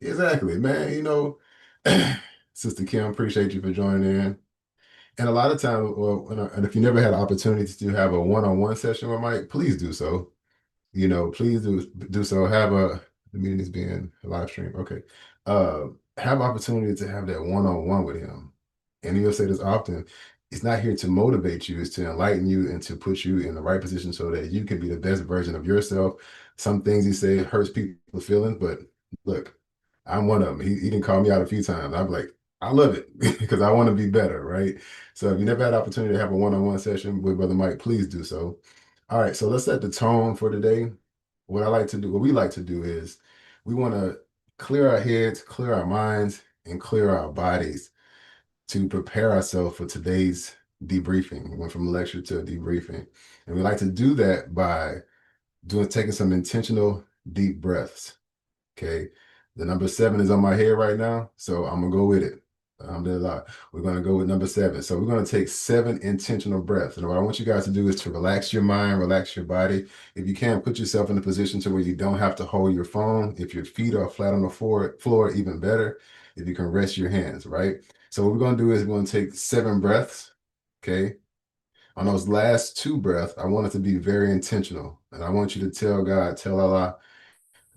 Exactly, man. Sister Kim, appreciate you for joining in. And a lot of times, well, and if you never had an opportunity to have a one-on-one session with Mike, please do so. Please do so. The meeting is being live streamed. Okay. Uh, have opportunity to have that one-on-one with him. And he'll say this often. It's not here to motivate you, it's to enlighten you and to put you in the right position so that you can be the best version of yourself. Some things he said hurts people's feelings, but look, I'm one of them. He didn't call me out a few times. I'm like, I love it because I want to be better, right? So if you never had the opportunity to have a one-on-one session with Brother Mike, please do so. All right, so let's set the tone for today. What we like to do is we want to clear our heads, clear our minds, and clear our bodies to prepare ourselves for today's debriefing. We went from a lecture to a debriefing. And we like to do that by taking some intentional deep breaths. Okay. The number 7 is on my head right now, so I'm gonna go with it. Alhamdulillah. We're gonna go with number 7. So we're gonna take 7 intentional breaths. And what I want you guys to do is to relax your mind, relax your body. If you can, put yourself in a position to where you don't have to hold your phone. If your feet are flat on the floor, even better. If you can rest your hands, right? So what we're gonna do is we're gonna take 7 breaths. Okay. On those last 2 breaths, I want it to be very intentional. And I want you to tell God, tell Allah,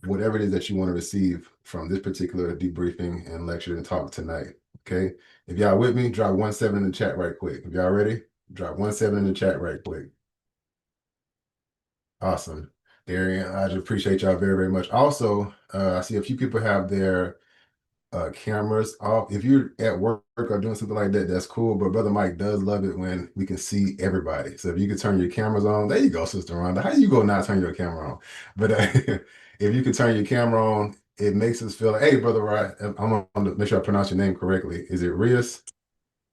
whatever it is that you want to receive from this particular debriefing and lecture and talk tonight. Okay. If y'all with me, drop 1-7 in the chat right quick. If y'all ready, drop 1-7 in the chat right quick. Awesome. Darian, I just appreciate y'all very, very much. Also, I see a few people have their cameras off. If you're at work or doing something like that, that's cool. But Brother Mike does love it when we can see everybody. So if you can turn your cameras on, there you go, Sister Rhonda. How you go not turn your camera on? But if you can turn your camera on, it makes us feel like, hey, Brother Rod, I'm going to make sure I pronounce your name correctly. Is it Rios?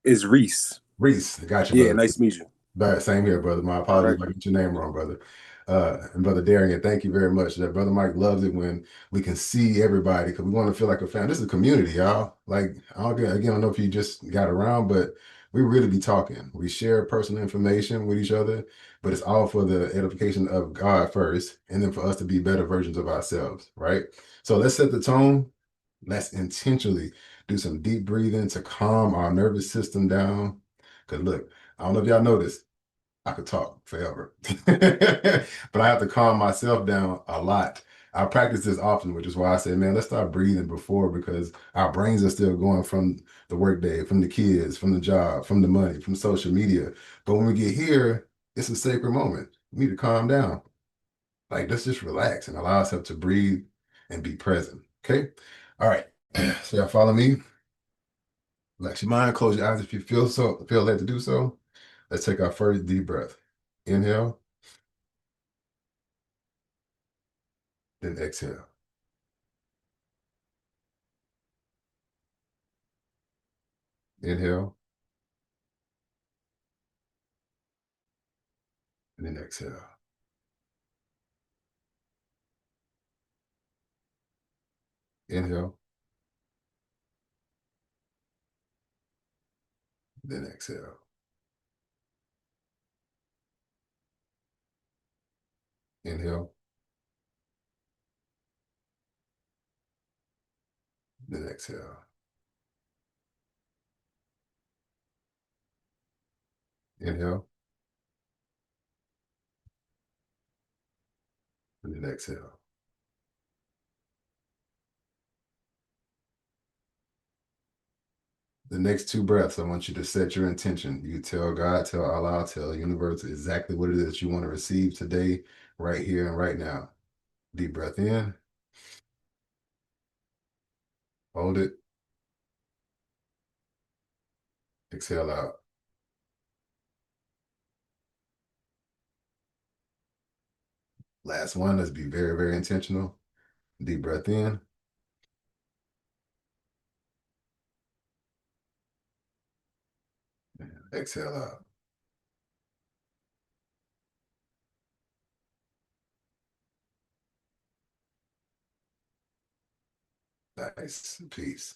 Is Reese. Reese. Gotcha, Yeah, brother. nice to meet you. But same here, brother. My All apologies right. if I get your name wrong, brother. And Brother Darian, thank you very much. That Brother Mike loves it when we can see everybody because we want to feel like a family. This is a community, y'all. Like, again, I don't know if you just got around, but we really be talking. We share personal information with each other, but it's all for the edification of God first, and then for us to be better versions of ourselves, right? So let's set the tone. Let's intentionally do some deep breathing to calm our nervous system down. Because look, I don't know if y'all noticed, I could talk forever, but I have to calm myself down a lot. I practice this often, which is why I say, man, let's start breathing before because our brains are still going from the workday, from the kids, from the job, from the money, from social media. But when we get here, it's a sacred moment. We need to calm down. Like, let's just relax and allow ourselves to breathe and be present. Okay. All right. So y'all follow me. Relax your mind, close your eyes if you feel led to do so. Let's take our first deep breath. Inhale, then exhale. Inhale, and then exhale. Inhale, then exhale. Inhale, then exhale. Inhale, and then exhale. The next 2 breaths, I want you to set your intention. You tell God, tell Allah, tell the universe exactly what it is that you want to receive today, right here and right now. Deep breath in, hold it, exhale out. Last one, let's be very, very intentional. Deep breath in, and exhale out. Nice. Peace.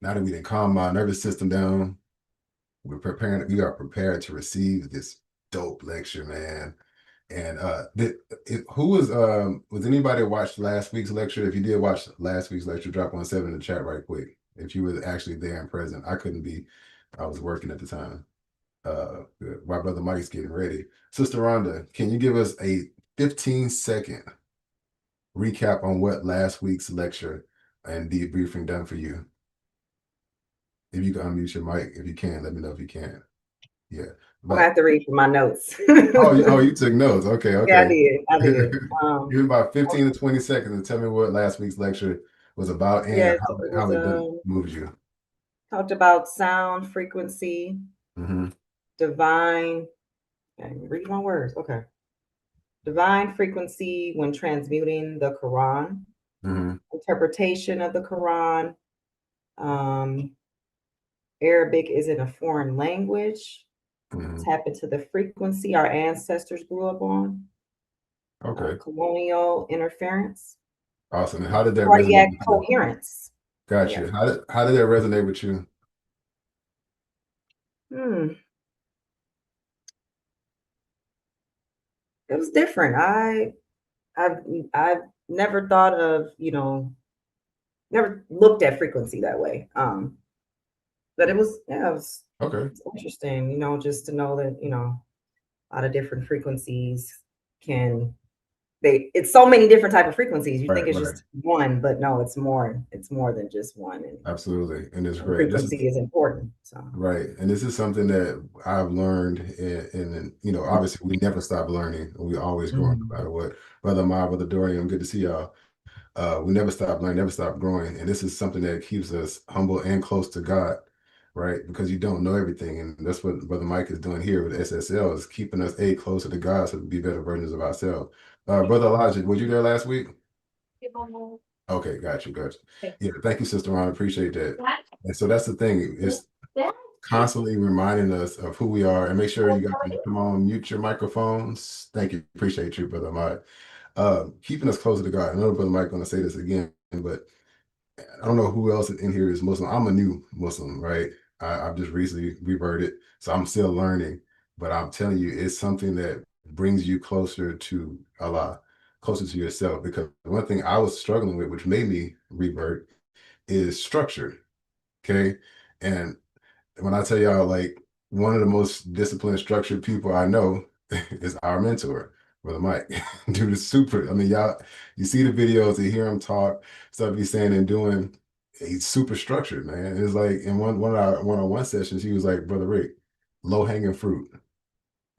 Now that we can calm our nervous system down, we are prepared to receive this dope lecture, man. And who was anybody watched last week's lecture? If you did watch last week's lecture, drop 1 7 in the chat right quick. If you were actually there and present, I couldn't be. I was working at the time. My brother Mike's getting ready. Sister Rhonda, can you give us a 15-second recap on what last week's lecture and debriefing done for you? If you can unmute your mic, if you can, let me know if you can. Yeah. I'm gonna But have to read from my notes. you took notes. Okay, Yeah, okay. I did. Give me about 15 to 20 seconds and tell me what last week's lecture was about and Yes, it how was it done moves you. talked about sound frequency, Mm-hmm. divine. Okay, read my words. Okay. Divine frequency when transmuting the Quran, Mm-hmm. interpretation of the Quran. Um, Arabic isn't a foreign language. Mm-hmm. Tap into the frequency our ancestors grew up on. Okay. Colonial interference, Awesome. And how did that resonate cardiac with you? coherence. Got Yeah. you. How did that resonate with you? Hmm. It was different. I've I've never thought of, never looked at frequency that way. But it was Okay. it's interesting, just to know that, a lot of different frequencies can it's so many different type of frequencies. You think Right, it's right. just one, but no, it's more than just one. Absolutely. And it's And great. This is frequency is important. So right. And this is something that I've learned and obviously we never stop learning. We always growing no Mhm. matter what. Brother Ma, Brother Dorian, good to see y'all. We never stop learning, never stop growing. And this is something that keeps us humble and close to God, right? Because you don't know everything. And that's what Brother Mike is doing here with SSL is keeping us closer to God so we be better versions of ourselves. Brother Elijah, were you there last week? Okay, got you, got you. Yeah, thank you, Sister Ron. Appreciate that. And so that's the thing, is constantly reminding us of who we are and make sure you guys come on, mute your microphones. Thank you. Appreciate you, Brother Mike. Keeping us closer to God. I know Brother Mike gonna say this again, but I don't know who else in here is Muslim. I'm a new Muslim, right? I've just recently reverted, so I'm still learning. But I'm telling you, it's something that brings you closer to Allah, closer to yourself. Because one thing I was struggling with, which made me revert, is structure. Okay. And when I tell y'all, like, one of the most disciplined, structured people I know is our mentor, Brother Mike. Dude is super. I mean, y'all, you see the videos, you hear him talk, stuff he's saying and doing. He's super structured, man. It's like in one of our one-on-one sessions, he was like, Brother Rick, low-hanging fruit.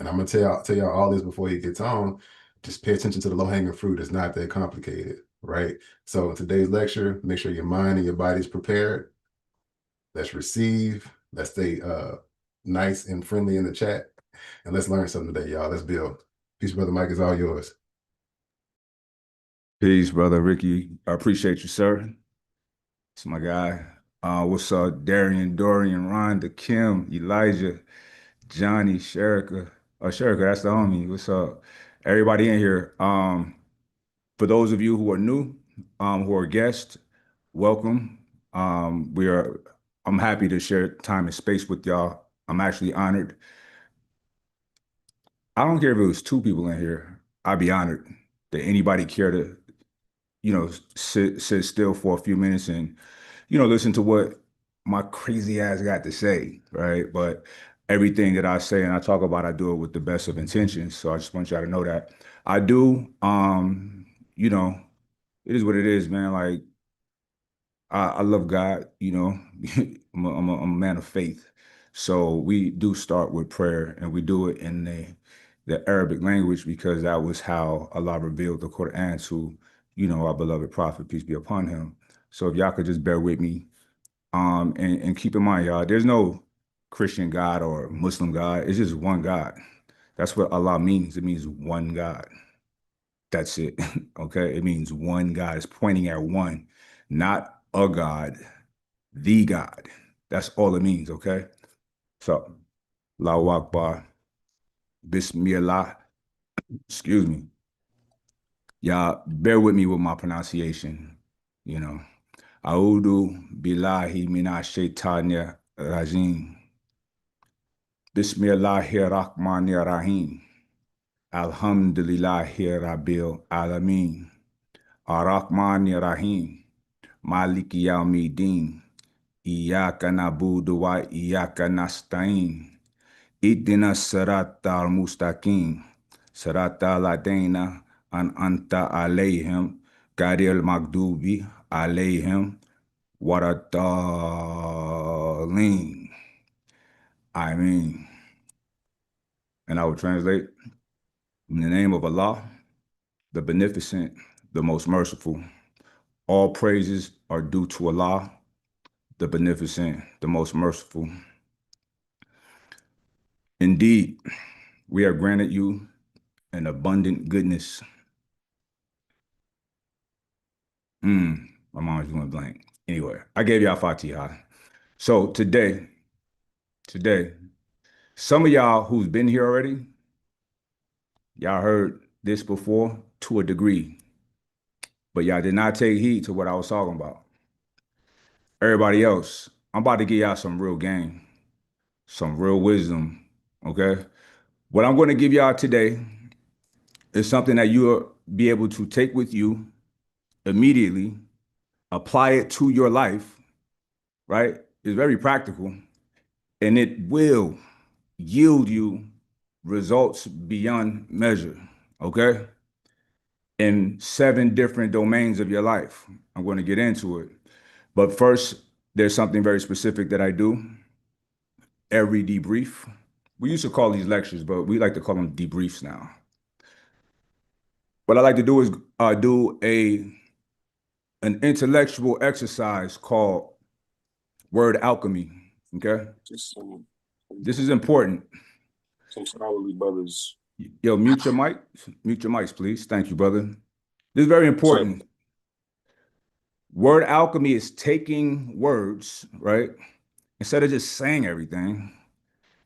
And I'm gonna tell y'all all this before he gets on. Just pay attention to the low-hanging fruit. It's not that complicated, right? So in today's lecture, make sure your mind and your body's prepared. Let's receive. Let's stay nice and friendly in the chat. And let's learn something today, y'all. Let's build. Peace, Brother Mike, is all yours. Peace, brother Ricky. I appreciate you, sir. It's my guy. What's up, Darian, Dorian, Rhonda, Kim, Elijah, Johnny, Sherika. Oh, Sherika, that's the homie. What's up? Everybody in here. For those of you who are new, who are guests, welcome. I'm happy to share time and space with y'all. I'm actually honored. I don't care if it was two people in here. I'd be honored that anybody care to sit still for a few minutes and, listen to what my crazy ass got to say, right? But everything that I say and I talk about, I do it with the best of intentions. So I just want y'all to know that I do. You know, it is what it is, man. Like I love God, I'm a man of faith. So we do start with prayer and we do it in the Arabic language because that was how Allah revealed the Quran to, our beloved prophet, peace be upon him. So if y'all could just bear with me, and keep in mind, y'all, there's no Christian God or Muslim God. It's just one God. That's what Allah means. It means one God. That's it. Okay. It means one God. It's pointing at one, not a God, the God. That's all it means. Okay. So, Allahu Akbar, Bismillah. Excuse me. Y'all, bear with me with my pronunciation. You know, A'udu billahi minash shaitanir rajim. Bismillahir rahmanir rahim. Alhamdulillahi Rabbil Alameen. Ar-Rahman Rahim. Maliki Yawmiddin. Iyyaka na'budu wa iyyaka nasta'in. Ihdina siratal mustaqim. Siratal ladzina an'amta alaihim ghairil maghdubi alaihim waladdallin. I mean, and I will translate in the name of Allah, the Beneficent, the Most Merciful. All praises are due to Allah, the Beneficent, the Most Merciful. Indeed, we have granted you an abundant goodness. My mind's going blank. Anyway, I gave y'all Fatiha. So today, some of y'all who's been here already, y'all heard this before to a degree, but y'all did not take heed to what I was talking about. Everybody else, I'm about to give y'all some real game, some real wisdom, okay? What I'm going to give y'all today is something that you'll be able to take with you immediately, apply it to your life, right? It's very practical, and it will yield you results beyond measure, okay? In 7 different domains of your life. I'm going to get into it. But first, there's something very specific that I do every debrief. We used to call these lectures, but we like to call them debriefs now. What I like to do is do an intellectual exercise called word alchemy, okay? Just This is important. some scholarly brothers. Yo, mute your mic. Mute your mics, please. Thank you, brother. This is very important. Word alchemy is taking words, right? Instead of just saying everything,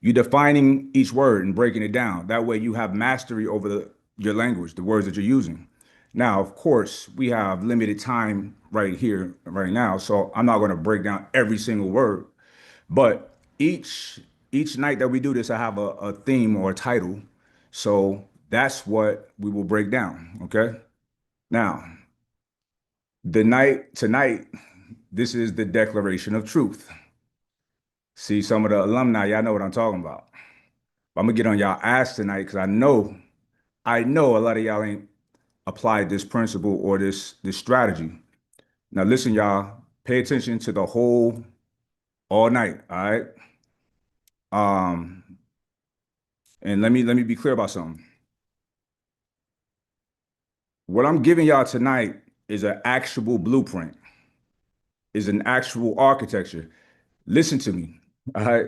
you're defining each word and breaking it down. That way you have mastery over your language, the words that you're using. Now, of course, we have limited time right here, right now, so I'm not going to break down every single word. But each night that we do this, I have a theme or a title. So that's what we will break down, okay? Now, tonight, this is the declaration of truth. See, some of the alumni, y'all know what I'm talking about. I'm gonna get on y'all ass tonight because I know a lot of y'all ain't applied this principle or this strategy. Now listen, y'all, pay attention to the whole all night, all right? And let me be clear about something. What I'm giving y'all tonight is an actual blueprint, is an actual architecture. Listen to me, all right?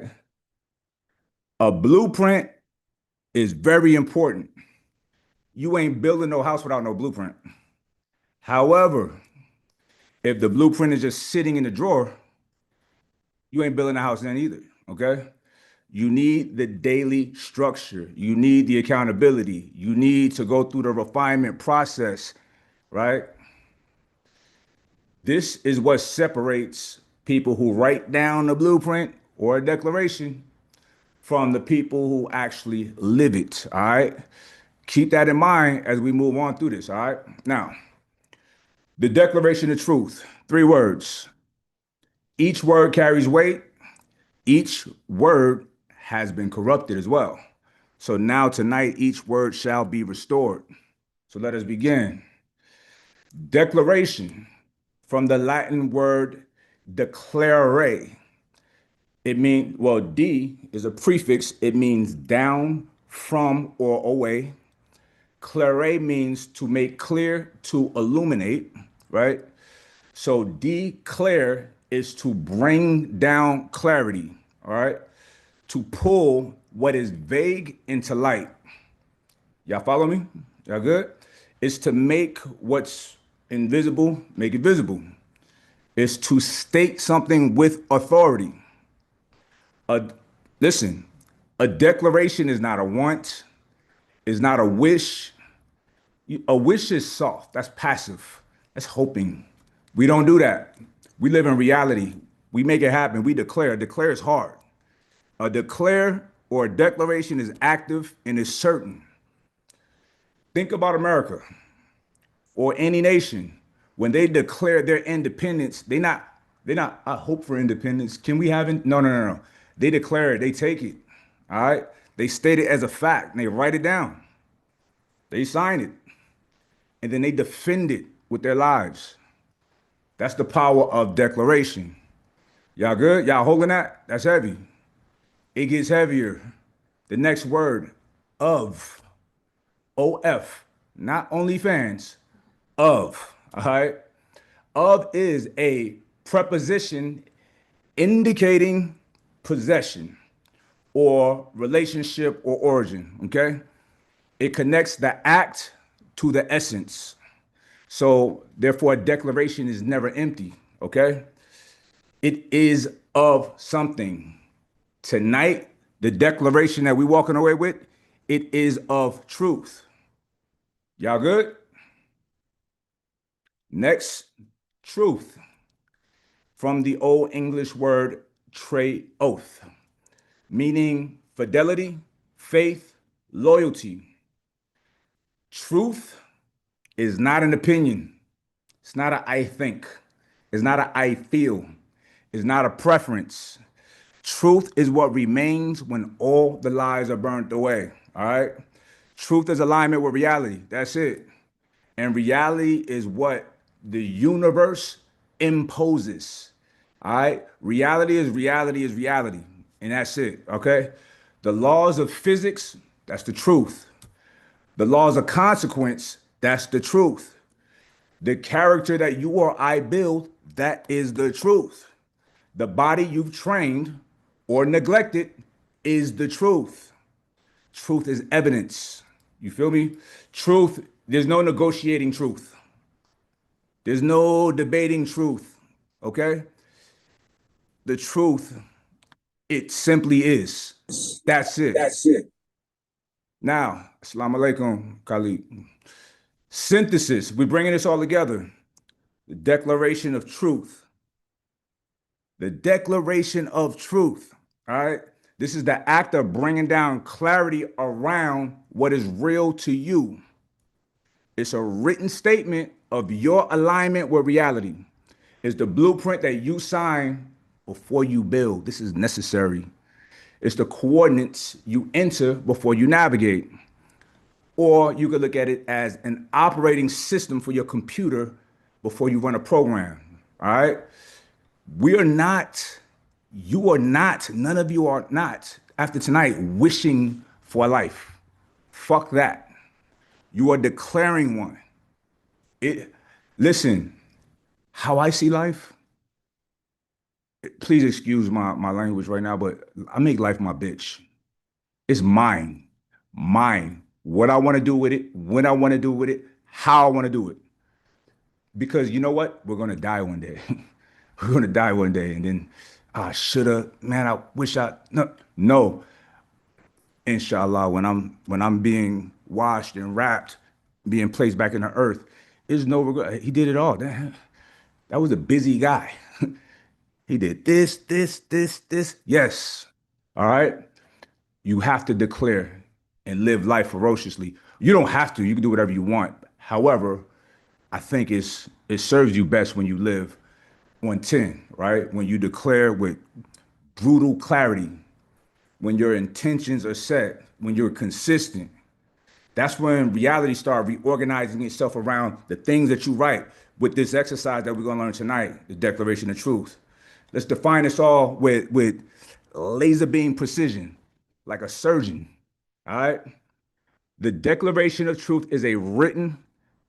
A blueprint is very important. You ain't building no house without no blueprint. However, if the blueprint is just sitting in the drawer, you ain't building a house then either, okay? You need the daily structure. You need the accountability. You need to go through the refinement process, right? This is what separates people who write down a blueprint or a declaration from the people who actually live it, all right? Keep that in mind as we move on through this, all right? Now, the declaration of truth, 3 words. Each word carries weight. Each word has been corrupted as well. So now tonight, each word shall be restored. So let us begin. Declaration, from the Latin word declare. It means, well, D is a prefix. It means down, from, or away. Clare means to make clear, to illuminate, right? So declare is to bring down clarity, all right? To pull what is vague into light. Y'all follow me? Y'all good? It's to make what's invisible, make it visible. It's to state something with authority. Listen, a declaration is not a want, is not a wish. A wish is soft, that's passive, that's hoping. We don't do that. We live in reality. We make it happen. We declare. Declare is hard. A declare or a declaration is active and is certain. Think about America or any nation. When they declare their independence, they're not, I hope for independence. Can we have it? No, no, no, no. They declare it, they take it. All right. They state it as a fact and they write it down. They sign it. And then they defend it with their lives. That's the power of declaration. Y'all good? Y'all holding that? That's heavy. It gets heavier. The next word, of. OF, not only fans, of. All right. Of is a preposition indicating possession or relationship or origin. Okay. It connects the act to the essence. So, therefore, a declaration is never empty. Okay. It is of something. Tonight, the declaration that we walking away with, it is of truth. Y'all good? Next, truth. From the Old English word tre oath, meaning fidelity, faith, loyalty. Truth is not an opinion. It's not a I think. It's not a I feel. It's not a preference. Truth is what remains when all the lies are burnt away. All right. Truth is alignment with reality. That's it. And reality is what the universe imposes. All right. Reality is reality is reality. And that's it. Okay. The laws of physics, that's the truth. The laws of consequence, that's the truth. The character that you or I build, that is the truth. The body you've trained or neglected is the truth. Truth is evidence. You feel me? Truth, there's no negotiating truth. There's no debating truth. Okay? The truth, it simply is. That's it. That's it. Now, Assalamu alaikum, Khalid. Synthesis, we're bringing this all together. The declaration of truth. The declaration of truth. All right? This is the act of bringing down clarity around what is real to you. It's a written statement of your alignment with reality. It's the blueprint that you sign before you build. This is necessary. It's the coordinates you enter before you navigate. Or you could look at it as an operating system for your computer before you run a program. All right? We are not, you are not, none of you are not, after tonight, wishing for a life. Fuck that. You are declaring one. Listen, how I see life, please excuse my language right now, but I make life my bitch. It's mine. Mine. What I want to do with it, when I want to do with it, how I want to do it. Because you know what? We're gonna die one day. We're gonna die one day, and then I shoulda, man, I wish I no. Inshallah, when I'm being washed and wrapped, being placed back in the earth, there's no regret. He did it all. That was a busy guy. He did this, this, this, this. Yes. All right. You have to declare and live life ferociously. You don't have to. You can do whatever you want. However, I think it serves you best when you live on 10, right? When you declare with brutal clarity, when your intentions are set, when you're consistent. That's when reality starts reorganizing itself around the things that you write with this exercise that we're going to learn tonight, the Declaration of Truth. Let's define this all with laser beam precision, like a surgeon. All right. The Declaration of Truth is a written,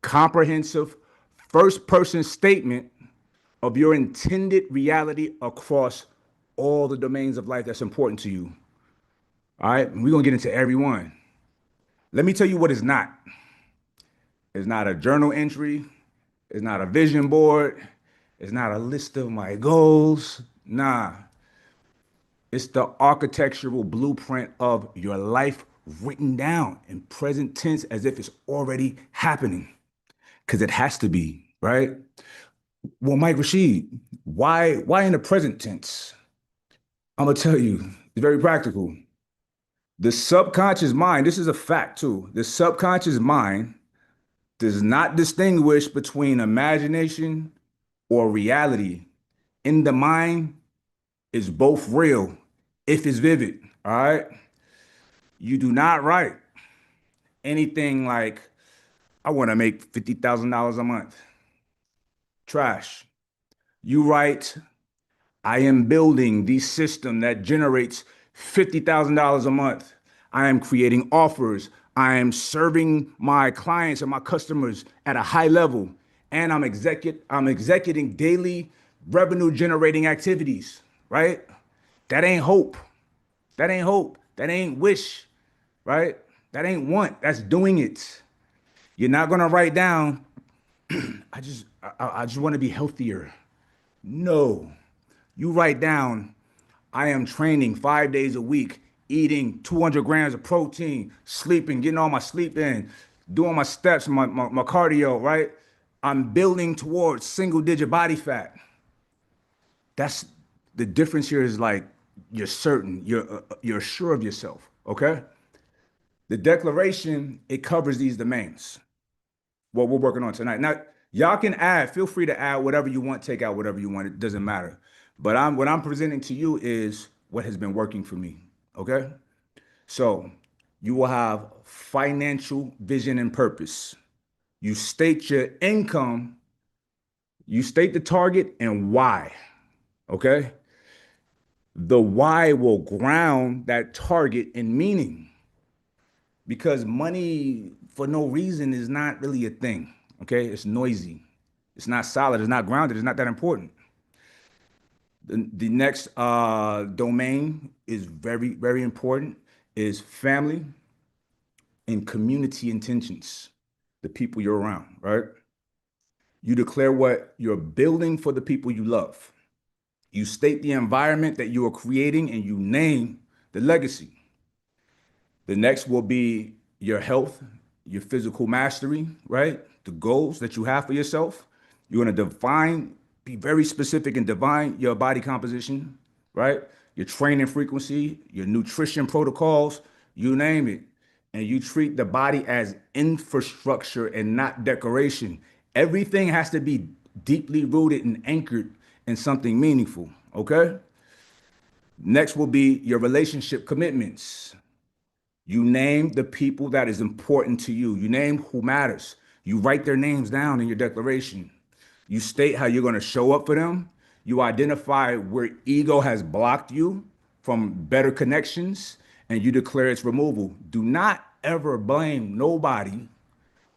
comprehensive, first person statement of your intended reality across all the domains of life that's important to you. All right. We're going to get into every one. Let me tell you what it's not. It's not a journal entry. It's not a vision board. It's not a list of my goals. Nah. It's the architectural blueprint of your life written down in present tense as if it's already happening. Because it has to be, right? Well, Mike Rashid, why in the present tense? I'm gonna tell you, it's very practical. The subconscious mind, this is a fact too. The subconscious mind does not distinguish between imagination or reality. In the mind is both real if it's vivid. All right. You do not write anything like, I want to make $50,000 a month. Trash. You write, I am building the system that generates $50,000 a month. I am creating offers. I am serving my clients and my customers at a high level. And I'm executing daily revenue generating activities, right? That ain't hope. That ain't hope. That ain't wish, right? That ain't want. That's doing it. You're not gonna write down, I just want to be healthier. No. You write down, I am training 5 days a week, eating 200 grams of protein, sleeping, getting all my sleep in, doing my steps, my cardio, right? I'm building towards single digit body fat. That's the difference here is like you're certain, you're sure of yourself, okay? The declaration, it covers these domains. What we're working on tonight. Now, y'all can add, feel free to add whatever you want, take out whatever you want. It doesn't matter. But what I'm presenting to you is what has been working for me. Okay? So you will have financial vision and purpose. You state your income, you state the target and why. Okay? The why will ground that target in meaning because money for no reason is not really a thing. Okay? It's noisy. It's not solid. It's not grounded. It's not that important. The next domain is very, very important is family and community intentions, the people you're around, right? You declare what you're building for the people you love. You state the environment that you are creating and you name the legacy. The next will be your health, your physical mastery, right? The goals that you have for yourself. You're going to define, be very specific and define your body composition, right? Your training frequency, your nutrition protocols, you name it. And you treat the body as infrastructure and not decoration. Everything has to be deeply rooted and anchored in something meaningful, okay? Next will be your relationship commitments. You name the people that is important to you. You name who matters. You write their names down in your declaration. You state how you're going to show up for them. You identify where ego has blocked you from better connections and you declare its removal. Do not ever blame nobody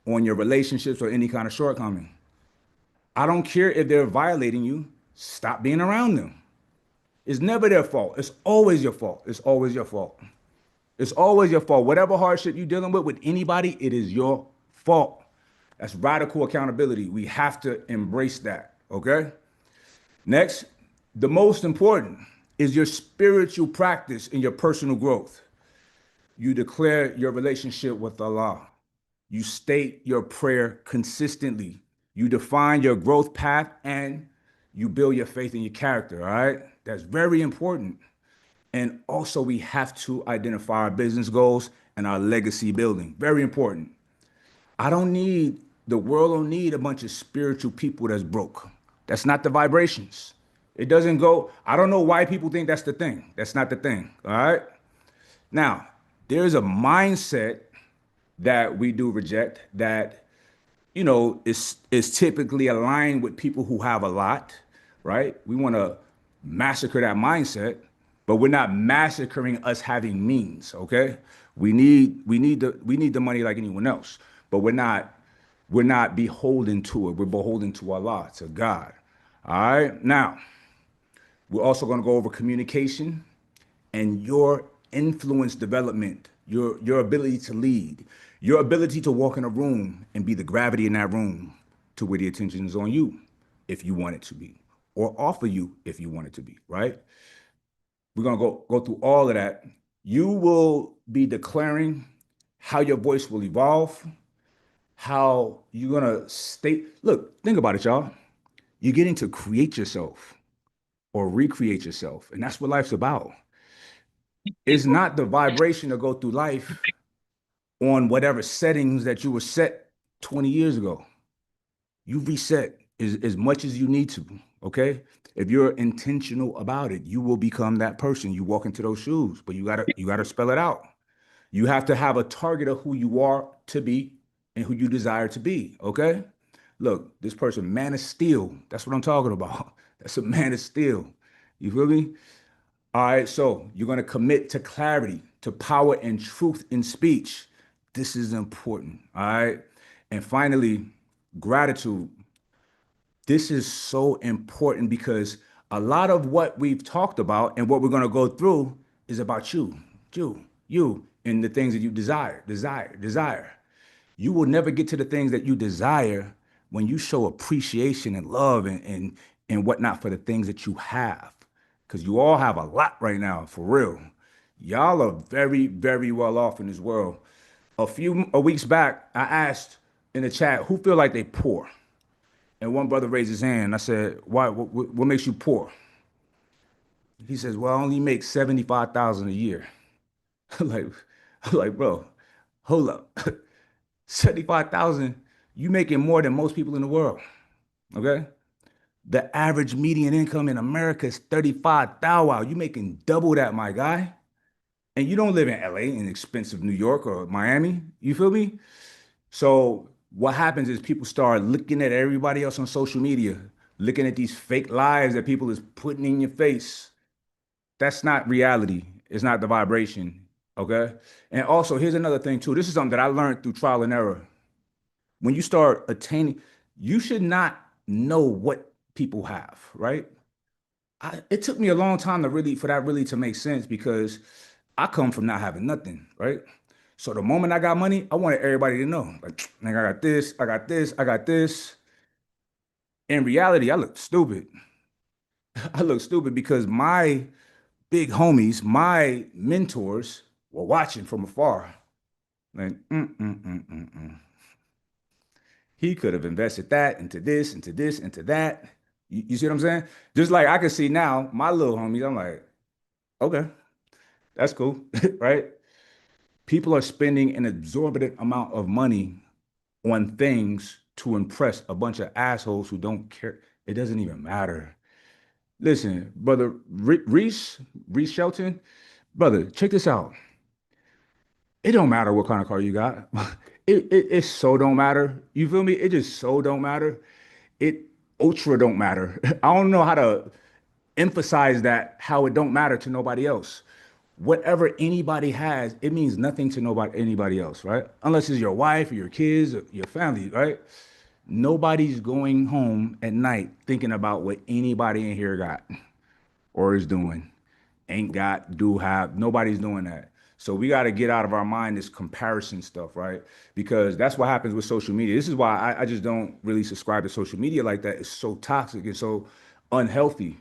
on your relationships or any kind of shortcoming. I don't care if they're violating you. Stop being around them. It's never their fault. It's always your fault. It's always your fault. It's always your fault. Whatever hardship you're dealing with anybody, it is your fault. That's radical accountability. We have to embrace that. Okay. Next, the most important is your spiritual practice and your personal growth. You declare your relationship with Allah. You state your prayer consistently. You define your growth path and you build your faith in your character. All right. That's very important. And also, we have to identify our business goals and our legacy building. Very important. The world don't need a bunch of spiritual people that's broke. That's not the vibrations. It doesn't go, I don't know why people think that's the thing. That's not the thing. All right. Now, there's a mindset that we do reject that, is typically aligned with people who have a lot, right? We want to massacre that mindset, but we're not massacring us having means. Okay, we need the money like anyone else, but we're not beholden to it. We're beholden to Allah, to God. All right. Now we're also going to go over communication and your influence development, your ability to lead, your ability to walk in a room and be the gravity in that room to where the attention is on you, if you want it to be, or off of you if you want it to be, right? We're gonna go through all of that. You will be declaring how your voice will evolve, how you're gonna state. Look, think about it, y'all. You're getting to create yourself or recreate yourself, and that's what life's about. It's not the vibration to go through life on whatever settings that you were set 20 years ago. You reset as much as you need to, okay? If you're intentional about it, you will become that person. You walk into those shoes, but you gotta spell it out. You have to have a target of who you are to be and who you desire to be, okay? Look, this person, man of steel. That's what I'm talking about. That's a man of steel. You feel me? All right, so you're going to commit to clarity, to power and truth in speech. This is important. All right. And finally, gratitude. This is so important because a lot of what we've talked about and what we're going to go through is about you, and the things that you desire. You will never get to the things that you desire when you show appreciation and love and whatnot for the things that you have. Because you all have a lot right now, for real. Y'all are very, very well off in this world. A few weeks back, I asked in the chat who feel like they poor, and one brother raised his hand. I said, "Why? What makes you poor?" He says, "Well, I only make 75,000 a year." like, like, bro, hold up. 75,000, you making more than most people in the world. Okay. The average median income in America is 35,000. Wow, you making double that, my guy. And you don't live in LA, in expensive New York or Miami. You feel me? So what happens is people start looking at everybody else on social media, looking at these fake lives that people is putting in your face. That's not reality. It's not the vibration. Okay. And also, here's another thing too. This is something that I learned through trial and error. When you start attaining, you should not know what people have, right? It took me a long time to really, for that really to make sense because I come from not having nothing, right? So the moment I got money, I wanted everybody to know, like, I got this, I got this, I got this. In reality, I look stupid. I look stupid because my big homies, my mentors were watching from afar. Like, he could have invested that into this, into this, into that. You see what I'm saying? Just like I can see now, my little homies, I'm like, okay, that's cool, right? People are spending an exorbitant amount of money on things to impress a bunch of assholes who don't care. It doesn't even matter. Listen, brother Reese Shelton, brother, check this out. It don't matter what kind of car you got. It so don't matter. You feel me? It just so don't matter. It ultra don't matter. I don't know how to emphasize that how it don't matter to nobody else. Whatever anybody has, it means nothing to anybody else, right? Unless it's your wife or your kids or your family, right? Nobody's going home at night thinking about what anybody in here got or is doing. Ain't got, do have. Nobody's doing that. So we got to get out of our mind this comparison stuff, right? Because that's what happens with social media. This is why I just don't really subscribe to social media like that. It's so toxic and so unhealthy.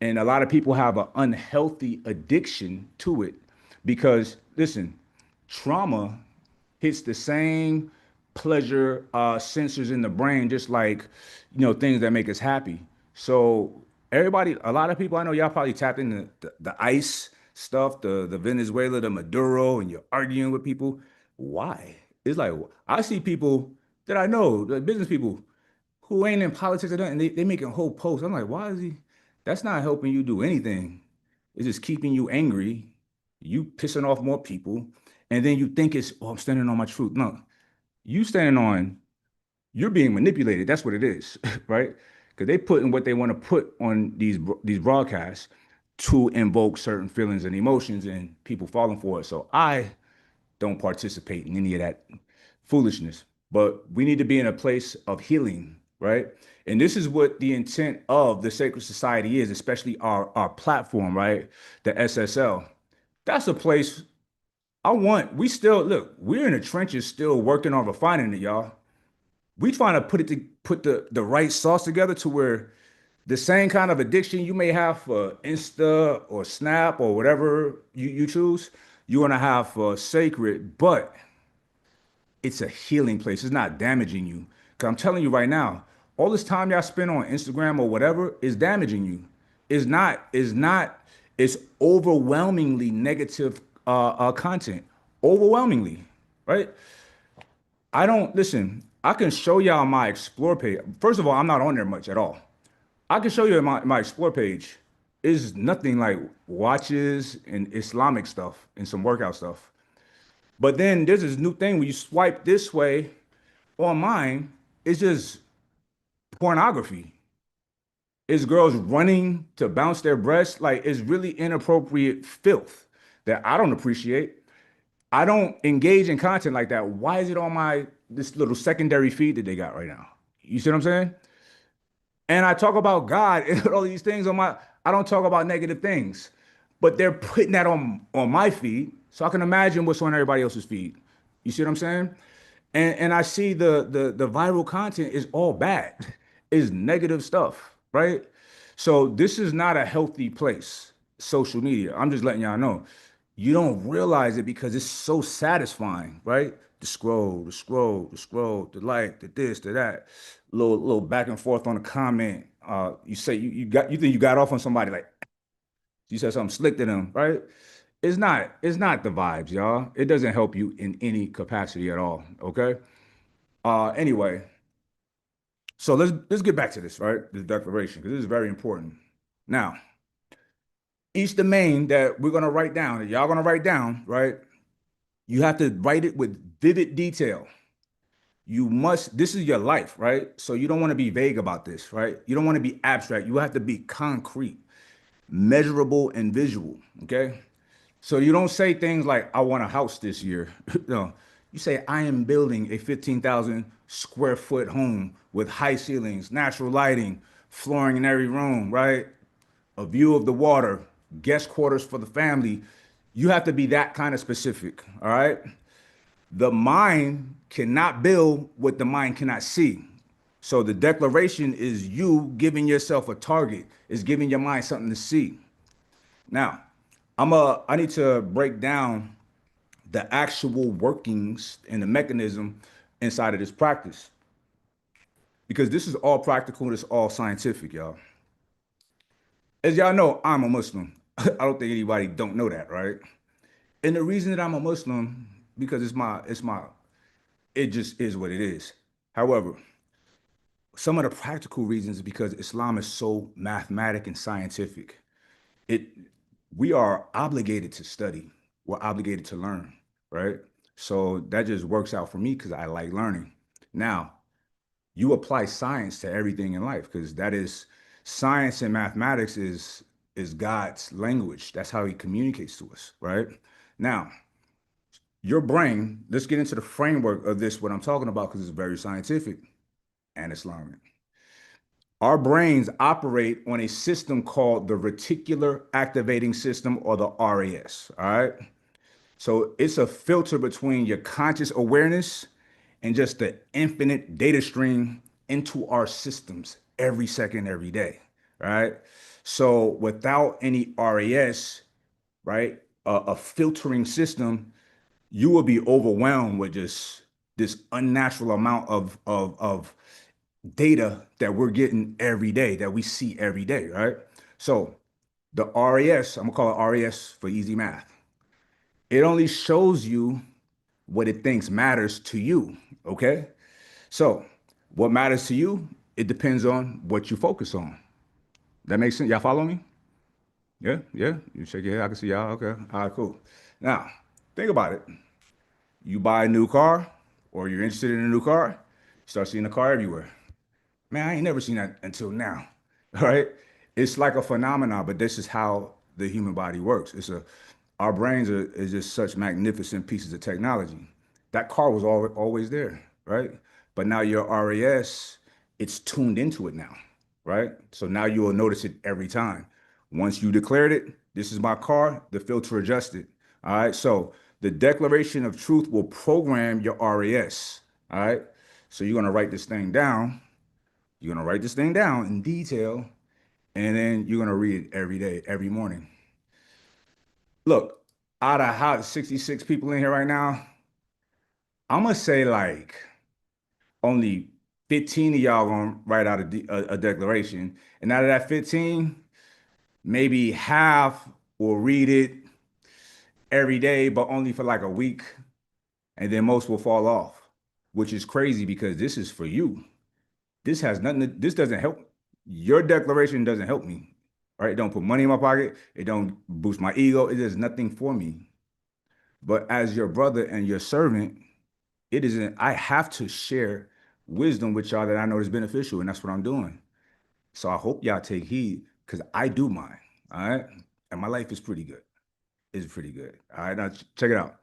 And a lot of people have an unhealthy addiction to it because, listen, trauma hits the same pleasure sensors in the brain, just like, things that make us happy. So everybody, a lot of people I know, y'all probably tapped into the ICE stuff, the Venezuela, the Maduro, and you're arguing with people. Why? It's like, I see people that I know, the business people, who ain't in politics or nothing, they making whole posts. I'm like, why is he? That's not helping you do anything. It's just keeping you angry, you pissing off more people, and then you think it's, oh, I'm standing on my truth. No, you standing on, you're being manipulated. That's what it is, right? Because they put in what they want to put on these broadcasts to invoke certain feelings and emotions, and people falling for it. So I don't participate in any of that foolishness. But we need to be in a place of healing, right? And this is what the intent of the Sacred Society is, especially our platform, right? The SSL. That's a place we still, look, we're in the trenches still working on refining it, y'all. We trying to put the right sauce together to where the same kind of addiction you may have for Insta or Snap or whatever you choose, you want to have for Sacred, but it's a healing place. It's not damaging you. Because I'm telling you right now, all this time y'all spend on Instagram or whatever is damaging you. It's not It's overwhelmingly negative content. Overwhelmingly, right? I don't listen. I can show y'all my explore page. First of all, I'm not on there much at all. I can show you my explore page is nothing like watches and Islamic stuff and some workout stuff. But then there's this new thing when you swipe this way on mine, it's just pornography. It's girls running to bounce their breasts. Like it's really inappropriate filth that I don't appreciate. I don't engage in content like that. Why is it on my this little secondary feed that they got right now? You see what I'm saying? And I talk about God and all these things on my, I don't talk about negative things, but they're putting that on my feed. So I can imagine what's on everybody else's feed. You see what I'm saying? And I see the viral content is all bad, is negative stuff, right? So this is not a healthy place, social media. I'm just letting y'all know. You don't realize it because it's so satisfying, right? The scroll, the scroll, the scroll, the like, the this, the that, little back and forth on a comment. You say you think you got off on somebody like you said something slick to them, right? It's not the vibes, y'all. It doesn't help you in any capacity at all. Okay. Anyway, so let's get back to this, right? This declaration, because this is very important. Now, each domain that we're gonna write down, that y'all gonna write down, right? You have to write it with vivid detail. You must, this is your life, right? So you don't want to be vague about this, right? You don't want to be abstract. You have to be concrete, measurable, and visual. Okay. So you don't say things like, I want a house this year. No, you say, I am building a 15,000 square foot home with high ceilings, natural lighting, flooring in every room, right? A view of the water, guest quarters for the family. You have to be that kind of specific, all right? The mind cannot build what the mind cannot see. So the declaration is you giving yourself a target, is giving your mind something to see. Now, I need to break down the actual workings and the mechanism inside of this practice because this is all practical, this is all scientific, y'all. As y'all know, I'm a Muslim. I don't think anybody don't know that, right? And the reason that I'm a Muslim because it just is what it is. However, some of the practical reasons is because Islam is so mathematic and scientific. It we are obligated to study. We're obligated to learn, right? So that just works out for me because I like learning. Now, you apply science to everything in life because that is science and mathematics is God's language. That's how he communicates to us, right? Now, your brain, let's get into the framework of this, what I'm talking about, because it's very scientific and Islamic. Our brains operate on a system called the reticular activating system or the RAS. All right. So it's a filter between your conscious awareness and just the infinite data stream into our systems every second, every day. Right. So without any RAS, right, a filtering system, you will be overwhelmed with just this unnatural amount of data that we're getting every day, that we see every day, right? So the RAS, I'm gonna call it RAS for easy math. It only shows you what it thinks matters to you, okay? So what matters to you, it depends on what you focus on. That makes sense? Y'all follow me? Yeah, yeah. You shake your head. I can see y'all. Okay. All right, cool. Now, think about it. You buy a new car, or you're interested in a new car, you start seeing the car everywhere. Man, I ain't never seen that until now. All right. It's like a phenomenon, but this is how the human body works. Our brains is just such magnificent pieces of technology. That car was always there, right? But now your RAS, it's tuned into it now, right? So now you will notice it every time. Once you declared it, this is my car, the filter adjusted. All right. So the declaration of truth will program your RAS. All right. So you're going to write this thing down. You're going to write this thing down in detail, and then you're going to read it every day, every morning. Look, out of how 66 people in here right now, I'm going to say like only 15 of y'all going to write out a declaration. And out of that 15, maybe half will read it every day, but only for like a week, and then most will fall off, which is crazy because this is for you. This has nothing to, this doesn't help. Your declaration doesn't help me. Right? It don't put money in my pocket. It don't boost my ego. It does nothing for me. But as your brother and your servant, it isn't, I have to share wisdom with y'all that I know is beneficial, and that's what I'm doing. So I hope y'all take heed because I do mine. All right. And my life is pretty good. It's pretty good. All right. Now check it out.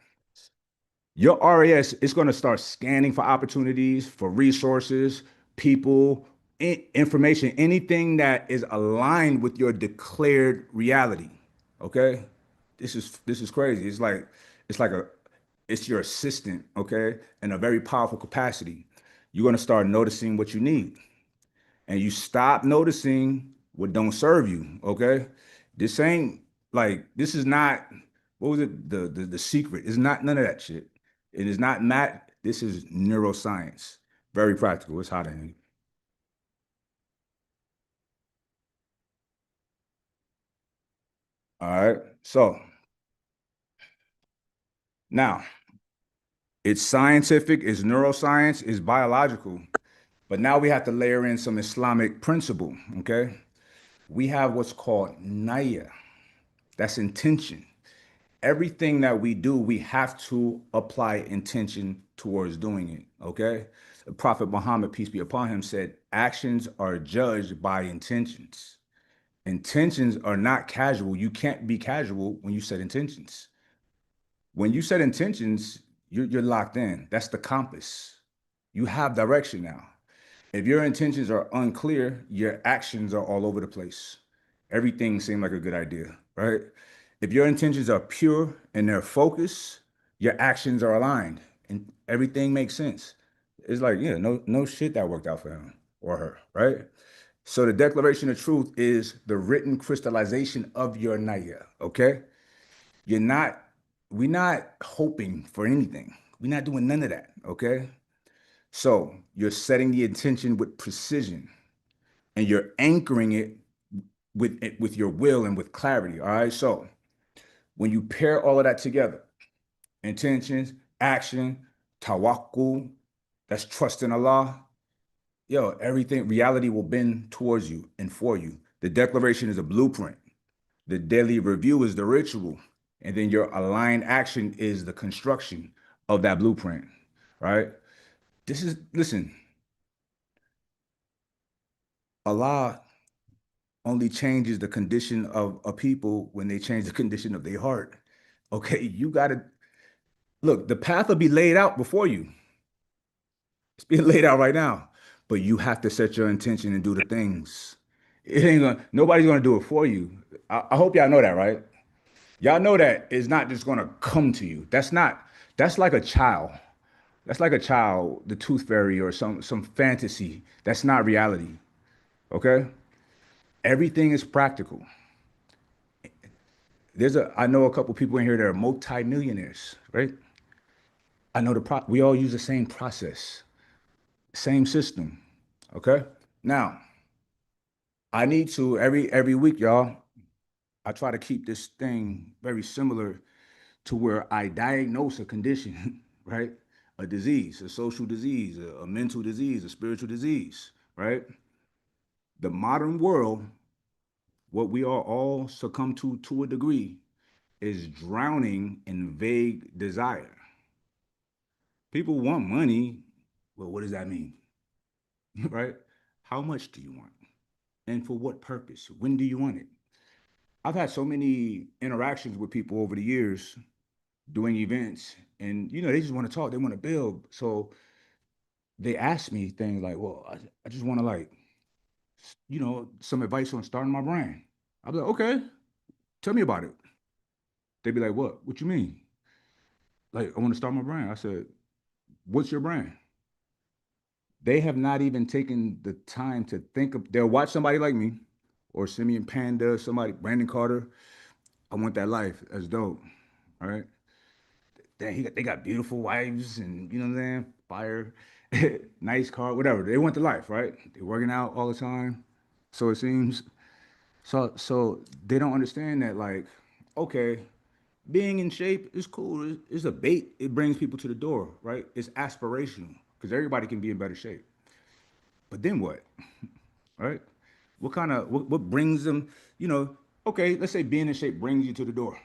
Your RAS is going to start scanning for opportunities, for resources, people, information, anything that is aligned with your declared reality. Okay? This is crazy. It's like it's your assistant, okay? In a very powerful capacity. You're going to start noticing what you need and you stop noticing what don't serve you, okay? This ain't this is not what was it? The secret. It's not none of that shit. It is not math. This is neuroscience. Very practical. It's hot in here. All right. So now it's scientific, it's neuroscience, it's biological, but now we have to layer in some Islamic principle, okay? We have what's called niyya. That's intention. Everything that we do, we have to apply intention towards doing it. Okay. The Prophet Muhammad, peace be upon him, said, actions are judged by intentions. Intentions are not casual. You can't be casual when you set intentions. When you set intentions, you're locked in. That's the compass. You have direction now. If your intentions are unclear, your actions are all over the place. Everything seemed like a good idea, right? If your intentions are pure and they're focused, your actions are aligned and everything makes sense. It's like, yeah, no shit that worked out for him or her, right? So the declaration of truth is the written crystallization of your naya, okay? You're not, we're not hoping for anything. We're not doing none of that, okay? So you're setting the intention with precision and you're anchoring it with your will and with clarity. All right. So when you pair all of that together, intentions, action, tawakkul, that's trust in Allah, yo, everything, reality will bend towards you and for you. The declaration is a blueprint. The daily review is the ritual. And then your aligned action is the construction of that blueprint. Right. Listen, Allah only changes the condition of a people when they change the condition of their heart. Okay, you gotta look, the path will be laid out before you. It's being laid out right now. But you have to set your intention and do the things. It ain't gonna, nobody's gonna do it for you. I hope y'all know that, right? Y'all know that it's not just gonna come to you. That's like a child. That's like a child, the tooth fairy or some fantasy. That's not reality. Okay? Everything is practical. I know a couple people in here that are multi-millionaires, right? We all use the same process, same system. Okay. Now, I need to every week, y'all. I try to keep this thing very similar to where I diagnose a condition, right? A disease, a social disease, a mental disease, a spiritual disease, right? The modern world, what we are all succumb to a degree, is drowning in vague desire. People want money. Well, what does that mean? Right? How much do you want? And for what purpose? When do you want it? I've had so many interactions with people over the years doing events, and they just want to talk, they want to build. So they ask me things like, well, I just want to some advice on starting my brand. I'll be like, okay, tell me about it. They'd be like, what? What you mean? Like, I want to start my brand. I said, what's your brand? They have not even taken the time to think of, they'll watch somebody like me or Simeon Panda, somebody, Brandon Carter. I want that life. That's dope. All right. They got beautiful wives and you know what I'm saying? Fire, nice car, whatever. They want the life, right? They're working out all the time. So it seems. So they don't understand that, like, okay, being in shape is cool. It's a bait. It brings people to the door, right? It's aspirational because everybody can be in better shape. But then what, right? What brings them? You know, okay, let's say being in shape brings you to the door.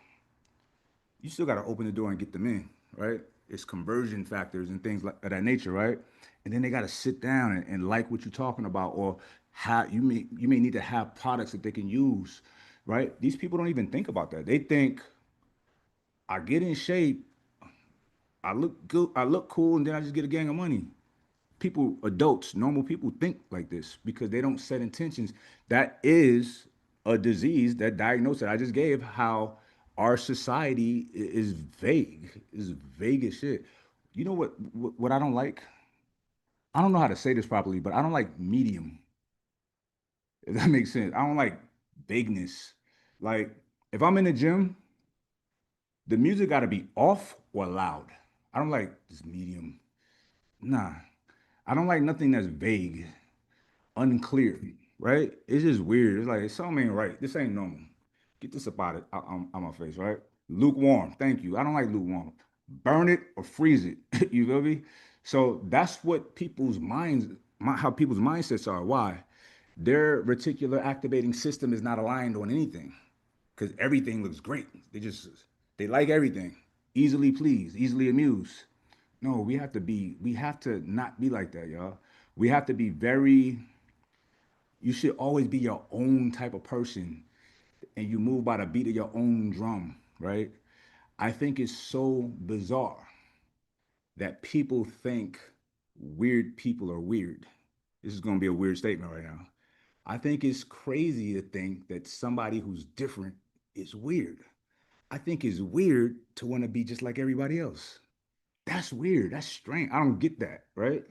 You still got to open the door and get them in, right? It's conversion factors and things like of that nature, right? And then they got to sit down and like what you're talking about, or how you may need to have products that they can use, right? These people don't even think about that. They think I get in shape, I look good, I look cool, and then I just get a gang of money. People, adults, normal people think like this because they don't set intentions. That is a disease, that diagnosis that I just gave, how our society is vague, is vague as shit. You know what I don't like? I don't know how to say this properly, but I don't like medium. If that makes sense. I don't like vagueness. Like if I'm in the gym, the music got to be off or loud. I don't like this medium. Nah, I don't like nothing that's vague, unclear, right? It's just weird. It's like something ain't right. This ain't normal. Get this up out of on my face, right? Lukewarm. Thank you. I don't like lukewarm. Burn it or freeze it. You feel me? So that's what people's minds, how people's mindsets are. Why? Their reticular activating system is not aligned on anything because everything looks great. They like everything. Easily pleased, easily amused. No, we have to not be like that, y'all. We have to be very, you should always be your own type of person and you move by the beat of your own drum, right? I think it's so bizarre that people think weird people are weird. This is going to be a weird statement right now. I think it's crazy to think that somebody who's different is weird. I think it's weird to want to be just like everybody else. That's weird. That's strange. I don't get that, right?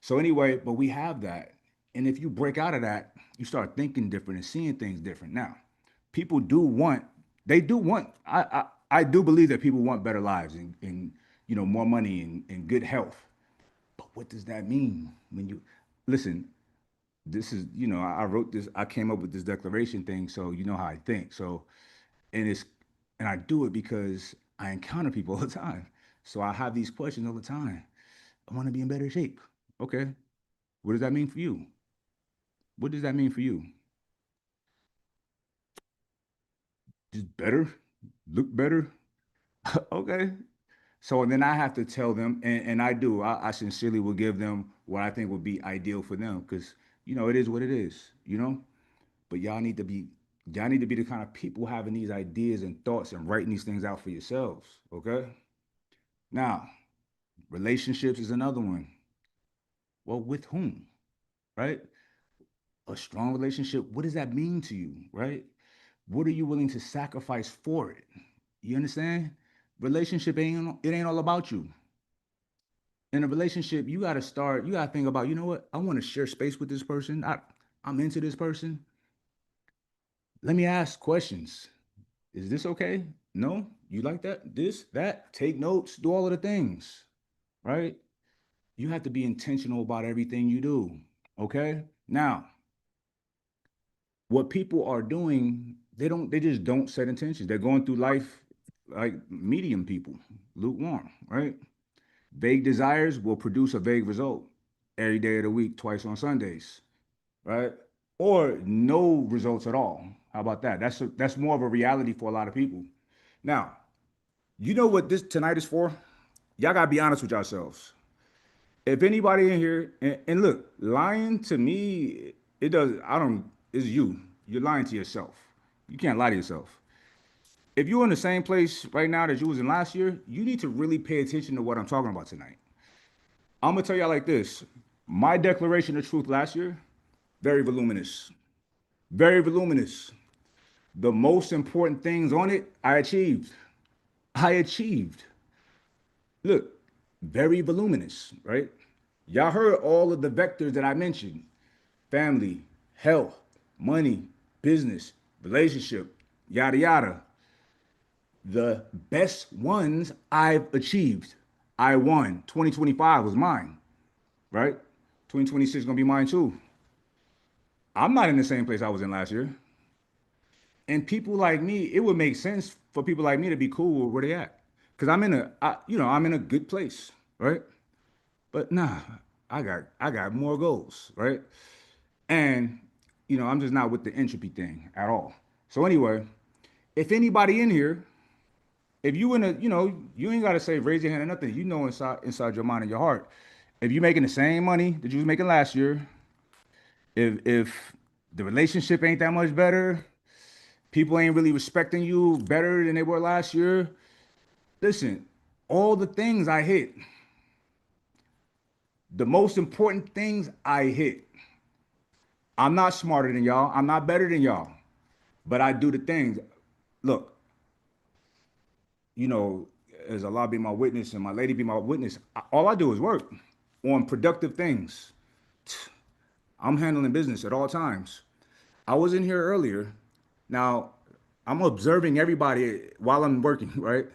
So anyway, but we have that. And if you break out of that, you start thinking different and seeing things different. Now, people do want, they do want, I do believe that people want better lives and more money and good health. But what does that mean when you listen? This is, I wrote this, I came up with this declaration thing, so you know how I think. So, and it's, and I do it because I encounter people all the time. So I have these questions all the time. I want to be in better shape. Okay. What does that mean for you? What does that mean for you? Just better? Look better? Okay. So then I have to tell them, and I do, I sincerely will give them what I think would be ideal for them because, it is what it is. But y'all need to be the kind of people having these ideas and thoughts and writing these things out for yourselves. Okay. Now, relationships is another one. Well, with whom? Right? A strong relationship, what does that mean to you? Right? What are you willing to sacrifice for it? You understand? Relationship ain't all about you. In a relationship, you gotta think about, you know what? I want to share space with this person. I'm into this person. Let me ask questions. Is this okay? No? You like that? This, that, take notes, do all of the things, right? You have to be intentional about everything you do. Okay? Now, what people are doing, they just don't set intentions. They're going through life like medium people, lukewarm, right? Vague desires will produce a vague result every day of the week, twice on Sundays, right? Or no results at all. How about that? That's more of a reality for a lot of people. Now, you know what this tonight is for? Y'all gotta be honest with yourselves. If anybody in here, and look, lying to me, it does. I don't. It's you. You're lying to yourself. You can't lie to yourself. If you're in the same place right now that you was in last year, you need to really pay attention to what I'm talking about tonight. I'm gonna tell y'all like this. My declaration of truth last year, very voluminous. Very voluminous. The most important things on it, I achieved. I achieved. Look, very voluminous, right? Y'all heard all of the vectors that I mentioned: family, health, money, business, relationship, yada, yada. The best ones I've achieved. I won. 2025 was mine, right? 2026 is gonna be mine too. I'm not in the same place I was in last year. And people like me, it would make sense for people like me to be cool where they at. Cause I'm in a good place, right? But nah, I got more goals, right? And I'm just not with the entropy thing at all. So anyway, if anybody in here, if you in a, you ain't gotta say raise your hand or nothing. You know inside your mind and your heart, if you making the same money that you was making last year, if the relationship ain't that much better, people ain't really respecting you better than they were last year. Listen, all the things I hit, the most important things I hit. I'm not smarter than y'all. I'm not better than y'all, but I do the things. Look, you know, as Allah be my witness and my lady be my witness, all I do is work on productive things. I'm handling business at all times. I was in here earlier. Now, I'm observing everybody while I'm working, right?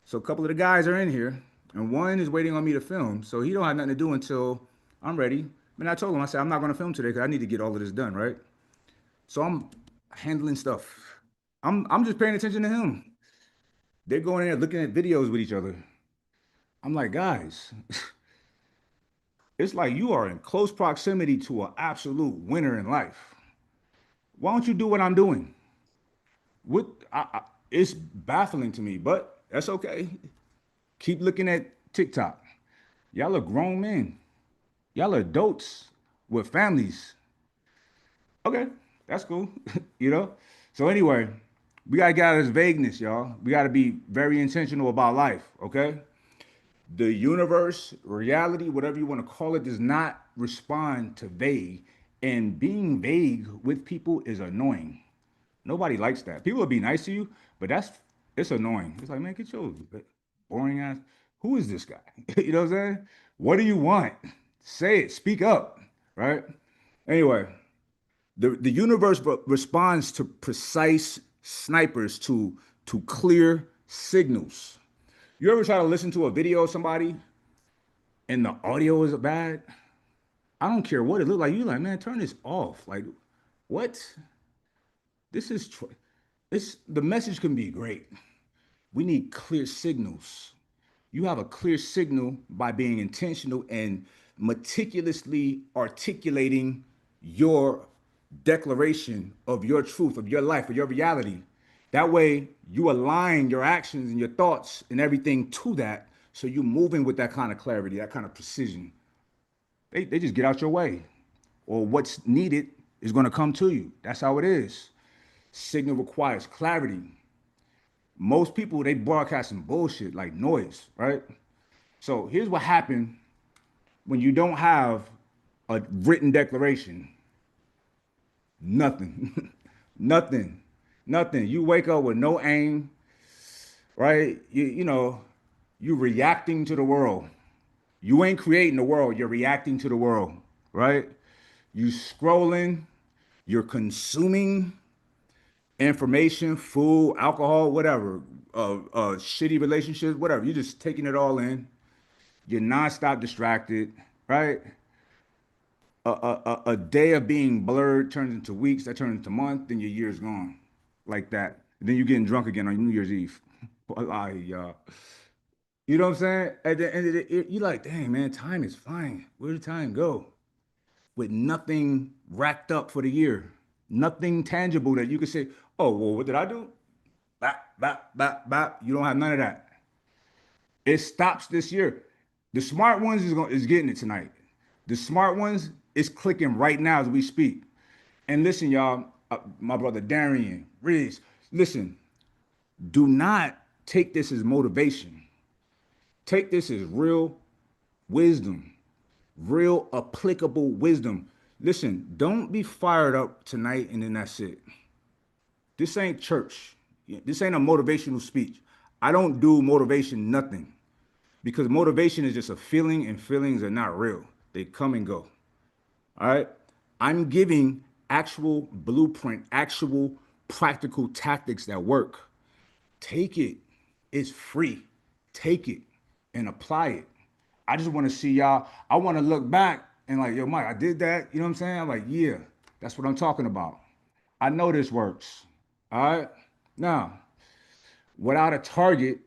So a couple of the guys are in here, and one is waiting on me to film. So he don't have nothing to do until I'm ready. And I told him, I said, I'm not going to film today because I need to get all of this done, right? So I'm handling stuff. I'm just paying attention to him. They're going in there looking at videos with each other. I'm like, guys, it's like you are in close proximity to an absolute winner in life. Why don't you do what I'm doing? What it's baffling to me, but that's okay. Keep looking at TikTok. Y'all are grown men. Y'all are adults with families. Okay, that's cool. you know? So anyway, we gotta get out of this vagueness, y'all. We gotta be very intentional about life, okay? The universe, reality, whatever you want to call it, does not respond to vague. And being vague with people is annoying. Nobody likes that. People will be nice to you, but it's annoying. It's like, man, get your boring ass. Who is this guy? you know what I'm saying? What do you want? Say it. Speak up. Right? Anyway, the universe responds to precise snipers to clear signals. You ever try to listen to a video of somebody and the audio is bad? I don't care what it look like. You like, man, turn this off. Like, what? This is this the message can be great. We need clear signals. You have a clear signal by being intentional and meticulously articulating your declaration of your truth, of your life, of your reality. That way, you align your actions and your thoughts and everything to that. So you're moving with that kind of clarity, that kind of precision. They just get out your way. Or what's needed is going to come to you. That's how it is. Signal requires clarity. Most people, they broadcast some bullshit like noise, right? So here's what happened when you don't have a written declaration. Nothing. nothing. Nothing. You wake up with no aim, right? You reacting to the world. You ain't creating the world, you're reacting to the world, right? You scrolling, you're consuming information, food, alcohol, whatever, shitty relationships, whatever. You're just taking it all in. You're nonstop distracted, right? A day of being blurred turns into weeks, that turns into months, then your year's gone, like that. And then you're getting drunk again on New Year's Eve. You know what I'm saying? At the end of it, you're like, dang, man, time is fine. Where did time go? With nothing racked up for the year, nothing tangible that you could say, oh, well, what did I do? Bop, bop, bop, bop. You don't have none of that. It stops this year. The smart ones is getting it tonight. The smart ones is clicking right now as we speak. And listen, y'all, my brother Darian, Riz, listen, do not take this as motivation. Take this as real wisdom, real applicable wisdom. Listen, don't be fired up tonight and then that's it. This ain't church. This ain't a motivational speech. I don't do motivation nothing because motivation is just a feeling and feelings are not real. They come and go. All right. I'm giving actual blueprint, actual practical tactics that work. Take it. It's free. Take it and apply it. I just want to see y'all. I want to look back and like, yo, Mike, I did that. You know what I'm saying? I'm like, yeah, that's what I'm talking about. I know this works. All right. Now, without a target,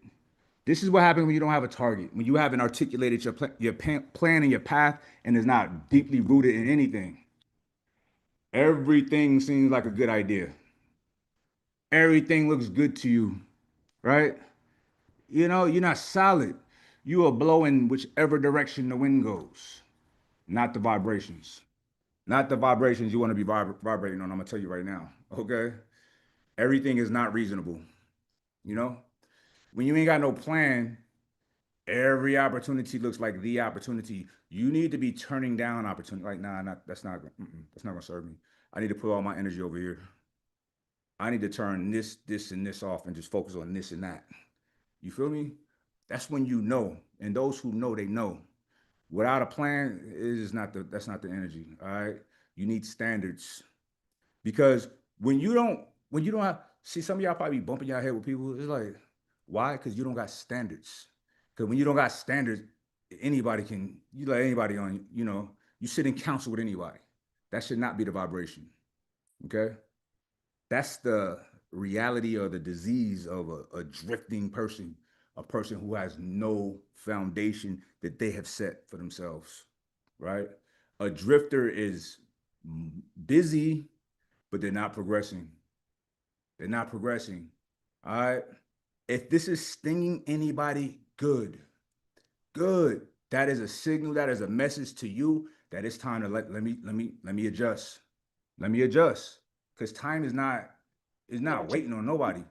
this is what happens when you don't have a target. When you haven't articulated your plan and your path, and is not deeply rooted in anything. Everything seems like a good idea. Everything looks good to you, right? You know, you're not solid. You are blowing whichever direction the wind goes, not the vibrations. Not the vibrations you want to be vibrating on. I'm gonna tell you right now. Okay? Everything is not reasonable. You know? When you ain't got no plan, every opportunity looks like the opportunity. You need to be turning down opportunity. Like, nah, that's not gonna serve me. I need to put all my energy over here. I need to turn this, and this off and just focus on this and that. You feel me? That's when you know. And those who know, they know. Without a plan, that's not the energy. All right. You need standards. Because when you don't have, see, some of y'all probably be bumping your head with people. It's like, why? Because you don't got standards. Because when you don't got standards, you let anybody on, you sit in council with anybody. That should not be the vibration. Okay. That's the reality or the disease of a drifting person, a person who has no foundation that they have set for themselves, right? A drifter is busy, but they're not progressing. They're not progressing. All right. If this is stinging anybody, good. Good. That is a signal, that is a message to you that it's time to let me adjust. Let me adjust. Because time is not waiting on nobody.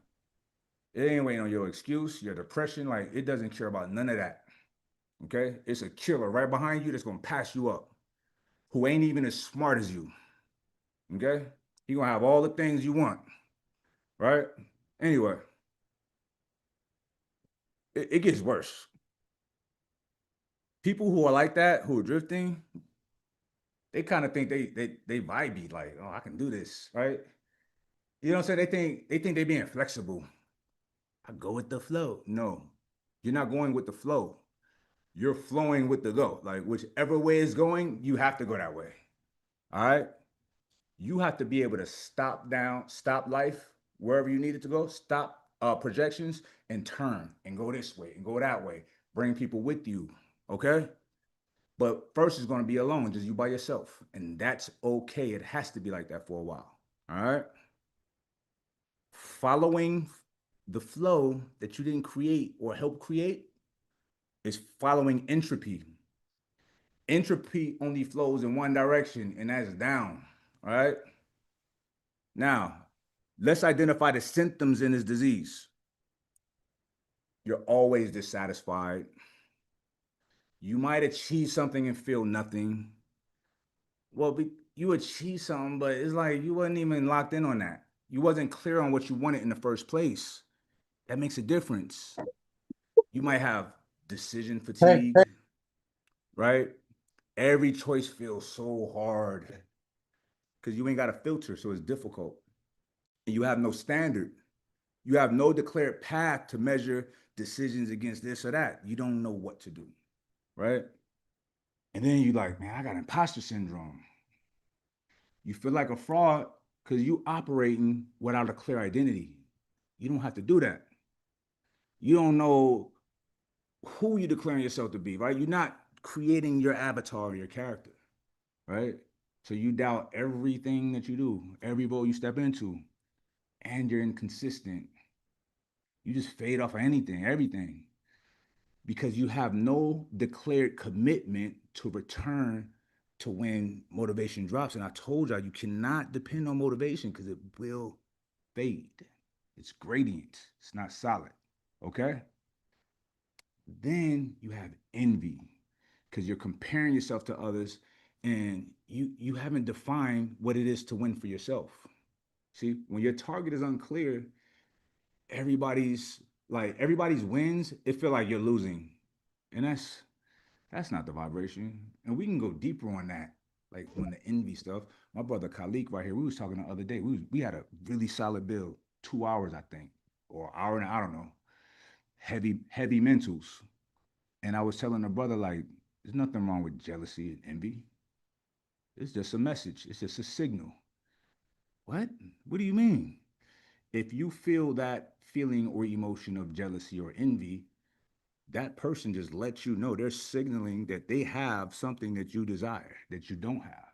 It ain't waiting on your excuse, your depression. Like, it doesn't care about none of that. Okay? It's a killer right behind you that's gonna pass you up, who ain't even as smart as you. Okay? He gonna have all the things you want. Right? Anyway, it gets worse. People who are like that, who are drifting, they kind of think they vibey, like, oh, I can do this, right? You know what I'm saying? They think they being flexible. I go with the flow. No, you're not going with the flow. You're flowing with the go. Like, whichever way is going, you have to go that way. All right. You have to be able to stop life wherever you need it to go, stop projections, and turn and go this way and go that way. Bring people with you. Okay. But first it's going to be alone, just you by yourself. And that's okay. It has to be like that for a while. All right. Following the flow that you didn't create or help create is following entropy. Entropy only flows in one direction, and that's down. All right. Now, let's identify the symptoms in this disease. You're always dissatisfied. You might achieve something and feel nothing. Well, you achieved something, but it's like you wasn't even locked in on that. You wasn't clear on what you wanted in the first place. That makes a difference. You might have decision fatigue, right? Every choice feels so hard because you ain't got a filter, so it's difficult. And you have no standard. You have no declared path to measure decisions against this or that. You don't know what to do, right? And then you like, man, I got imposter syndrome. You feel like a fraud because you operating without a clear identity. You don't have to do that. You don't know who you're declaring yourself to be, right? You're not creating your avatar or your character, right? So you doubt everything that you do, every role you step into, and you're inconsistent. You just fade off of anything, everything, because you have no declared commitment to return to when motivation drops. And I told y'all, you cannot depend on motivation because it will fade. It's gradient, it's not solid. Okay. Then you have envy because you're comparing yourself to others and you haven't defined what it is to win for yourself. See, when your target is unclear, everybody's wins, it feel like you're losing. And that's not the vibration. And we can go deeper on that. Like when the envy stuff, my brother Khalik right here, we was talking the other day. We had a really solid build, 2 hours, I think, or hour and I don't know. Heavy mentals. And I was telling the brother, like, there's nothing wrong with jealousy and envy. It's just a message. It's just a signal. What? What do you mean? If you feel that feeling or emotion of jealousy or envy, that person just lets you know they're signaling that they have something that you desire that you don't have.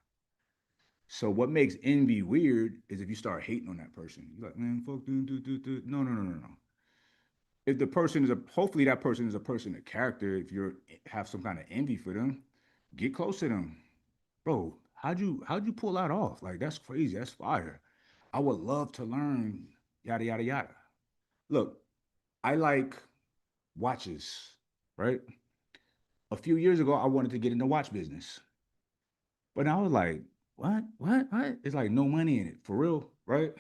So what makes envy weird is if you start hating on that person. You're like, man, fuck, no, no, no, no, no. If the person is a, hopefully that person is a person of character. If you're have some kind of envy for them, get close to them, bro. How'd you pull that off? Like that's crazy. That's fire. I would love to learn yada yada yada. Look, I like watches, right? A few years ago, I wanted to get in the watch business, but I was like, what? It's like no money in it for real, right?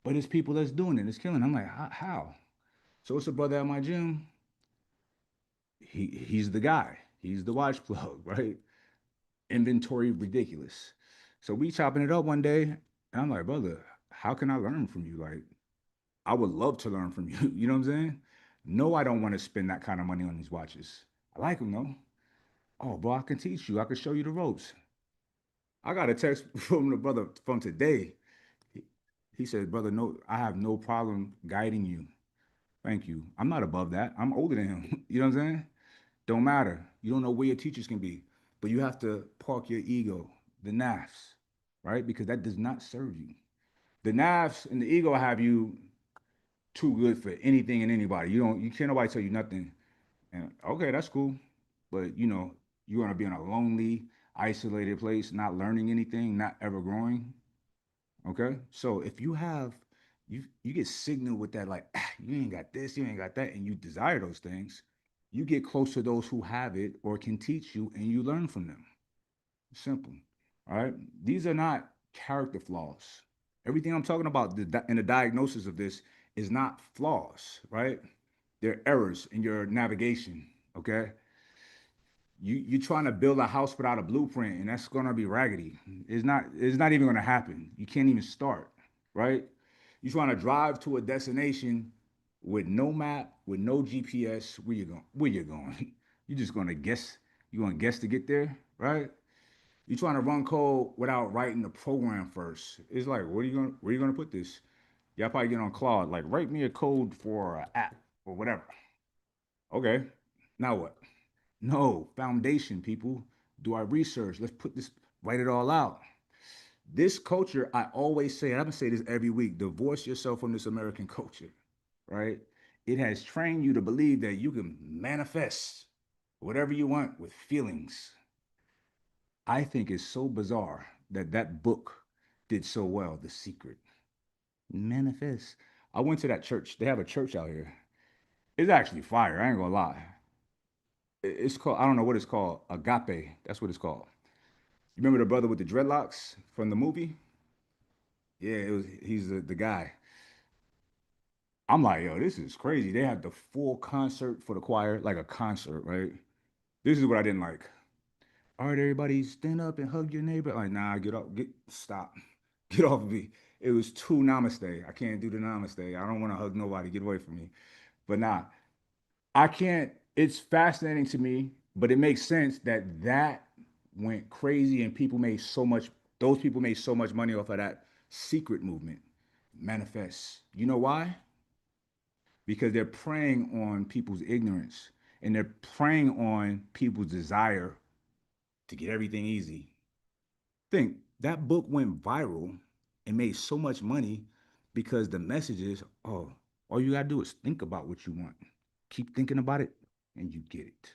But it's people that's doing it. It's killing. I'm like, how? So it's a brother at my gym. He's the guy. He's the watch plug, right? Inventory ridiculous. So we chopping it up one day, and I'm like, brother, how can I learn from you? Like, I would love to learn from you. You know what I'm saying? No, I don't want to spend that kind of money on these watches. I like them though. Oh, bro, I can teach you. I can show you the ropes. I got a text from the brother from today. He, he said, brother, no, I have no problem guiding you. Thank you. I'm not above that. I'm older than him. You know what I'm saying? Don't matter. You don't know where your teachers can be, but you have to park your ego, the nafs, right? Because that does not serve you. The nafs and the ego have you too good for anything and anybody. You can't nobody tell you nothing. And okay, that's cool. But you want to be in a lonely, isolated place, not learning anything, not ever growing. Okay. So if you have you get signaled with that like you ain't got this, you ain't got that, and you desire those things, you get close to those who have it or can teach you and you learn from them. Simple. All right. These are not character flaws. Everything I'm talking about in the diagnosis of this is not flaws, right? They're errors in your navigation. Okay. You're trying to build a house without a blueprint, and that's gonna be raggedy. It's not even gonna happen. You can't even start, right? You're trying to drive to a destination with no map, with no GPS. Where you going? Where you going? You're just gonna guess. You're gonna guess to get there, right? You're trying to run code without writing the program first. It's like, where are you gonna put this? Y'all probably get on Claude, like write me a code for an app or whatever. Okay, now what? No, foundation, people. Do our research. Let's put this, write it all out. This culture, I always say, and I'm gonna say this every week, divorce yourself from this American culture, right? It has trained you to believe that you can manifest whatever you want with feelings. I think it's so bizarre that that book did so well, The Secret. Manifest. I went to that church. They have a church out here. It's actually fire. I ain't gonna lie. It's called, I don't know what it's called. Agape. That's what it's called. You remember the brother with the dreadlocks from the movie? Yeah, he's the guy. I'm like, yo, this is crazy. They have the full concert for the choir, like a concert, right? This is what I didn't like. All right, everybody, stand up and hug your neighbor. Like, nah, stop, get off of me. It was too namaste. I can't do the namaste. I don't want to hug nobody. Get away from me. But nah, I can't. It's fascinating to me, but it makes sense that that went crazy and people made so much. Those people made so much money off of that secret movement. Manifest. You know why? Because they're preying on people's ignorance and they're preying on people's desire to get everything easy. Think that book went viral and made so much money because the message is, oh, all you gotta do is think about what you want. Keep thinking about it and you get it.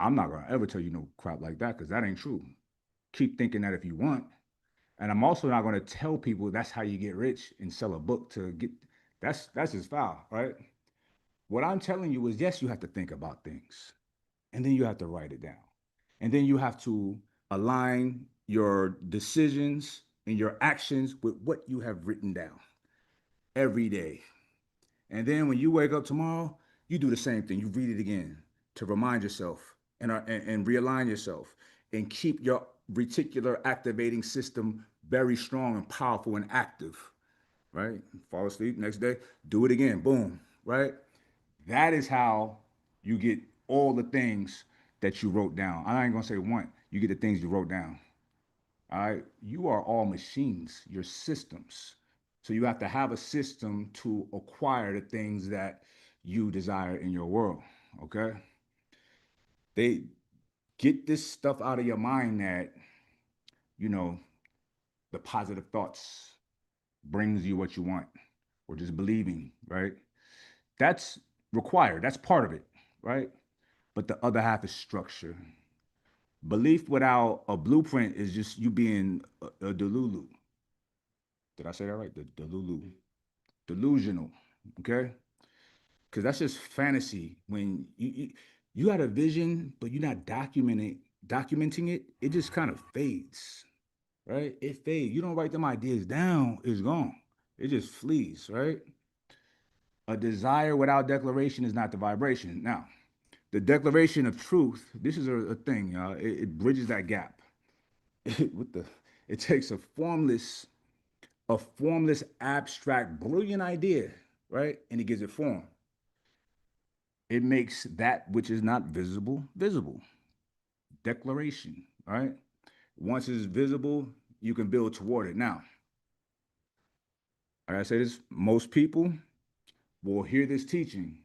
I'm not gonna ever tell you no crap like that because that ain't true. Keep thinking that if you want. And I'm also not gonna tell people that's how you get rich and sell a book to get that's just foul, right? What I'm telling you is yes, you have to think about things and then you have to write it down. And then you have to align your decisions and your actions with what you have written down every day. And then when you wake up tomorrow, you do the same thing. You read it again to remind yourself and realign yourself and keep your reticular activating system very strong and powerful and active, right? Fall asleep next day, do it again, boom, right? That is how you get all the things that you wrote down. I ain't gonna say one, you get the things you wrote down. All right. You are all machines, your systems. So you have to have a system to acquire the things that you desire in your world. Okay. They get this stuff out of your mind that, you know, the positive thoughts brings you what you want, or just believing, right? That's required. That's part of it, right? But the other half is structure. Belief without a blueprint is just you being a delulu. Did I say that right? The delulu. Delusional. Okay? Because that's just fantasy. When you had a vision, but you're not documenting it, it just kind of fades, right? It fades. You don't write them ideas down, it's gone. It just flees, right? A desire without declaration is not the vibration. Now, the declaration of truth, this is a thing, y'all. It bridges that gap. With the it takes a formless, abstract, brilliant idea, right? And it gives it form. It makes that which is not visible visible. Declaration, right? Once it's visible, you can build toward it. Now, like I say this, most people will hear this teaching.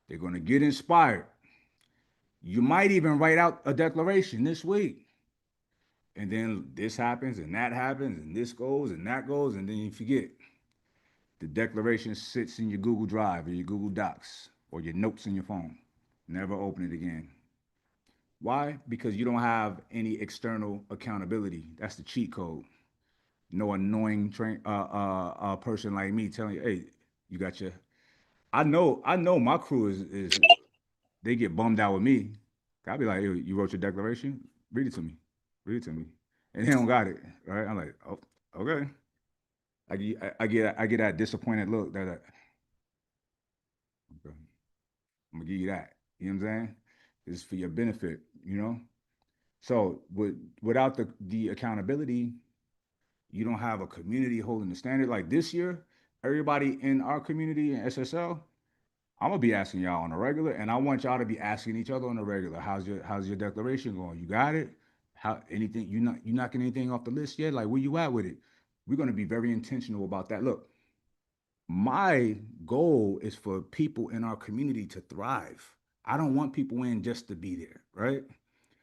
They're going to get inspired. You might even write out a declaration this week. And then this happens and that happens and this goes and that goes, and then you forget. The declaration sits in your Google Drive or your Google Docs or your notes in your phone. Never open it again. Why? Because you don't have any external accountability. That's the cheat code. No annoying person like me telling you, "Hey, you got your." I know my crew is they get bummed out with me. I'll be like, "Hey, you wrote your declaration? Read it to me. Read it to me." And they don't got it, right? I'm like, "Oh, okay." I get that disappointed look that okay, I'm gonna give you that. You know what I'm saying? It's for your benefit, you know. So without the accountability, you don't have a community holding the standard. Like this year, everybody in our community in SSL, I'm gonna be asking y'all on a regular, and I want y'all to be asking each other on a regular. How's your declaration going? You got it? How anything you knocking anything off the list yet? Like where you at with it? We're gonna be very intentional about that. Look, my goal is for people in our community to thrive. I don't want people in just to be there, right?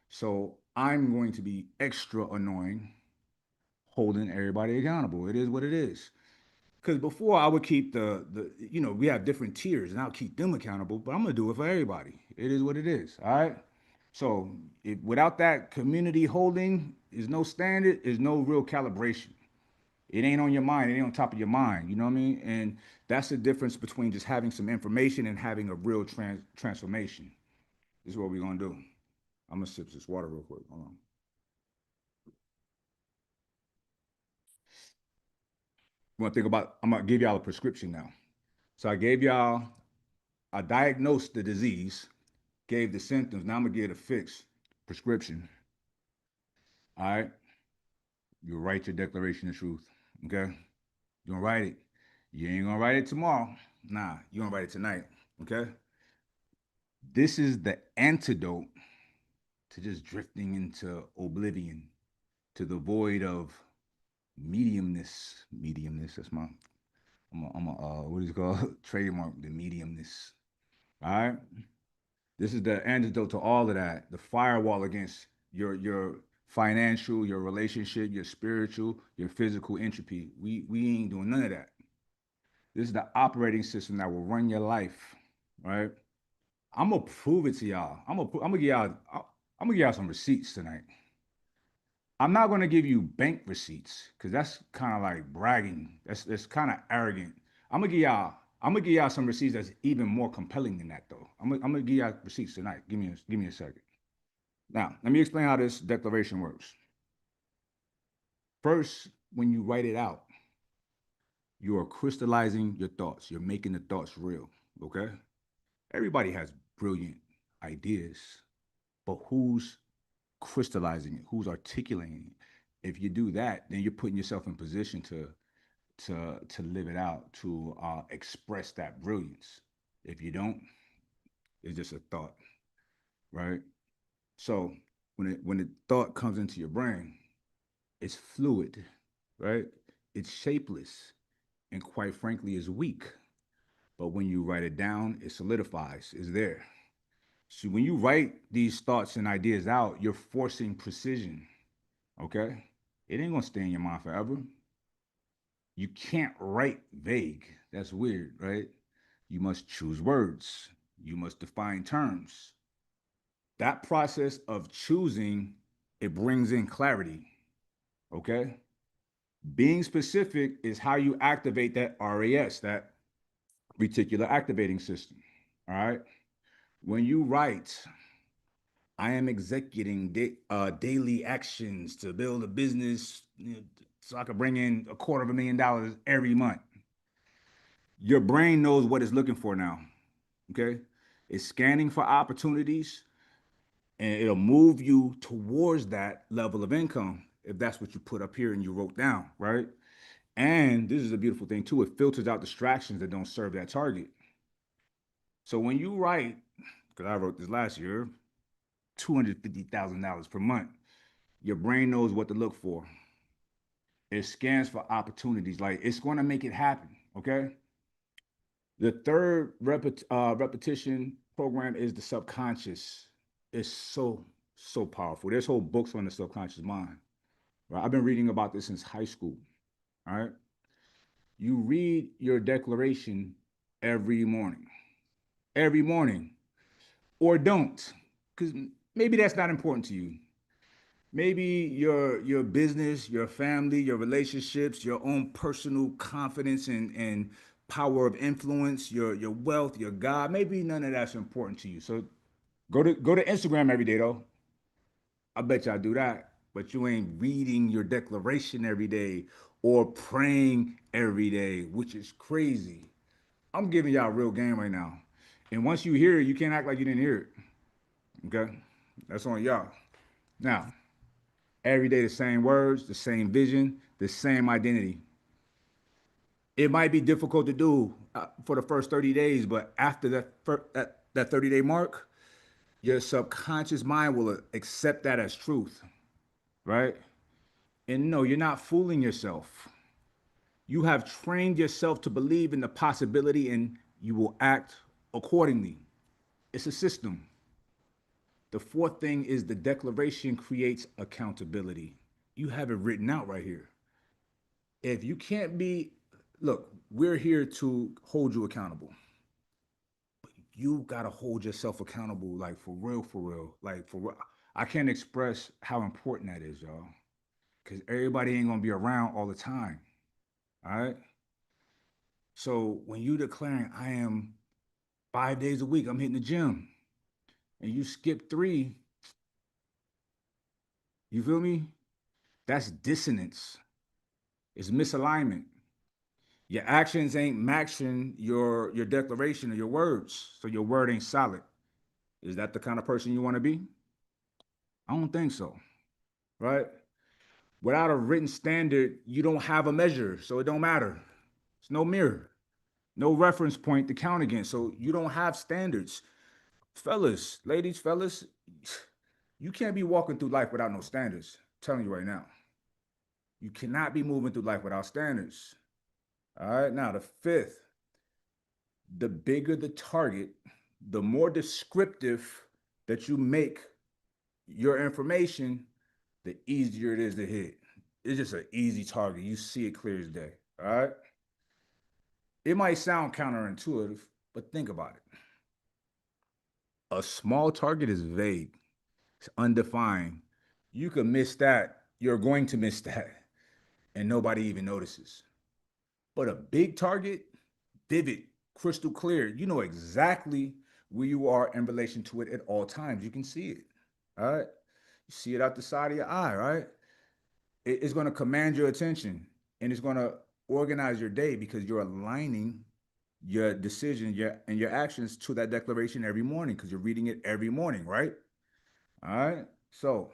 So I'm going to be extra annoying, holding everybody accountable. It is what it is. Because before I would keep we have different tiers and I'll keep them accountable, but I'm gonna do it for everybody. It is what it is. All right. So without that community holding, is no standard, is no real calibration. It ain't on your mind. It ain't on top of your mind. You know what I mean? And that's the difference between just having some information and having a real transformation. This is what we're gonna do. I'm gonna sip this water real quick. Hold on. You want to think about? I'm gonna give y'all a prescription now. So I diagnosed the disease, gave the symptoms. Now I'm gonna get a fix prescription. All right. You write your declaration of truth. Okay. You're gonna write it. You ain't gonna write it tomorrow. Nah, you're gonna write it tonight. Okay. This is the antidote to just drifting into oblivion, to the void of mediumness. Mediumness. That's my. What is it called? Trademark the mediumness. All right. This is the antidote to all of that. The firewall against your financial, your relationship, your spiritual, your physical entropy. We ain't doing none of that. This is the operating system that will run your life, right? I'm gonna prove it to y'all. I'm gonna give y'all some receipts tonight. I'm not gonna give you bank receipts because that's kind of like bragging. That's kind of arrogant. I'm gonna give y'all some receipts that's even more compelling than that though. I'm gonna give y'all receipts tonight. Give me a second. Now, let me explain how this declaration works. First, when you write it out, you are crystallizing your thoughts. You're making the thoughts real. Okay? Everybody has brilliant ideas, but who's crystallizing it? Who's articulating it? If you do that, then you're putting yourself in position to live it out, to express that brilliance. If you don't, it's just a thought, right? So when the thought comes into your brain, it's fluid, right? It's shapeless. and quite frankly is weak. But when you write it down, it solidifies, it's there. So when you write these thoughts and ideas out, you're forcing precision. Okay? It ain't gonna stay in your mind forever. You can't write vague. That's weird, right? You must choose words. You must define terms. That process of choosing, it brings in clarity. Okay? Being specific is how you activate that RAS, that reticular activating system. All right? When you write, I am executing daily actions to build a business, so I can bring in $250,000 every month. Your brain knows what it's looking for now. Okay? It's scanning for opportunities and it'll move you towards that level of income if that's what you put up here and you wrote down, right? And this is a beautiful thing too. It filters out distractions that don't serve that target. So when you write, because I wrote this last year, $250,000 per month, your brain knows what to look for. It scans for opportunities. Like it's going to make it happen. Okay. The third repetition program is the subconscious. It's so powerful. There's whole books on the subconscious mind. Right? I've been reading about this since high school. All right. You read your declaration every morning, or don't, because maybe that's not important to you. Maybe your business, your family, your relationships, your own personal confidence and power of influence, your wealth, your God. Maybe none of that's important to you. So go to Instagram every day though. I bet y'all do that, but you ain't reading your declaration every day or praying every day, which is crazy. I'm giving y'all a real game right now. And once you hear it, you can't act like you didn't hear it. Okay? That's on y'all. Now, every day the same words, the same vision, the same identity. It might be difficult to do for the first 30 days, but after that 30-day mark, your subconscious mind will accept that as truth, right? And no, you're not fooling yourself. You have trained yourself to believe in the possibility and you will act accordingly. It's a system. The fourth thing is the declaration creates accountability. You have it written out right here. If you can't be, look, we're here to hold you accountable. You got to hold yourself accountable, like for real, for real. Like for real. I can't express how important that is, y'all. Because everybody ain't going to be around all the time. All right. So when you declaring, I am 5 days a week, I'm hitting the gym, and you skip 3, you feel me? That's dissonance. It's misalignment. Your actions ain't matching your declaration or your words, so your word ain't solid. Is that the kind of person you want to be? I don't think so, right? Without a written standard, you don't have a measure, so it don't matter. It's no mirror, no reference point to count against, so you don't have standards. Fellas, ladies, fellas, you can't be walking through life without no standards. I'm telling you right now. You cannot be moving through life without standards. All right, now the fifth, the bigger the target, the more descriptive that you make your information, the easier it is to hit. It's just an easy target. You see it clear as day. All right. It might sound counterintuitive, but think about it. A small target is vague, it's undefined. You could miss that. You're going to miss that, and nobody even notices. But a big target, vivid, crystal clear. You know exactly where you are in relation to it at all times. You can see it. All right. You see it out the side of your eye, right? It's going to command your attention and it's going to organize your day because you're aligning your decision and your actions to that declaration every morning because you're reading it every morning, right? All right. So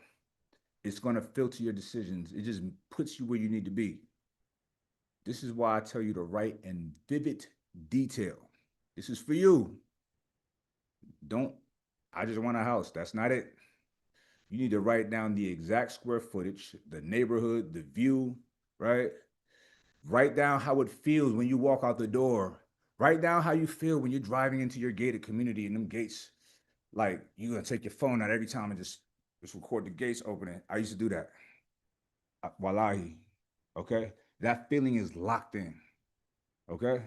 it's going to filter your decisions. It just puts you where you need to be. This is why I tell you to write in vivid detail. This is for you. Don't, I just want a house. That's not it. You need to write down the exact square footage, the neighborhood, the view, right? Write down how it feels when you walk out the door. Write down how you feel when you're driving into your gated community and them gates. Like you're gonna take your phone out every time and just record the gates opening. I used to do that. Wallahi. Okay. That feeling is locked in. Okay.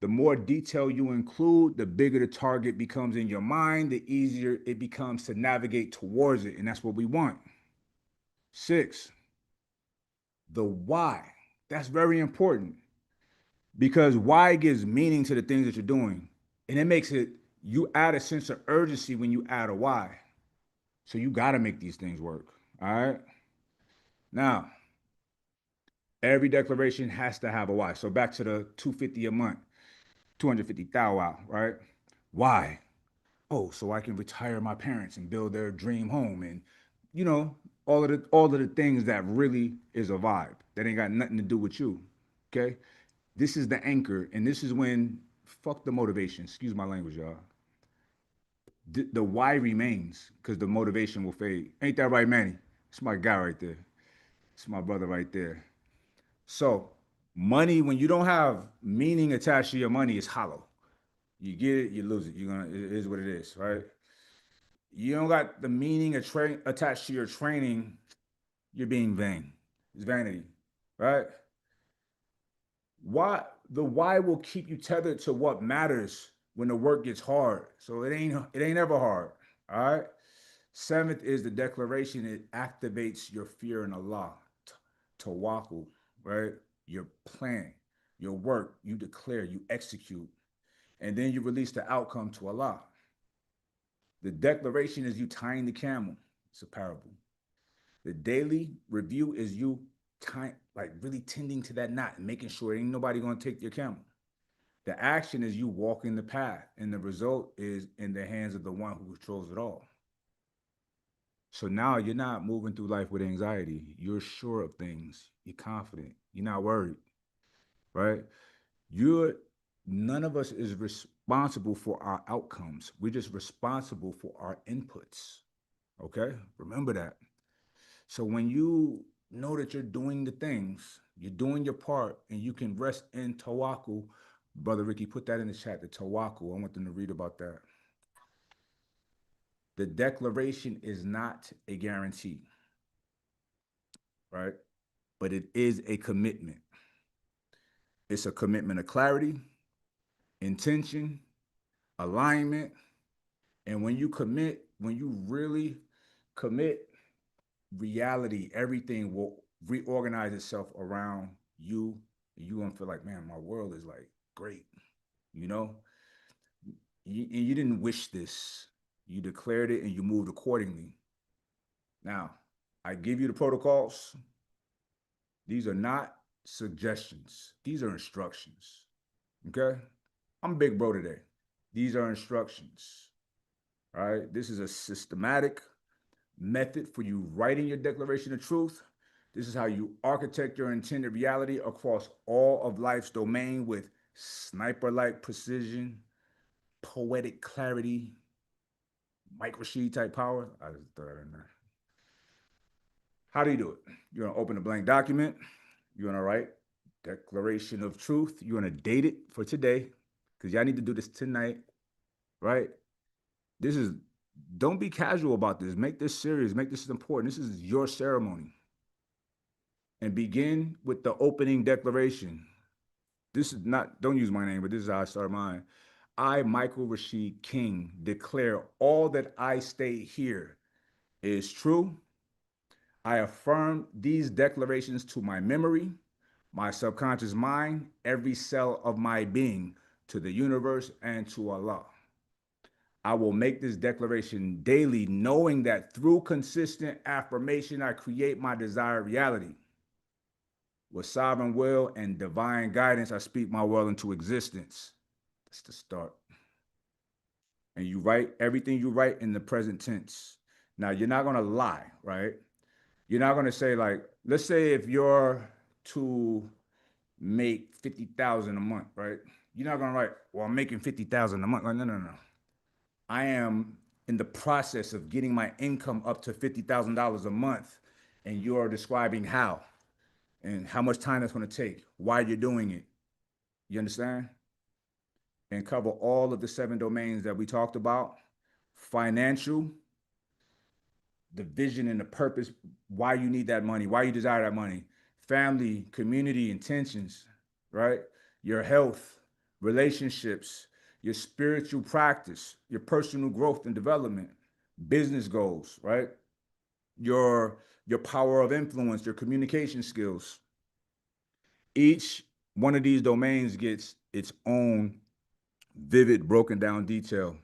The more detail you include, the bigger the target becomes in your mind, the easier it becomes to navigate towards it. And that's what we want. 6, the why. That's very important because why gives meaning to the things that you're doing. And it makes it, you add a sense of urgency when you add a why. So you got to make these things work. All right. Now, every declaration has to have a why. So back to the 250 a month, 250,000 out, right? Why? Oh, so I can retire my parents and build their dream home, and you know, all of the things that really is a vibe that ain't got nothing to do with you. Okay? This is the anchor, and this is when fuck the motivation. Excuse my language, y'all. The why remains because the motivation will fade. Ain't that right, Manny? It's my guy right there. It's my brother right there. So, money, when you don't have meaning attached to your money, is hollow. You get it, you lose it. It is what it is, right? You don't got the meaning attached to your training, you're being vain. It's vanity, right? Why the why will keep you tethered to what matters when the work gets hard. So it ain't ever hard. All right. 7th is the declaration. It activates your fear in Allah. Tawakkul, right? Your plan, your work, you declare, you execute, and then you release the outcome to Allah. The declaration is you tying the camel. It's a parable. The daily review is you tying, like really tending to that knot and making sure ain't nobody gonna take your camel. The action is you walking the path, and the result is in the hands of the one who controls it all. So now you're not moving through life with anxiety. You're sure of things. You're confident. You're not worried, right? You're None of us is responsible for our outcomes. We're just responsible for our inputs. Okay? Remember that. So when you know that you're doing the things, you're doing your part, and you can rest in tawakkul. Brother Ricky, put that in the chat, the tawakkul. I want them to read about that. The declaration is not a guarantee, right? But it is a commitment. It's a commitment of clarity, intention, alignment. And when you commit, when you really commit, reality, everything will reorganize itself around you. You gonna feel like, man, my world is like great, you know? And you didn't wish this. You declared it and you moved accordingly. Now, I give you the protocols. These are not suggestions. These are instructions. Okay? I'm big bro today. These are instructions. All right? This is a systematic method for you writing your declaration of truth. This is how you architect your intended reality across all of life's domain with sniper-like precision, poetic clarity, Mike Rashid type power. I just throw that in there. How do you do it? You're gonna open a blank document. You're gonna write declaration of truth. You're gonna date it for today, because y'all need to do this tonight, right? This is, don't be casual about this. Make this serious. Make this important. This is your ceremony. And begin with the opening declaration. This is not, don't use my name, but this is how I start mine. I, Michael Rashid King, declare all that I state here is true. I affirm these declarations to my memory, my subconscious mind, every cell of my being, to the universe, and to Allah. I will make this declaration daily, knowing that through consistent affirmation, I create my desired reality. With sovereign will and divine guidance, I speak my will into existence. That's the start. And you write everything you write in the present tense. Now, you're not going to lie, right? You're not going to say, like, let's say if you're to make 50,000 a month, right? You're not going to write, well, I'm making 50,000 a month. Like, no, no, no. I am in the process of getting my income up to $50,000 a month, and you're describing how. and how much time that's going to take, why you're doing it. You understand? And cover all of the 7 domains that we talked about: financial, the vision and the purpose, why you need that money, why you desire that money, family, community, intentions, right? Your health, relationships, your spiritual practice, your personal growth and development, business goals, right? Your power of influence, your communication skills. Each one of these domains gets its own vivid, broken down detail.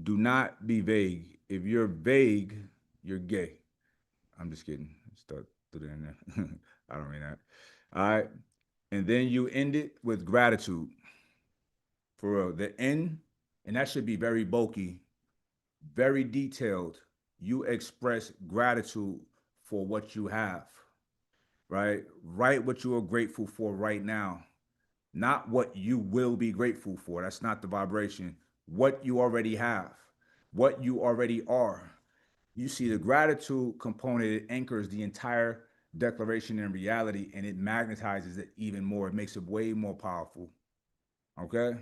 Do not be vague. If you're vague, you're gay. I'm just kidding. Start put it in there. I don't mean that. All right. And then you end it with gratitude. For real. The end, and that should be very bulky, very detailed. You express gratitude for what you have, right? Write what you are grateful for right now, not what you will be grateful for. That's not the vibration. What you already have, what you already are. You see, the gratitude component, it anchors the entire declaration in reality, and it magnetizes it even more. It makes it way more powerful. Okay?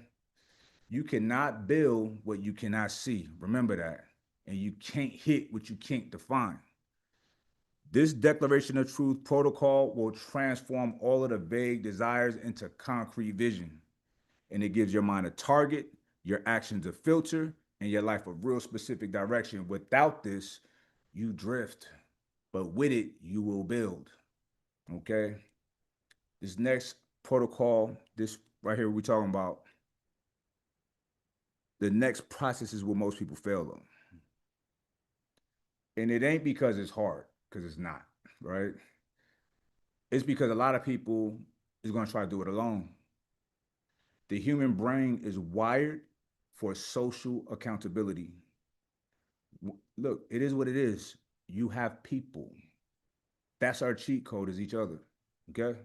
You cannot build what you cannot see. Remember that. And you can't hit what you can't define. This declaration of truth protocol will transform all of the vague desires into concrete vision. And it gives your mind a target, your actions a filter, and your life a real specific direction. Without this, you drift. But with it, you will build. Okay? This next protocol, this right here we're talking about, the next process is what most people fail on. And it ain't because it's hard, because it's not, right? It's because a lot of people is going to try to do it alone. The human brain is wired for social accountability. Look, it is what it is. You have people. That's our cheat code, is each other. Okay?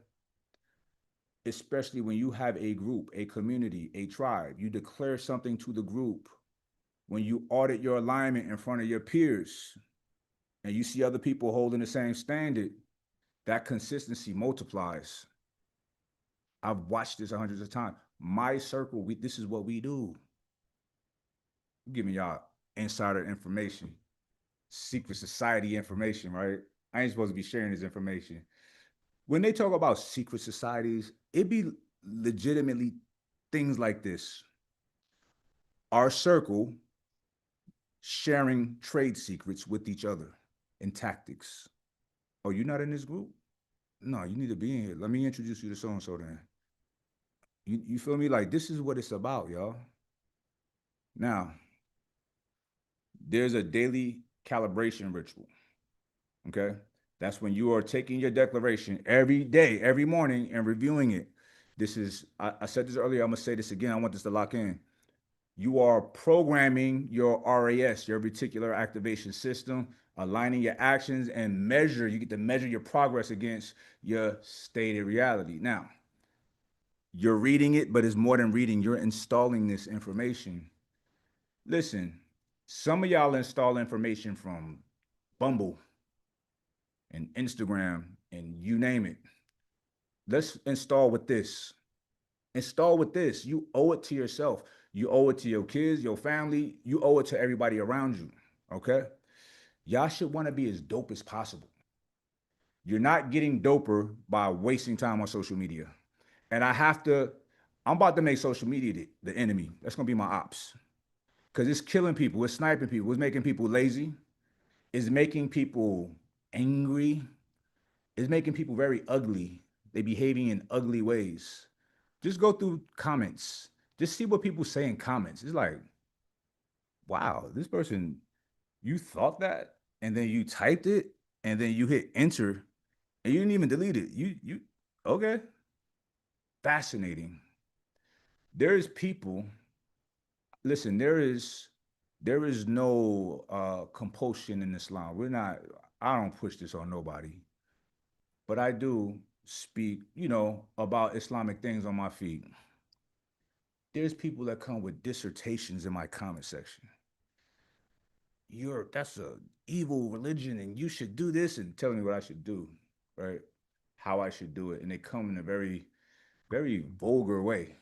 Especially when you have a group, a community, a tribe. You declare something to the group. When you audit your alignment in front of your peers and you see other people holding the same standard, that consistency multiplies. I've watched this hundreds of times. My circle, this is what we do. I'm giving y'all insider information, secret society information, right? I ain't supposed to be sharing this information. When they talk about secret societies, it be legitimately things like this. Our circle sharing trade secrets with each other and tactics. Oh, you're not in this group? No, you need to be in here. Let me introduce you to so-and-so then. You feel me? Like, this is what it's about, y'all. Now, there's a daily calibration ritual, okay? That's when you are taking your declaration every day, every morning, and reviewing it. This is, I said this earlier, I'm gonna say this again. I want this to lock in. You are programming your RAS, your reticular activation system, aligning your actions and measure. You get to measure your progress against your stated reality. Now, you're reading it, but it's more than reading. You're installing this information. Listen, some of y'all install information from Bumble and Instagram and you name it. Let's install with this. Install with this. You owe it to yourself. You owe it to your kids, your family. You owe it to everybody around you. Okay? Y'all should want to be as dope as possible. You're not getting doper by wasting time on social media. And I'm about to make social media the enemy. That's going to be my ops. Because it's killing people, it's sniping people, it's making people lazy, it's making people angry, it's making people very ugly. They behaving in ugly ways. Just go through comments. Just see what people say in comments. It's like, wow, this person, you thought that, and then you typed it, and then you hit enter, and you didn't even delete it. Okay. Fascinating. There's people, listen, there is no compulsion in Islam. I don't push this on nobody, but I do speak, about Islamic things on my feed. There's people that come with dissertations in my comment section. That's a evil religion and you should do this and tell me what I should do, right? how I should do it, and they come in a very, very vulgar way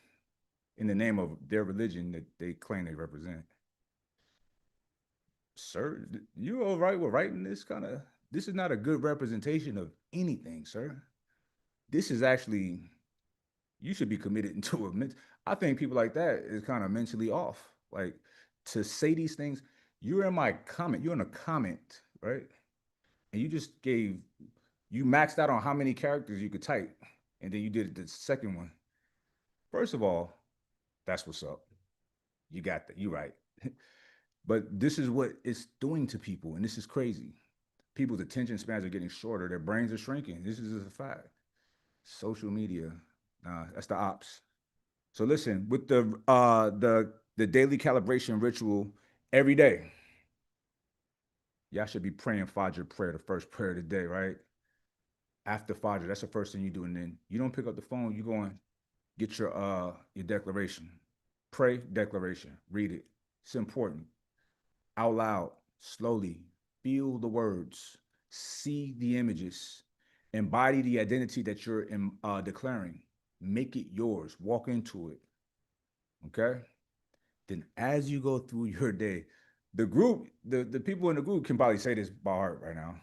in the name of their religion that they claim they represent. Sir, you all right with writing this kind of? This is not a good representation of anything, sir. This is actually, you should be committed into a I think people like that is kind of mentally off. Like, to say these things, you're in my comment, you're in a comment, right? And you just you maxed out on how many characters you could type, and then you did the second one. First of all, that's what's up. You got that. You right. But this is what it's doing to people, and this is crazy. People's attention spans are getting shorter. Their brains are shrinking. This is a fact. Social media, that's the ops. So listen, with the daily calibration ritual every day, y'all should be praying Fajr prayer, the first prayer of the day, right? After Fajr, that's the first thing you do, and then you don't pick up the phone. You go and get your declaration, pray declaration, read it. It's important. Out loud, slowly, feel the words, see the images, embody the identity that you're declaring, make it yours, walk into it. Okay. Then as you go through your day, the group, the people in the group can probably say this by heart right now.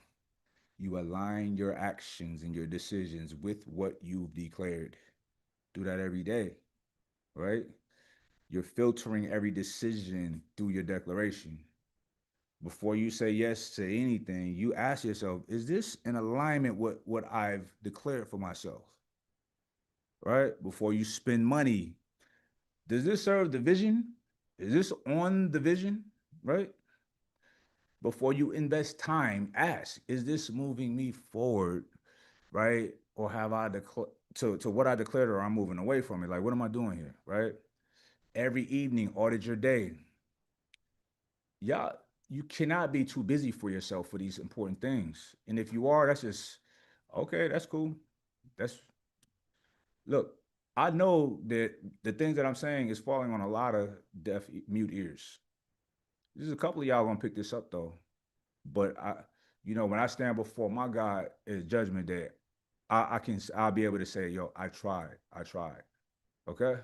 You align your actions and your decisions with what you've declared. Do that every day, right? You're filtering every decision through your declaration. Before you say yes to anything, you ask yourself, is this in alignment with what I've declared for myself? Right? Before you spend money, does this serve the vision? Is this on the vision? Right? Before you invest time, ask, is this moving me forward? Right? Or have I declared to what I declared, or I'm moving away from it? Like, what am I doing here? Right? Every evening, audit your day. Y'all, you cannot be too busy for yourself for these important things. And if you are, that's just okay, that's cool. That's look, I know that the things that I'm saying is falling on a lot of deaf mute ears. There's a couple of y'all gonna pick this up though. But when I stand before my God as judgment day, I'll be able to say, yo, I tried. I tried. Okay?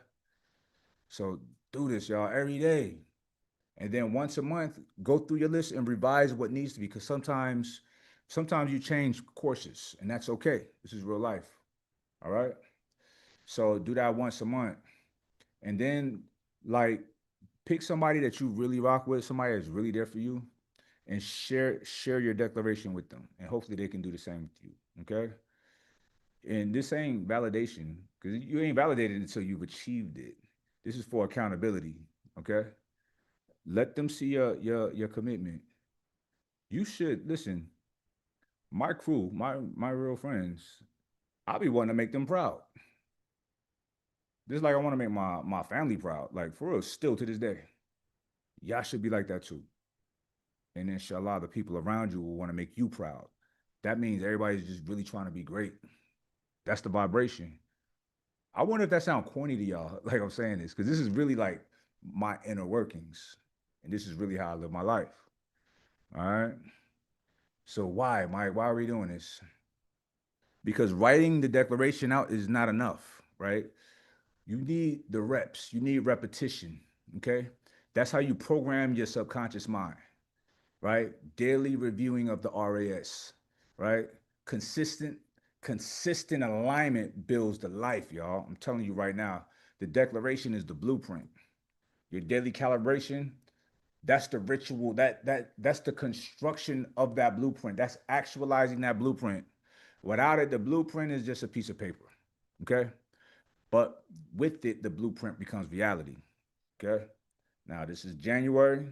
So do this, y'all, every day. And then once a month, go through your list and revise what needs to be. Because sometimes you change courses, and that's okay. This is real life. All right. So do that once a month. And then like pick somebody that you really rock with, somebody that's really there for you, and share your declaration with them. And hopefully they can do the same with you. Okay. And this ain't validation, because you ain't validated until you've achieved it. This is for accountability. Okay. Let them see your commitment. You should listen. My crew, my real friends, I'll be wanting to make them proud. Just like I want to make my family proud. Like for real, still to this day. Y'all should be like that too. And inshallah, the people around you will want to make you proud. That means everybody's just really trying to be great. That's the vibration. I wonder if that sounds corny to y'all, like I'm saying this, because this is really like my inner workings. And this is really how I live my life. All right. So why, Mike? Why are we doing this? Because writing the declaration out is not enough, right? You need the reps, you need repetition, okay? That's how you program your subconscious mind, right? Daily reviewing of the RAS, right? Consistent, consistent alignment builds the life, y'all. I'm telling you right now, the declaration is the blueprint. Your daily calibration, that's the ritual, that's the construction of that blueprint. That's actualizing that blueprint. Without it, the blueprint is just a piece of paper. Okay. But with it, the blueprint becomes reality. Okay. Now, this is January.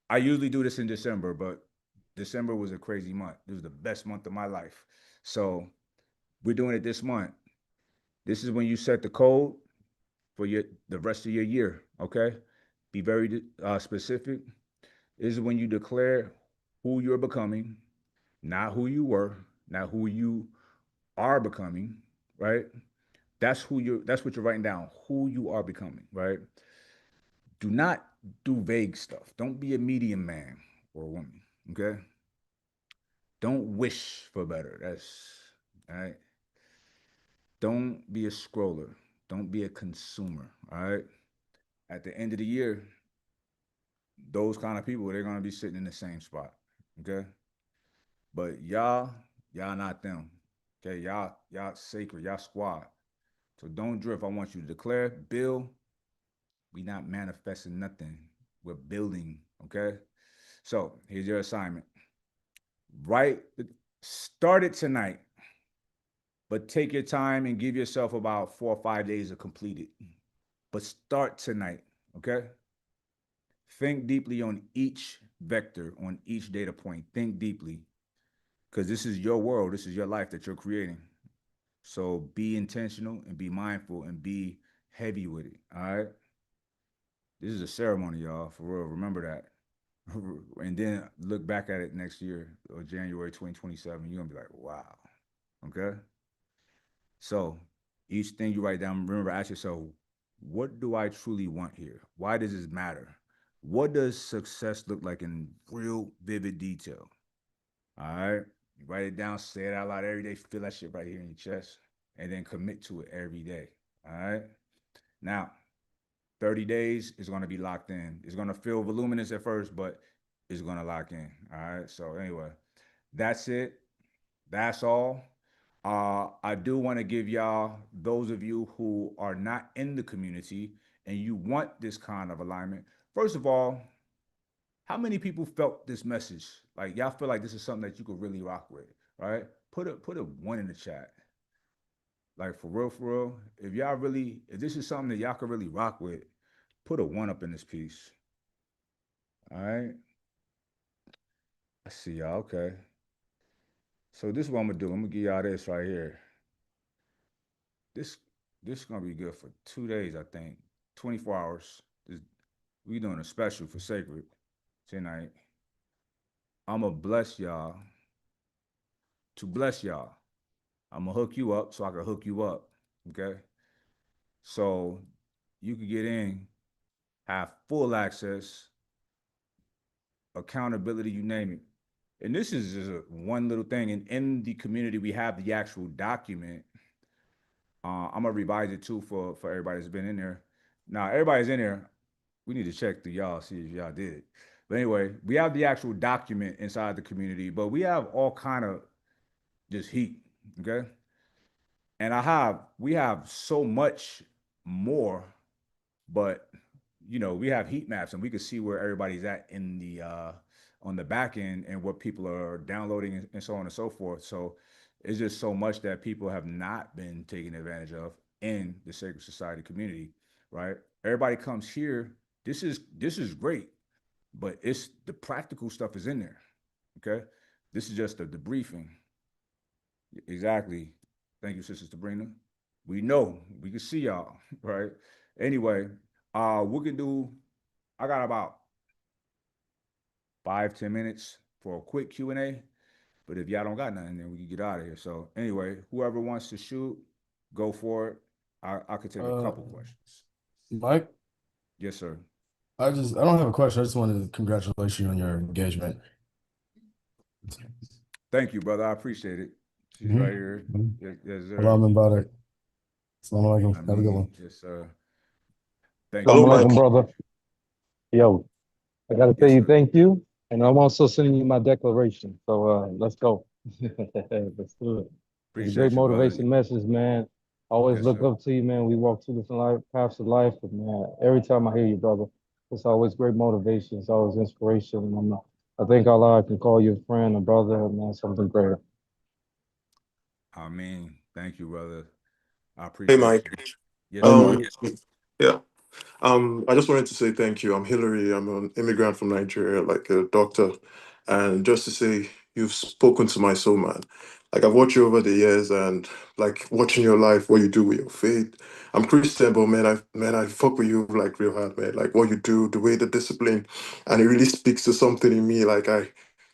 I usually do this in December, but December was a crazy month. It was the best month of my life. So we're doing it this month. This is when you set the code for the rest of your year. Okay. Be very specific. This is when you declare who you're becoming, not who you were, not who you are becoming, right? That's what you're writing down, who you are becoming, right? Do not do vague stuff. Don't be a medium man or woman, okay? Don't wish for better. That's all right. Don't be a scroller. Don't be a consumer. All right. At the end of the year, those kind of people, they're gonna be sitting in the same spot. Okay. But y'all not them. Okay, y'all sacred, y'all squad. So don't drift. I want you to declare, build. We not manifesting nothing. We're building. Okay. So here's your assignment. Right, start it tonight, but take your time and give yourself about 4 or 5 days to complete it. But start tonight. Okay. Think deeply on each vector, on each data point. Think deeply, because this is your world. This is your life that you're creating. So be intentional and be mindful and be heavy with it. All right. This is a ceremony, y'all. For real. Remember that. And then look back at it next year or January 2027. You're gonna be like, wow. Okay. So each thing you write down, remember, ask yourself, what do I truly want here? Why does this matter? What does success look like in real vivid detail? All right. You write it down, say it out loud every day, feel that shit right here in your chest, and then commit to it every day. All right. Now, 30 days is going to be locked in. It's going to feel voluminous at first, but it's going to lock in. All right. So, anyway, that's it. That's all. I do want to give y'all, those of you who are not in the community and you want this kind of alignment, first of all, how many people felt this message? Like y'all feel like this is something that you could really rock with, right? Put a one in the chat. Like for real, if y'all really, if this is something that y'all could really rock with, put a one up in this piece. All right. I see y'all. Okay. So this is what I'm gonna do. I'm gonna give y'all this right here. This this is gonna be good for 2 days, I think. 24 hours. We doing a special for Sacred tonight. I'm gonna bless y'all to bless y'all. I'm gonna hook you up so I can hook you up. Okay. So you can get in, have full access, accountability, you name it. And this is just one little thing. And in the community, we have the actual document. I'm gonna revise it too for everybody that's been in there. Now, everybody's in there. We need to check through y'all, see if y'all did it. But anyway, we have the actual document inside the community, but we have all kind of just heat. Okay. And we have so much more, but we have heat maps and we can see where everybody's at in the on the back end and what people are downloading and so on and so forth. So it's just so much that people have not been taken advantage of in the Sacred Society community, right? Everybody comes here. This is great, but it's the practical stuff is in there. Okay. This is just the debriefing. Exactly. Thank you, Sister Sabrina. We know we can see y'all, right? Anyway, we can do. I got about 5-10 minutes for a quick Q&A. But if y'all don't got nothing, then we can get out of here. So anyway, whoever wants to shoot, go for it. I could take a couple questions. Mike, Yes, sir. I don't have a question. I just wanted to congratulate you on your engagement. Thank you, brother. I appreciate it. She's right here. Yes, sir. Salaam Mubarak. Assalamu alaikum. I Have a good mean, one. yes, sir. Thank Hello, you. Mike. Assalamu alaikum, brother. Yo, I gotta tell Yes, you sir. thank you, and I'm also sending you my declaration. So let's go. Let's do it. It's a great Appreciate you, brother. motivation message, man. Always Yes, look sir. up to you, man. We walk two different paths of life, but man, every time I hear you, brother, it's always great motivation. It's always inspiration. And I think Allah, I can call you a friend, a brother, and man, something greater. I mean, thank you, brother. I Hey, appreciate Mike. you. Yes, Hey, sir. Mike. Yeah. I just wanted to say thank you. I'm Hillary. I'm an immigrant from Nigeria, like a doctor. And just to say, you've spoken to my soul, man. Like I've watched you over the years and like watching your life, what you do with your faith. I'm Christian, but man, I fuck with you like real hard, man. Like what you do, the way the discipline, and it really speaks to something in me. Like I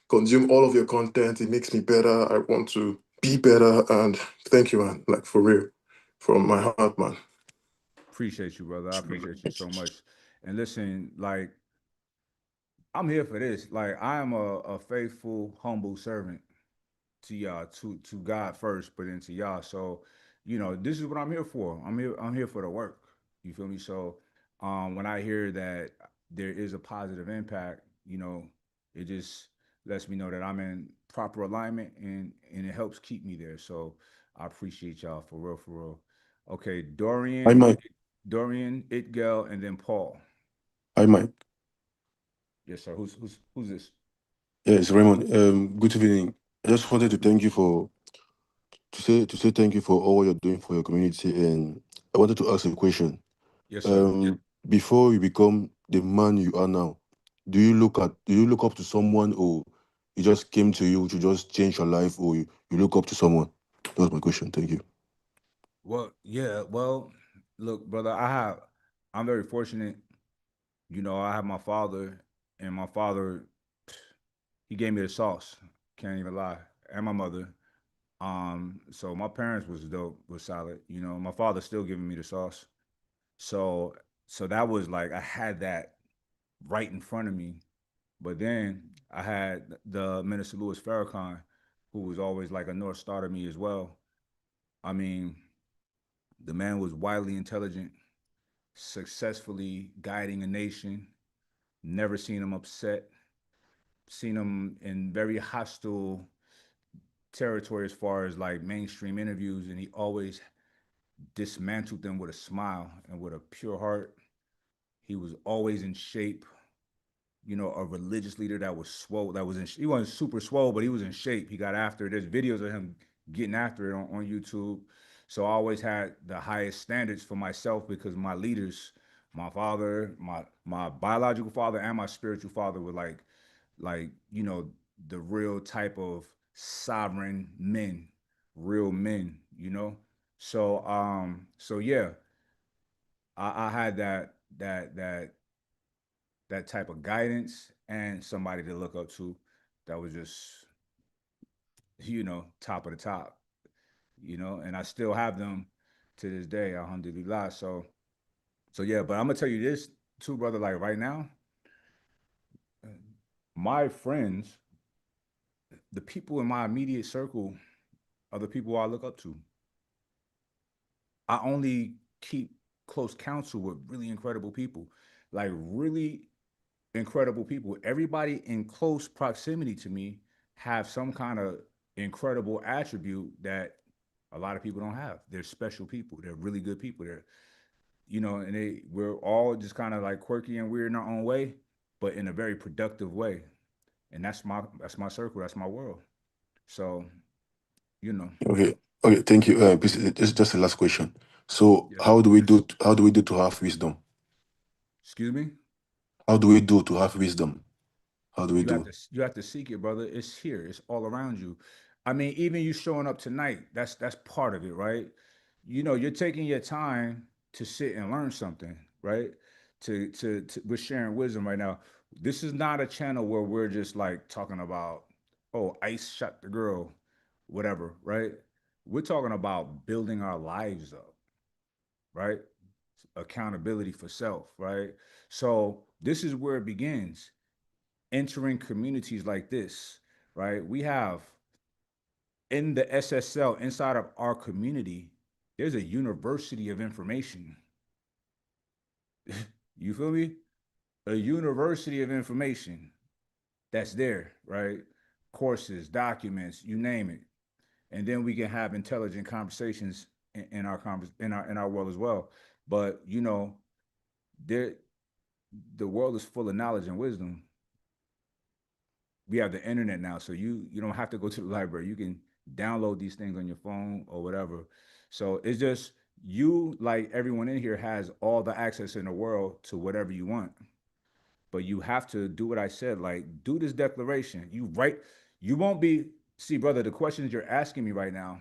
consume all of your content. It makes me better. I want to be better. And thank you, man. Like for real. From my heart, man. Appreciate you, brother. I appreciate you so much. And listen, like, I'm here for this. Like, I am a faithful, humble servant. to y'all, to God first, but then to y'all. So, this is what I'm here for. I'm here for the work. You feel me? So, when I hear that there is a positive impact, it just lets me know that I'm in proper alignment, and it helps keep me there. So I appreciate y'all for real, for real. Okay, I Dorian, might. Itgel, and then Paul. I might. Yes, sir. Who's this? Yes, Raymond. Good evening. I just wanted to thank you for to say thank you for all you're doing for your community, and I wanted to ask a question. Yes, sir. Before you become the man you are now, do you look up to someone, or it just came to you to just change your life, or you look up to someone? That was my question. Thank you. Well, yeah. Well, look, brother, I'm very fortunate. I have my father, and my father, he gave me the sauce. Can't even lie. And my mother. So my parents was dope, was solid. My father still giving me the sauce. So, so that was like I had that right in front of me. But then I had the Minister Louis Farrakhan, who was always like a North Star to me as well. I mean, the man was widely intelligent, successfully guiding a nation. Never seen him upset. Seen him in very hostile territory as far as like mainstream interviews, and he always dismantled them with a smile and with a pure heart. He was always in shape. A religious leader that was swole, he wasn't super swole, but he was in shape. He got after it. There's videos of him getting after it on YouTube. So I always had the highest standards for myself because my leaders, my father, my biological father and my spiritual father were like the real type of sovereign men, real men. So yeah, I had that type of guidance and somebody to look up to that was just top of the top, and I still have them to this day, alhamdulillah. So yeah, but I'm gonna tell you this too, brother, like right now, my friends, the people in my immediate circle are the people I look up to. I only keep close counsel with really incredible people, like really incredible people. Everybody in close proximity to me have some kind of incredible attribute that a lot of people don't have. They're special people. They're really good people. And we're all just kind of like quirky and weird in our own way, but in a very productive way. And that's my circle. That's my world. So, you know, Okay. Okay. Thank you. Please, it's just the last question. So, yes, sir. how do we do to have wisdom? Excuse me. How do we do to have wisdom? How do we do? You have to seek it, brother. It's here. It's all around you. I mean, even you showing up tonight, that's part of it, right? You're taking your time to sit and learn something, right? We're sharing wisdom right now. This is not a channel where we're just like talking about, oh, Ice shot the girl, whatever, right? We're talking about building our lives up, right? Accountability for self, right? So this is where it begins, entering communities like this, right? We have in the SSL, inside of our community, there's a university of information. You feel me? A university of information that's there, right? Courses, documents, you name it. And then we can have intelligent conversations in our in our world as well. But there the world is full of knowledge and wisdom. We have the internet now, so you don't have to go to the library. You can download these things on your phone or whatever. So it's just you, like everyone in here, has all the access in the world to whatever you want. But you have to do what I said, like do this declaration. You won't be, see, brother, the questions you're asking me right now,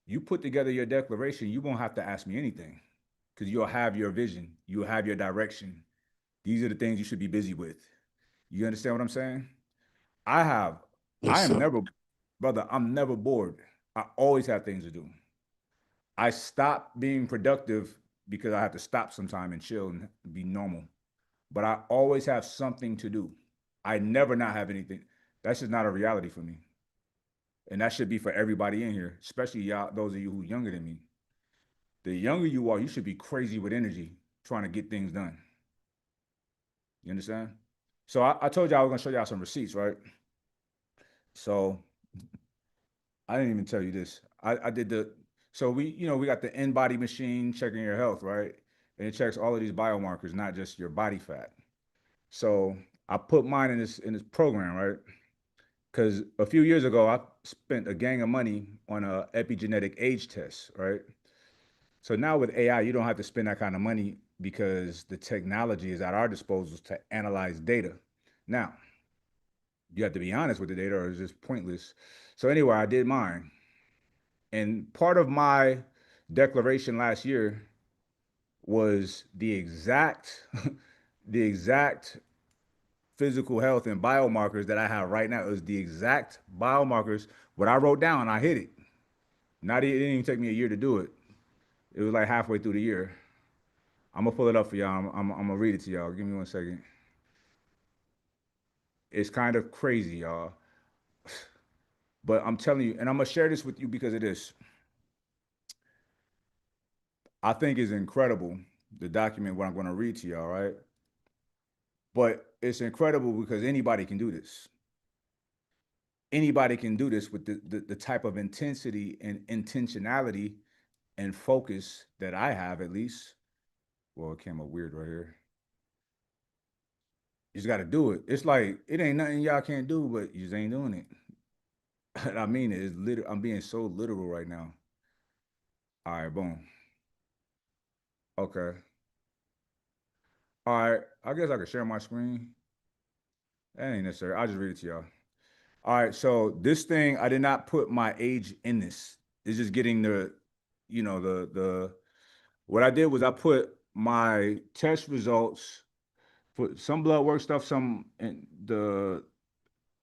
you put together your declaration, you won't have to ask me anything because you'll have your vision, you'll have your direction. These are the things you should be busy with. You understand what I'm saying? I have. Yes, I am sir. never, brother, I'm never bored. I always have things to do. I stop being productive because I have to stop sometime and chill and be normal. But I always have something to do. I never not have anything. That's just not a reality for me. And that should be for everybody in here, especially y'all, those of you who are younger than me. The younger you are, you should be crazy with energy trying to get things done. You understand? So I told y'all I was gonna show y'all some receipts, right? So I didn't even tell you this. I did so we got the in-body machine checking your health, right? And it checks all of these biomarkers, not just your body fat. So I put mine in this program, right? Because a few years ago, I spent a gang of money on a epigenetic age test, right? So now with AI, you don't have to spend that kind of money because the technology is at our disposal to analyze data. Now, you have to be honest with the data or it's just pointless. So anyway, I did mine. And part of my declaration last year was the exact physical health and biomarkers that I have right now. It was the exact biomarkers. What I wrote down, I hit it. Not it didn't even take me a year to do it. It was like halfway through the year. I'm gonna pull it up for y'all. I'm gonna read it to y'all. Give me 1 second. It's kind of crazy, y'all. But I'm telling you, and I'm gonna share this with you because of this. I think is incredible, the document what I'm gonna read to y'all, right? But it's incredible because anybody can do this. Anybody can do this with the type of intensity and intentionality and focus that I have, at least. Well, it came up weird right here. You just got to do it. It's like it ain't nothing y'all can't do, but you just ain't doing it. I mean it. It's literal. I'm being so literal right now. All right, boom. Okay. All right. I guess I could share my screen. That ain't necessary. I'll just read it to y'all. All right. So this thing, I did not put my age in this. It's just getting the what I did was I put my test results for some blood work stuff, some in the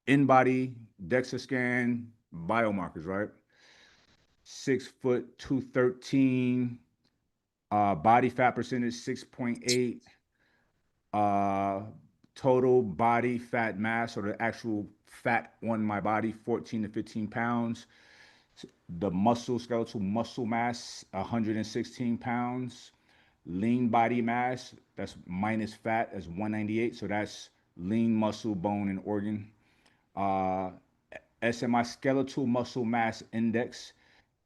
in-body DEXA scan biomarkers, right? 6 foot 213, body fat percentage 6.8, uh, total body fat mass or the actual fat on my body 14 to 15 pounds. The skeletal muscle mass 116 pounds. Lean body mass, that's minus fat, that's 198. So that's lean muscle, bone, and organ. Uh, SMI skeletal muscle mass index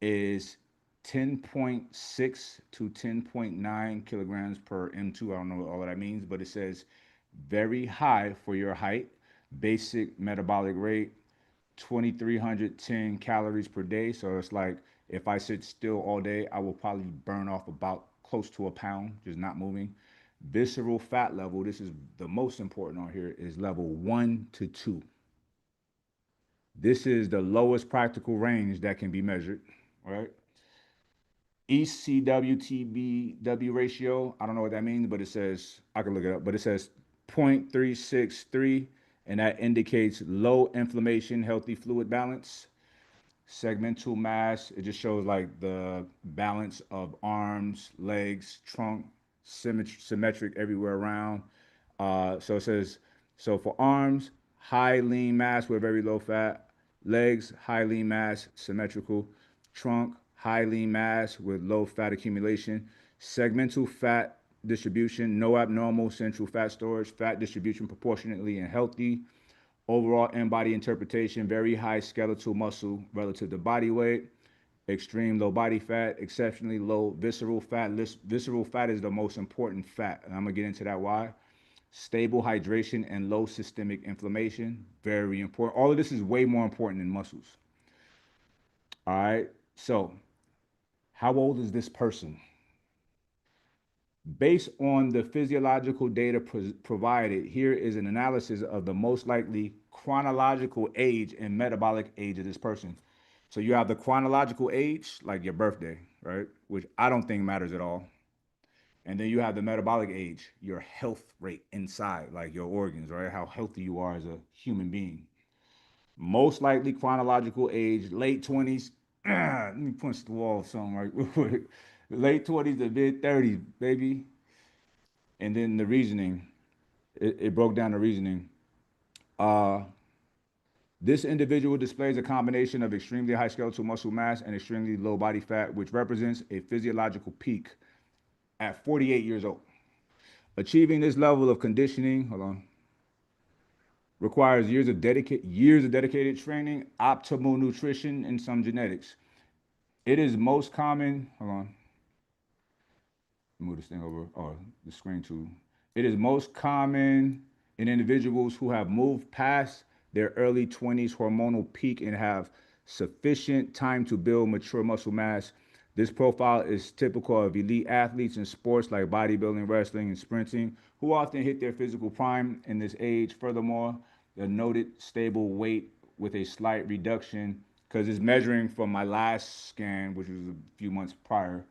is 10.6 to 10.9 kilograms per M2. I don't know what all of that means, but it says very high for your height. Basic metabolic rate, 2,310 calories per day. So it's like if I sit still all day, I will probably burn off about close to a pound, just not moving. Visceral fat level, this is the most important on here, is level 1 to 2. This is the lowest practical range that can be measured, right? ECW TBW ratio, I don't know what that means, but it says, I can look it up, but it says 0.363, and that indicates low inflammation, healthy fluid balance. Segmental mass, it just shows like the balance of arms, legs, trunk, symmetric everywhere around. So it says, so for arms, high lean mass with very low fat. Legs, high lean mass, symmetrical. Trunk, high lean mass with low fat accumulation. Segmental fat distribution, no abnormal central fat storage. Fat distribution proportionately and healthy. Overall in-body interpretation, very high skeletal muscle relative to body weight, extreme low body fat, exceptionally low visceral fat. Visceral fat is the most important fat, and I'm gonna get into that why. Stable hydration and low systemic inflammation, very important. All of this is way more important than muscles. All right, so how old is this person? Based on the physiological data provided, here is an analysis of the most likely chronological age and metabolic age of this person. So you have the chronological age, like your birthday, right? Which I don't think matters at all. And then you have the metabolic age, your health rate inside, like your organs, right? How healthy you are as a human being. Most likely chronological age, late 20s. Let me punch the wall or something right late 20s to mid 30s, baby. And then the reasoning, it broke down the reasoning. Uh, This individual displays a combination of extremely high skeletal muscle mass and extremely low body fat, which represents a physiological peak at 48 years old. Achieving this level of conditioning, requires years of dedicated training, optimal nutrition, and some genetics. It is most common, move this thing over, the screen too. It is most common in individuals who have moved past their early 20s hormonal peak and have sufficient time to build mature muscle mass. This profile is typical of elite athletes in sports like bodybuilding, wrestling, and sprinting, who often hit their physical prime in this age. Furthermore, the noted stable weight with a slight reduction, because it's measuring from my last scan, which was a few months prior,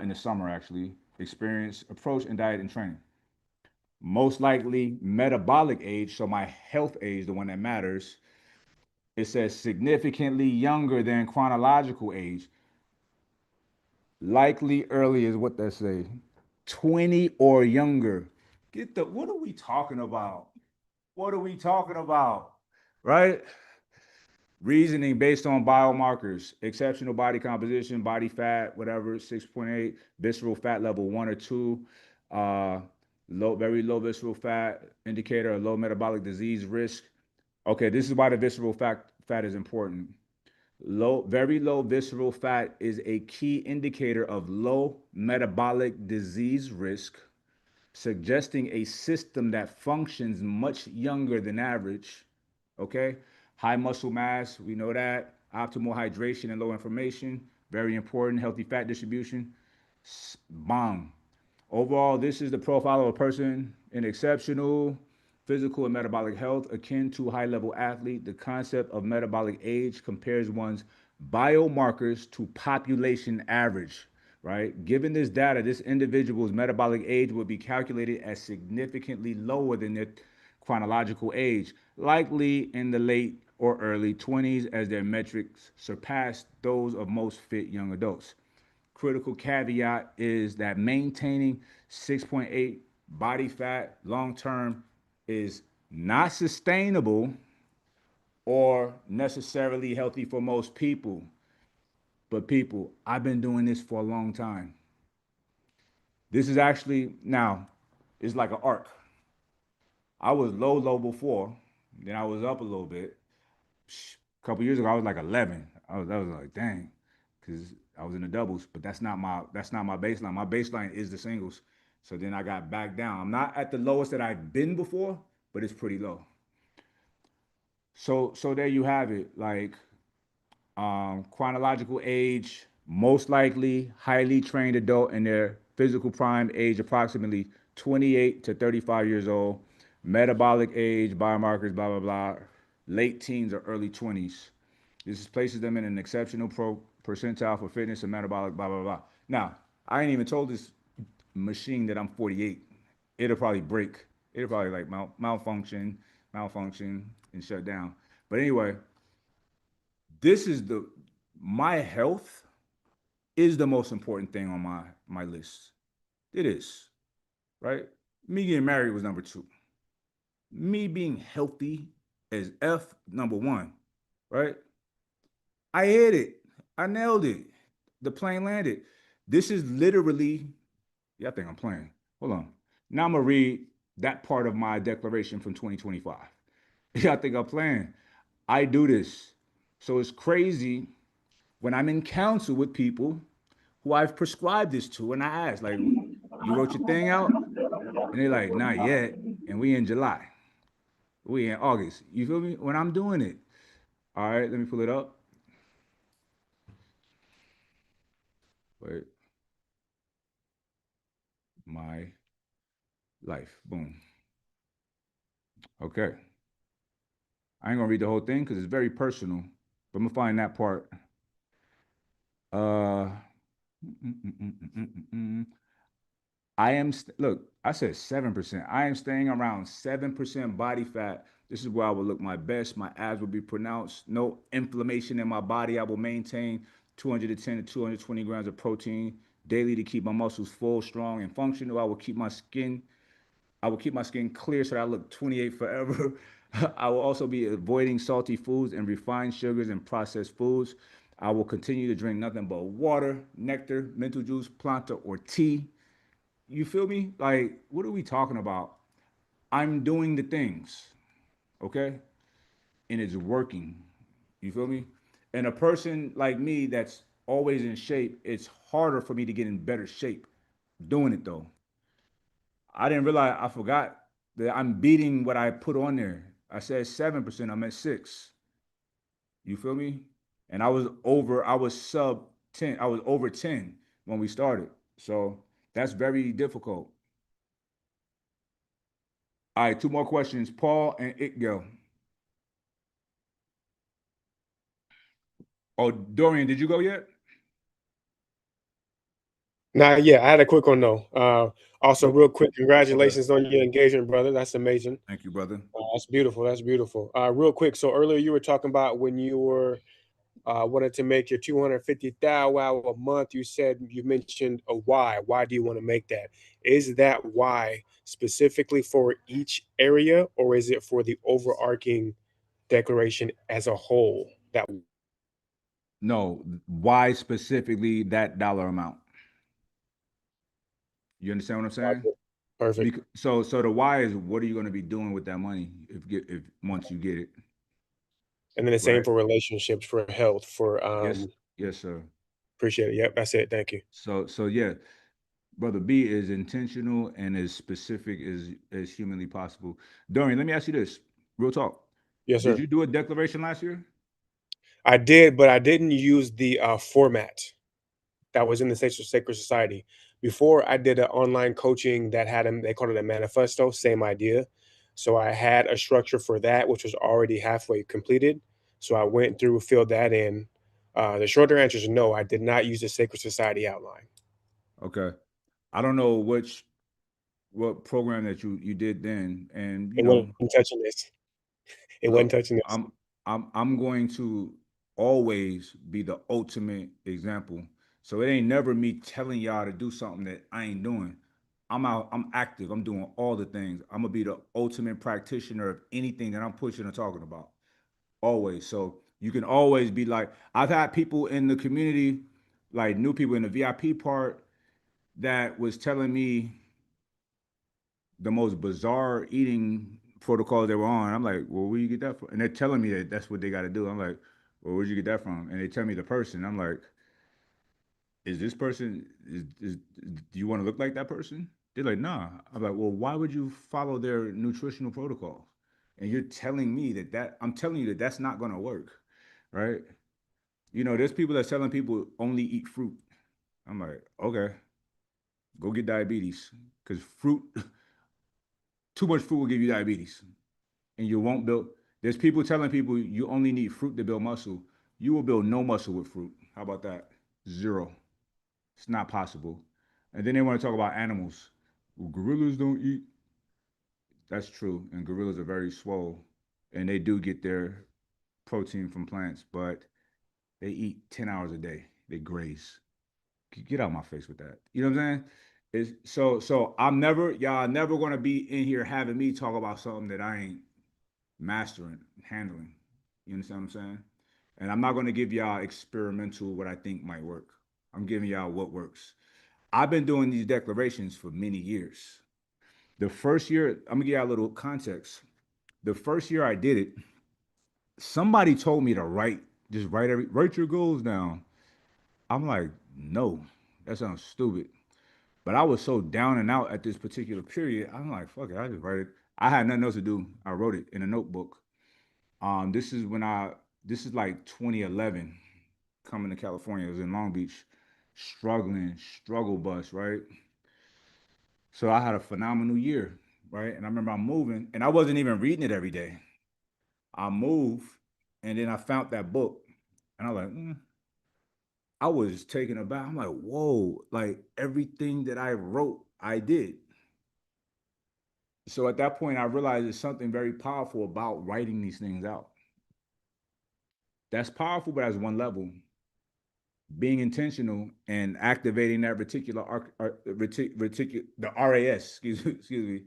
in the summer actually, experience, approach, and diet and training. Most likely metabolic age, so my health age, the one that matters, it says significantly younger than chronological age. Likely early is what they say. 20 or younger. What are we talking about? What are we talking about? Right? Reasoning based on biomarkers, exceptional body composition, body fat, whatever, 6.8, visceral fat level 1 or 2, very low visceral fat, indicator of low metabolic disease risk. Okay, this is why the visceral fat is important. Very low visceral fat is a key indicator of low metabolic disease risk, suggesting a system that functions much younger than average. Okay, high muscle mass, we know that. Optimal hydration and low inflammation, very important. Healthy fat distribution, bomb. Overall, this is the profile of a person in exceptional physical and metabolic health, akin to a high-level athlete. The concept of metabolic age compares one's biomarkers to population average, right? Given this data, this individual's metabolic age would be calculated as significantly lower than their chronological age, likely in the late or early 20s, as their metrics surpass those of most fit young adults. Critical caveat is that maintaining 6.8 body fat long term is not sustainable or necessarily healthy for most people. But people, I've been doing this for a long time. This is actually, now, it's like an arc. I was low before, then I was up a little bit. A couple years ago, I was like 11. I was like, dang, because I was in the doubles, but that's not my baseline. My baseline is the singles. So then I got back down. I'm not at the lowest that I've been before, but it's pretty low. So there you have it. Like chronological age, most likely highly trained adult in their physical prime age, approximately 28 to 35 years old. Metabolic age, biomarkers, blah, blah, blah. Late teens or early 20s. This places them in an exceptional percentile for fitness and metabolic, blah, blah, blah. Now, I ain't even told this machine that I'm 48. It'll probably break. It'll probably like malfunction, and shut down. But anyway, this is my health is the most important thing on my list. It is, right? Me getting married was number 2. Me being healthy is number 1, right? I hit it. I nailed it. The plane landed. This is literally, yeah, I think I'm playing. Hold on. Now I'm going to read that part of my declaration from 2025. Yeah, I think I'm playing. I do this. So it's crazy when I'm in counsel with people who I've prescribed this to, and I ask, like, you wrote your thing out? And they're like, not yet. And we in July. We in August. You feel me? When I'm doing it. All right, let me pull it up. Wait. My life. Boom. Okay. I ain't gonna read the whole thing because it's very personal, but I'm gonna find that part. Uh, I am look. I said 7%. I am staying around 7% body fat. This is where I will look my best. My abs will be pronounced. No inflammation in my body. I will maintain 210 to 220 grams of protein daily to keep my muscles full, strong, and functional. I will keep my skin clear so that I look 28 forever. I will also be avoiding salty foods and refined sugars and processed foods. I will continue to drink nothing but water, nectar, mental juice, planta, or tea. You feel me? Like, what are we talking about? I'm doing the things, okay? And it's working. You feel me? And a person like me that's always in shape, it's harder for me to get in better shape doing it though. I didn't realize, I forgot that I'm beating what I put on there. I said 7%, I'm at 6. You feel me? And I was sub 10, I was over 10 when we started. So that's very difficult. All right, two more questions. Paul and Itgel. Oh, Dorian, did you go yet? Nah, yeah, I had a quick one though. Also, Go. real quick, Okay. congratulations on your engagement, brother. That's amazing. Thank you, brother. That's beautiful. That's beautiful. Real quick, so earlier you were talking about when you were wanted to make your 250,000 wow a month. You said you mentioned a why. Why do you want to make that? Is that why specifically for each area, or is it for the overarching declaration as a whole? That No, why specifically that dollar amount? You understand what I'm saying? perfect. Because, so the why is what are you going to be doing with that money if once you get it, And then the same right? for relationships, for health, for Yes, yes, sir. appreciate it. Yep, that's it. Thank you. So yeah, brother B is intentional and as specific as humanly possible. Dorian, let me ask you this, real talk. Yes, Did sir. you do a declaration last year? I did, but I didn't use the format that was in the Sacred Society. Before I did an online coaching that had they called it a manifesto, same idea. So I had a structure for that, which was already halfway completed. So I went through, filled that in. The shorter answer is no, I did not use the Sacred Society outline. Okay. I don't know what program that you did then, and you It know, wasn't touching this. It wasn't look, touching this. I'm going to always be the ultimate example. So it ain't never me telling y'all to do something that I ain't doing. I'm out, I'm active, I'm doing all the things. I'm gonna be the ultimate practitioner of anything that I'm pushing or talking about. Always. So you can always be like, I've had people in the community, like new people in the VIP part, that was telling me the most bizarre eating protocols they were on. I'm like, well, where you get that from? And they're telling me that that's what they got to do. I'm like, well, where'd you get that from? And they tell me the person. I'm like, is this person, do you want to look like that person? They're like, nah. I'm like, well, why would you follow their nutritional protocols? And you're telling me I'm telling you that that's not going to work, right? You know, there's people that's telling people only eat fruit. I'm like, okay, go get diabetes because fruit, too much fruit will give you diabetes. And you won't build. There's people telling people you only need fruit to build muscle. You will build no muscle with fruit. How about that? Zero. It's not possible. And then they want to talk about animals. Well, gorillas don't eat. That's true. And gorillas are very swole. And they do get their protein from plants, but they eat 10 hours a day. They graze. Get out of my face with that. You know what I'm saying? So I'm never, y'all never gonna be in here having me talk about something that I ain't mastering, handling. You understand what I'm saying? And I'm not going to give y'all experimental what I think might work. I'm giving y'all what works. I've been doing these declarations for many years. The first year, I'm gonna give y'all a little context. The first year I did it, somebody told me to just write your goals down. I'm like, no, that sounds stupid. But I was so down and out at this particular period. I'm like, fuck it, I just write it. I had nothing else to do. I wrote it in a notebook. This is this is like 2011 coming to California. I was in Long Beach, struggle bus, right? So I had a phenomenal year, right? And I remember I'm moving and I wasn't even reading it every day. I moved and then I found that book and I was like, I was taken aback. I'm like, whoa, like everything that I wrote, I did. So at that point, I realized there's something very powerful about writing these things out. That's powerful, but as one level, being intentional and activating that the RAS, excuse me,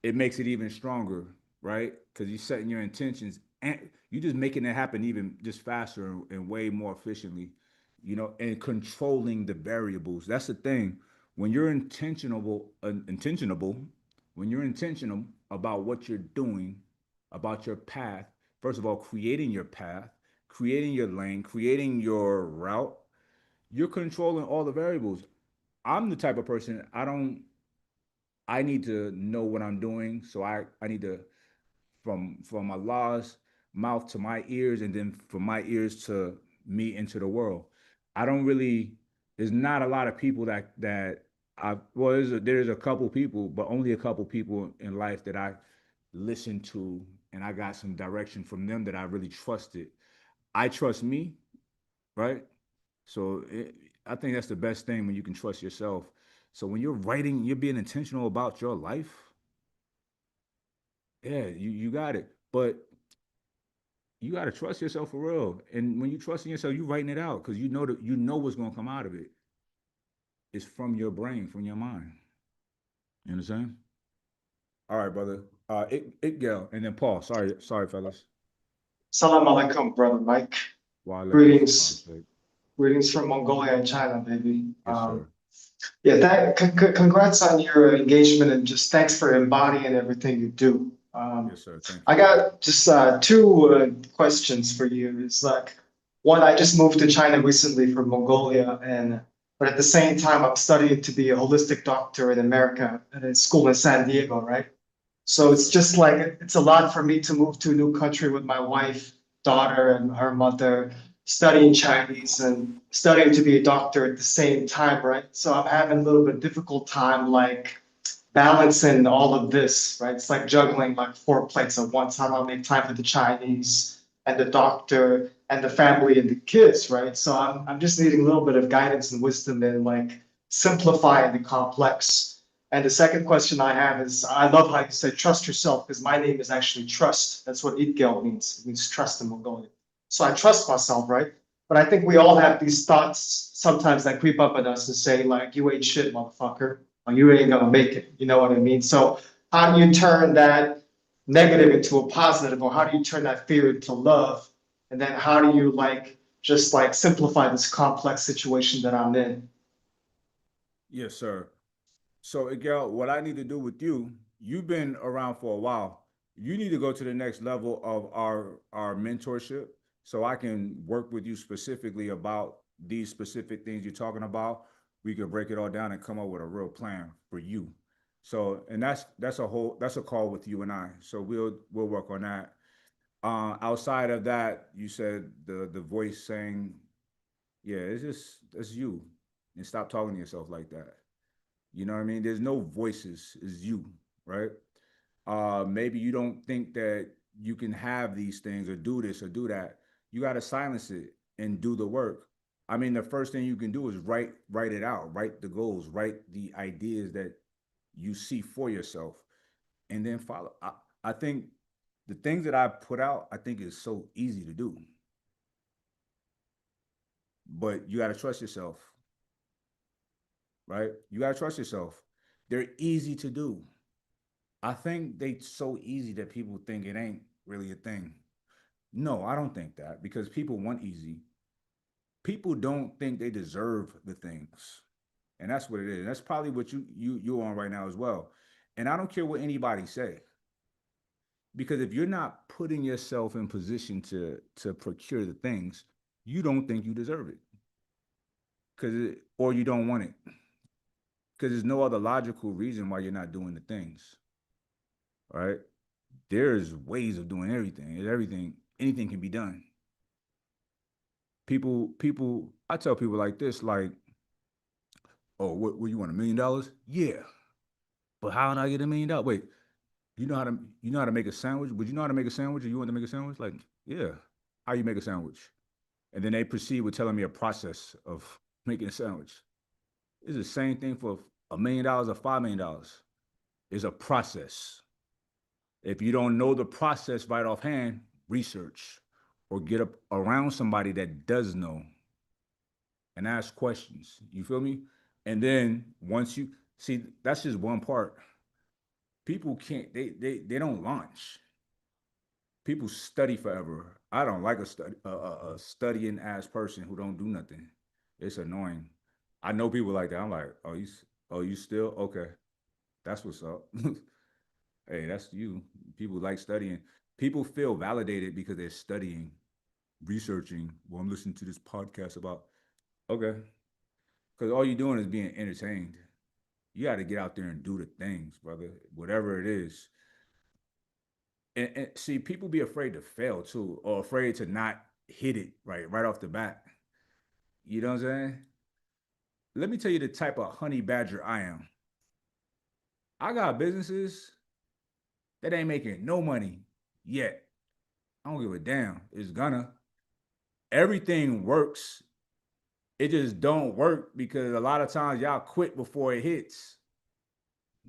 it makes it even stronger. right? Because you're setting your intentions and you're just making it happen even just faster and way more efficiently, and controlling the variables. That's the thing. When you're when you're intentional about what you're doing, about your path, first of all, creating your path, creating your lane, creating your route, you're controlling all the variables. I'm the type of person I need to know what I'm doing. So I need to from Allah's mouth to my ears, and then from my ears to me into the world. I don't really. There's not a lot of people that I well, there's a couple people, but only a couple people in life that I listen to, and I got some direction from them that I really trusted. I trust me, right? So I think that's the best thing when you can trust yourself. So when you're writing, you're being intentional about your life. Yeah, you got it. But you got to trust yourself for real. And when you trust in yourself, you writing it out because you know what's going to come out of it. It's from your brain, from your mind. You understand? All right, brother. Gail, and then Paul. Sorry, fellas. Salam alaikum, brother Mike. Wa alaikum salam, Greetings, Sheikh. greetings from Mongolia and China, baby. Yes, sir. Yeah, congrats on your engagement and just thanks for embodying everything you do. Yes, sir. Thank I you, brother. got just two questions for you. It's like one, I just moved to China recently from Mongolia, but at the same time, I'm studying to be a holistic doctor in America at a school in San Diego, right? So Yes, it's sir. just like it's a lot for me to move to a new country with my wife, daughter, and her mother, studying Chinese and studying to be a doctor at the same time, right? So I'm having a little bit difficult time like balancing all of this, right? It's like juggling like four plates at once. How do I make time for the Chinese and the doctor and the family and the kids, right? So I'm just needing a little bit of guidance and wisdom in like simplifying the complex. And the second question I have is, I love how you said trust yourself, because my name is actually trust. That's what Itgel means. It means trust in Mongolian. So I trust myself, right? But I think we all have these thoughts sometimes that creep up at us and say, like, you ain't shit, motherfucker, or you ain't gonna make it. You know what I mean? So how do you turn that negative into a positive, or how do you turn that fear into love? And then how do you like just like simplify this complex situation that I'm in? Yes, sir. So, Gail, what I need to do with you, you've been around for a while. You need to go to the next level of our mentorship so I can work with you specifically about these specific things you're talking about. We could break it all down and come up with a real plan for you. So, and that's a call with you and I. So we'll work on that. Outside of that, you said the voice saying, yeah, it's just that's you. And stop talking to yourself like that. You know what I mean? There's no voices, it's you, right? Maybe you don't think that you can have these things or do this or do that. You got to silence it and do the work. I mean, the first thing you can do is write it out, write the goals, write the ideas that you see for yourself, and then follow. I think the things that I put out, I think is so easy to do, but you got to trust yourself, right? You got to trust yourself. They're easy to do. I think they so easy that people think it ain't really a thing. No, I don't think that because people want easy. People don't think they deserve the things. And that's what it is. That's probably what you're on right now as well. And I don't care what anybody say. Because if you're not putting yourself in position to procure the things, you don't think you deserve it. Or you don't want it. Because there's no other logical reason why you're not doing the things. Right? There's ways of doing everything. Anything can be done. I tell people like this, like, oh, what you want $1 million? Yeah. But how do I get $1 million? Wait, you know how to make a sandwich? Would you know how to make a sandwich or you want to make a sandwich? Like, yeah. How you make a sandwich? And then they proceed with telling me a process of making a sandwich. It's the same thing for $1 million or $5 million. It's a process. If you don't know the process right offhand, research or get up around somebody that does know and ask questions. You feel me? And then once you see, that's just one part. People can't, they don't launch. people study forever. I don't like a studying ass person who don't do nothing. It's annoying. I know people like that. I'm like, oh, you still okay? That's what's up. Hey, that's you. People like studying. People feel validated because they're studying, researching. Well, I'm listening to this podcast about okay, because all you're doing is being entertained. You got to get out there and do the things, brother. Whatever it is. And see, people be afraid to fail too, or afraid to not hit it right off the bat. You know what I'm saying? Let me tell you the type of honey badger I am. I got businesses that ain't making no money yet. I don't give a damn. It's gonna. Everything works. It just don't work because a lot of times y'all quit before it hits.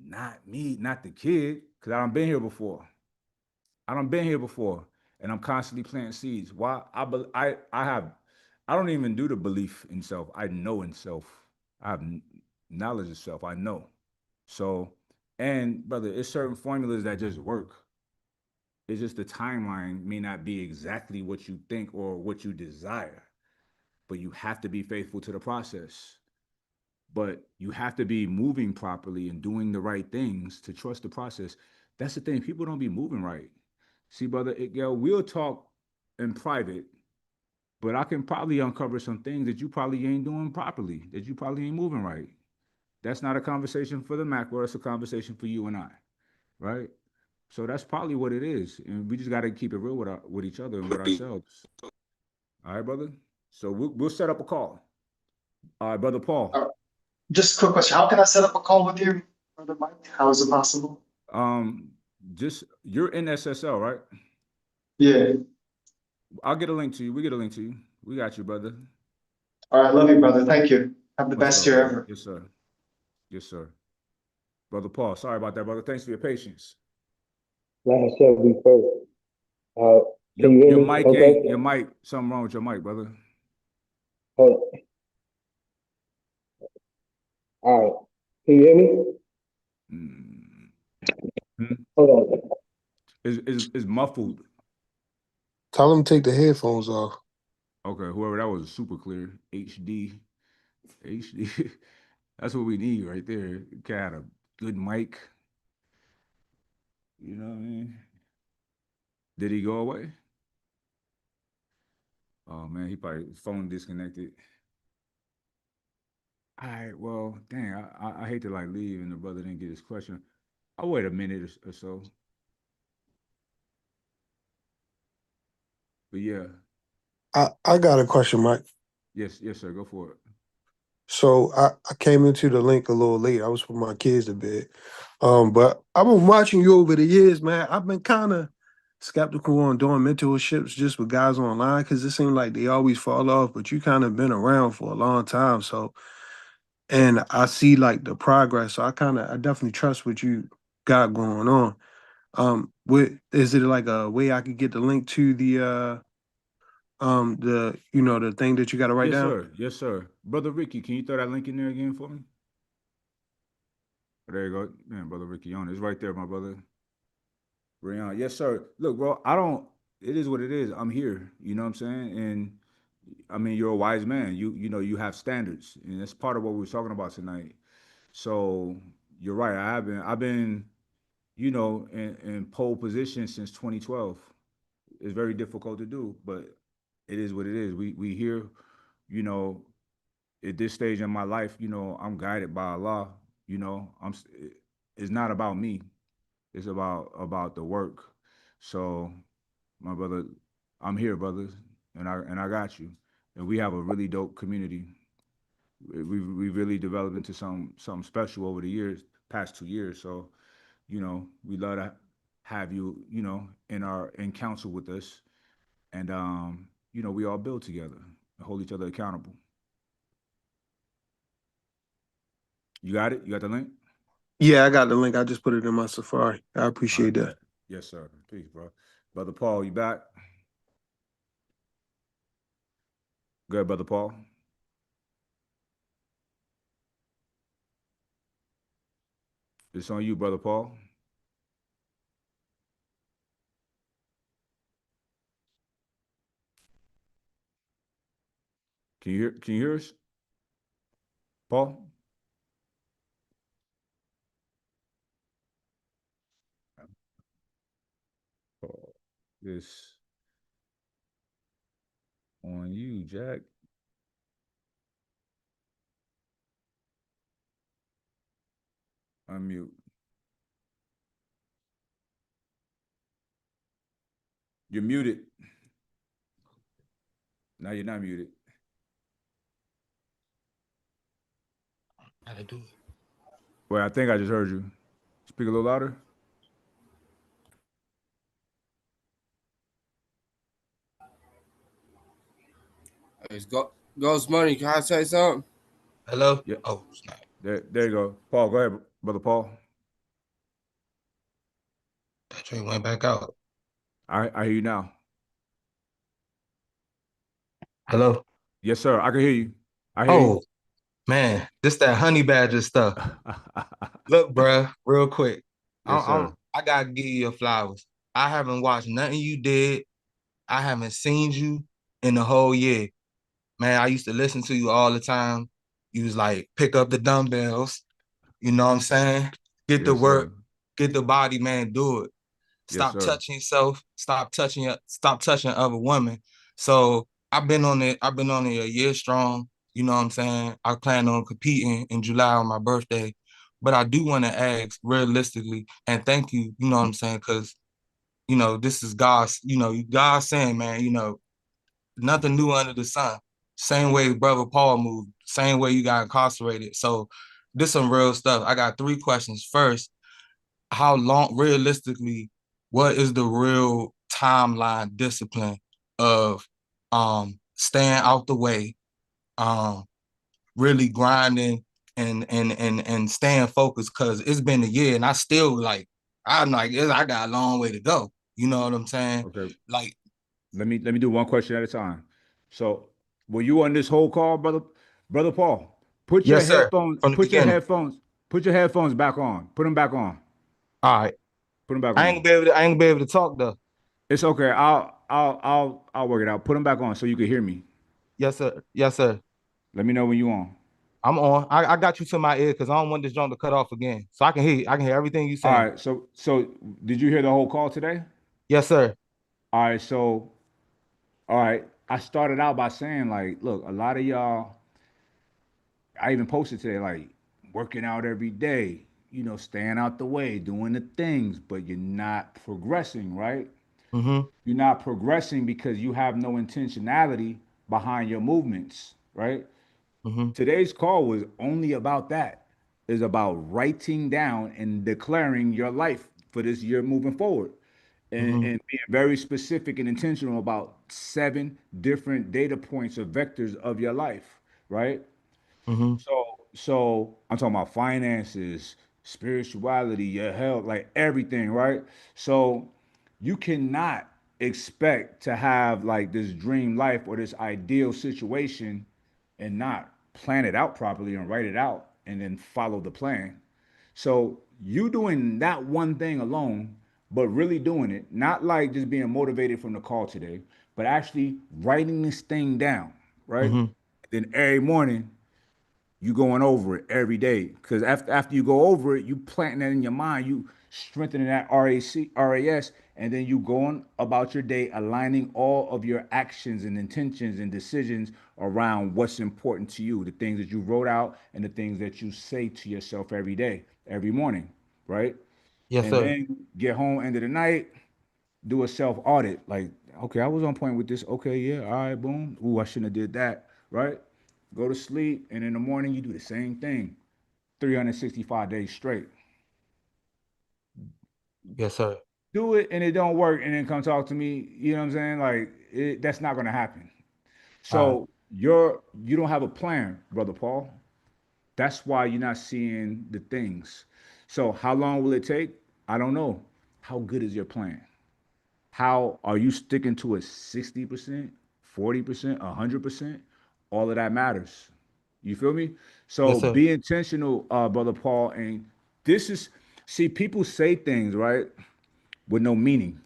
Not me, not the kid, because I done been here before. I done been here before, and I'm constantly planting seeds. Why? I don't even do the belief in self. I know in self. I have knowledge of self. I know. So, and brother, it's certain formulas that just work. It's just the timeline may not be exactly what you think or what you desire, but you have to be faithful to the process. But you have to be moving properly and doing the right things to trust the process. That's the thing. People don't be moving right. See, brother, we'll talk in private, but I can probably uncover some things that you probably ain't doing properly, that you probably ain't moving right. That's not a conversation for the macro. That's a conversation for you and I, right? So that's probably what it is, and we just got to keep it real with each other and with ourselves. All right, brother. So we'll set up a call. All right, brother Paul. Just a quick question. How can I set up a call with you, Brother Mike? How is it possible? Um, just you're in SSL, right? Yeah. I'll get a link to you. We get a link to you. We got you, brother. All right. Love you, brother. Thank you. Have the Much best love, year brother. ever. Yes, sir. Yes, sir. Brother Paul, sorry about that, brother. Thanks for your patience. Like I said, we first. Uh, can you hear Your me? mic Okay. ain't your mic. Something wrong with your mic, brother. Hold on. All right. Can you hear me? Mm. Hmm? Hold on. Is muffled. Tell them to take the headphones off. Okay, whoever that was super clear. HD. HD. That's what we need right there. Got a good mic. You know what I mean? Did he go away? Oh man, he probably phone disconnected. All right, well, dang, I hate to like leave and the brother didn't get his question. I'll wait a minute or so. But yeah, I got a question, Mike. yes, sir, go for it. So I came into the link a little late. I was putting my kids to bed. But I've been watching you over the years, man. I've been kind of skeptical on doing mentorships just with guys online because it seems like they always fall off, but you kind of been around for a long time. So and I see like the progress. So I definitely trust what you got going on. What is it like a way I could get the link to the thing that you got to write Yes, down? sir. Yes, sir. Brother Ricky, can you throw that link in there again for me? There you go. Man, brother Ricky on it. It's right there, my brother. Rayon. Yes, sir. Look, bro, it is what it is. I'm here. You know what I'm saying? And I mean, you're a wise man. You know, you have standards. And that's part of what we were talking about tonight. So you're right. I've been, in pole position since 2012. It's very difficult to do, but it is what it is. We here, you know, at this stage in my life, I'm guided by Allah. You know, it's not about me. It's about the work. So, my brother, I'm here, brothers, and I got you. And we have a really dope community. We really developed into something special over the years, past 2 years. So, we love to have you, in council with us, and we all build together and hold each other accountable. You got it? You got the link? Yeah, I got the link. I just put it in my Safari. I All right, appreciate that. bet. Yes, sir. Peace, bro. Brother Paul, you back? Good, brother Paul. It's on you, brother Paul. Can you hear us? Paul? This on you, Jack. Unmute. You're muted. Now you're not muted. How to do it? Well, I think I just heard you. Speak a little louder. It's Ghost Money. Can I say something? Hello? Yeah. Oh, snap. There you go. Paul, go ahead, brother Paul. That train went back out. I hear you now. Hello? Yes, sir. I can hear you. I hear Oh, man. This that honey badger stuff. you. Look, bruh, real quick. Yes, sir. I gotta give you your flowers. I haven't watched nothing you did. I haven't seen you in the whole year. Man, I used to listen to you all the time. You was like, pick up the dumbbells. You know what I'm saying? Get the Yes, sir. work, get the body, man, do it. Yes, Stop sir. touching yourself. Stop touching other women. So I've been on it. I've been on it a year strong. You know what I'm saying? I plan on competing in July on my birthday. But I do want to ask realistically, and thank you, you know what I'm saying? Because, this is God's, God saying, man, nothing new under the sun. Same way brother Paul moved, same way you got incarcerated. So this some real stuff. I got 3 questions. First, how long realistically, what is the real timeline discipline of staying out the way, really grinding and staying focused? Because it's been a year and I still I got a long way to go. You know what I'm saying? Okay. Like, Let me do one question at a time. So, were you on this whole call, brother Paul? Put your yes, sir. headphones, From the put your beginning. headphones, put your headphones back on. Put them back on. All right. Put them back I ain't on. gonna be able to I ain't gonna be able to talk though. It's okay. I'll work it out. Put them back on so you can hear me. Yes, sir. Yes, sir. Let me know when you on. I'm on. I got you to my ear because I don't want this joint to cut off again. So I can hear you. I can hear everything you All saying. right. So did you hear the whole call today? Yes, sir. All right. So all right. I started out by saying like, look, a lot of y'all. I even posted today like working out every day. Staying out the way, doing the things, but you're not progressing, right? Mm-hmm. You're not progressing because you have no intentionality behind your movements, right? Mm-hmm. Today's call was only about that. Is about writing down and declaring your life for this year moving forward. Mm-hmm. And being very specific and intentional about 7 different data points or vectors of your life, right? Mm-hmm. So I'm talking about finances, spirituality, your health, like everything, right? So you cannot expect to have like this dream life or this ideal situation and not plan it out properly and write it out and then follow the plan. So you doing that one thing alone, but really doing it, not like just being motivated from the call today, but actually writing this thing down, right? Mm-hmm. Then every morning you going over it every day because after you go over it, you planting that in your mind, you strengthening that RAS, and then you going about your day, aligning all of your actions and intentions and decisions around what's important to you, the things that you wrote out and the things that you say to yourself every day, every morning, right? Yes, And sir. then get home end of the night, do a self audit. Like, okay, I was on point with this. Okay, yeah, all right, boom. Ooh, I shouldn't have did that. Right? Go to sleep, and in the morning you do the same thing, 365 days straight. Yes, sir. Do it, and it don't work, and then come talk to me. You know what I'm saying? Like, that's not gonna happen. All right. So you don't have a plan, brother Paul. That's why you're not seeing the things. So how long will it take? I don't know. How good is your plan? How are you sticking to it 60%, 40%, 100%? All of that matters. You feel me? So Yes, sir. be intentional, brother Paul. And this is, see, people say things, right, with no meaning.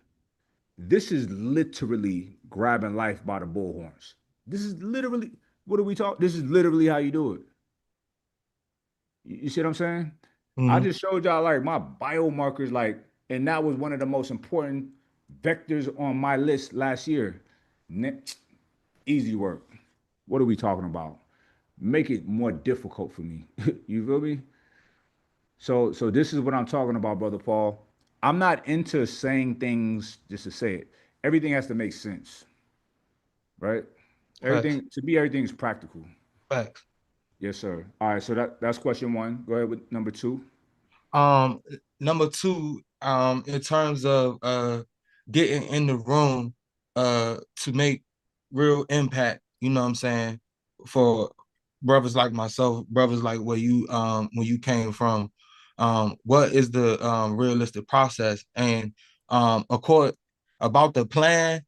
This is literally grabbing life by the bullhorns. This is literally, What do we talk? This is literally how you do it. You see what I'm saying? I Mhm. just showed y'all like my biomarkers, like, and that was one of the most important vectors on my list last year. Easy work. What are we talking about? Make it more difficult for me. You feel me? So this is what I'm talking about, brother Paul. I'm not into saying things just to say it. Everything has to make sense, right? Facts. Everything to me, everything is practical. Facts. Yes, sir. All right, so that's question one. Go ahead with number two. Um, number two, in terms of getting in the room to make real impact, you know what I'm saying, for brothers like myself, brothers like where you came from, what is the realistic process? And of course about the plan,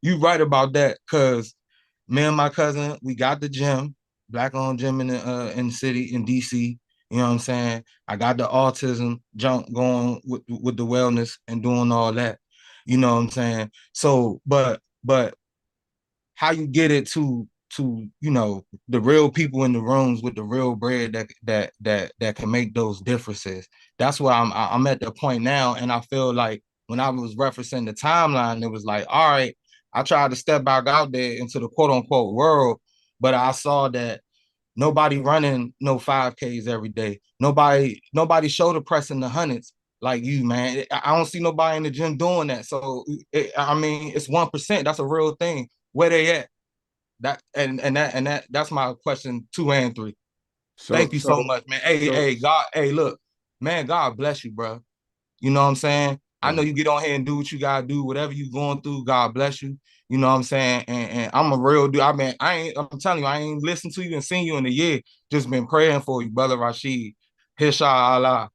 you right about that, because me and my cousin, we got the gym, black owned gym in the city in DC. You know what I'm saying? I got the autism jump going with the wellness and doing all that. You know what I'm saying? So, but how you get it to the real people in the rooms with the real bread that can make those differences. That's where I'm at the point now, and I feel like when I was referencing the timeline, it was like, all right, I tried to step back out there into the quote unquote world, but I saw that nobody running no 5Ks every day. Nobody shoulder pressing the hundreds like you, man. I don't see nobody in the gym doing that. So I mean, it's 1%. That's a real thing. Where they at? That's my question 2 and 3. So Thank you so so much, man. Hey, so hey, God, hey, look, man, God bless you, bro. You know what I'm saying? I know yeah. you get on here and do what you gotta do, whatever you going through, God bless you. You know what I'm saying? And I'm a real dude. I'm telling you, I ain't listened to you and seen you in a year. Just been praying for you, brother Rashid. Hisha Allah.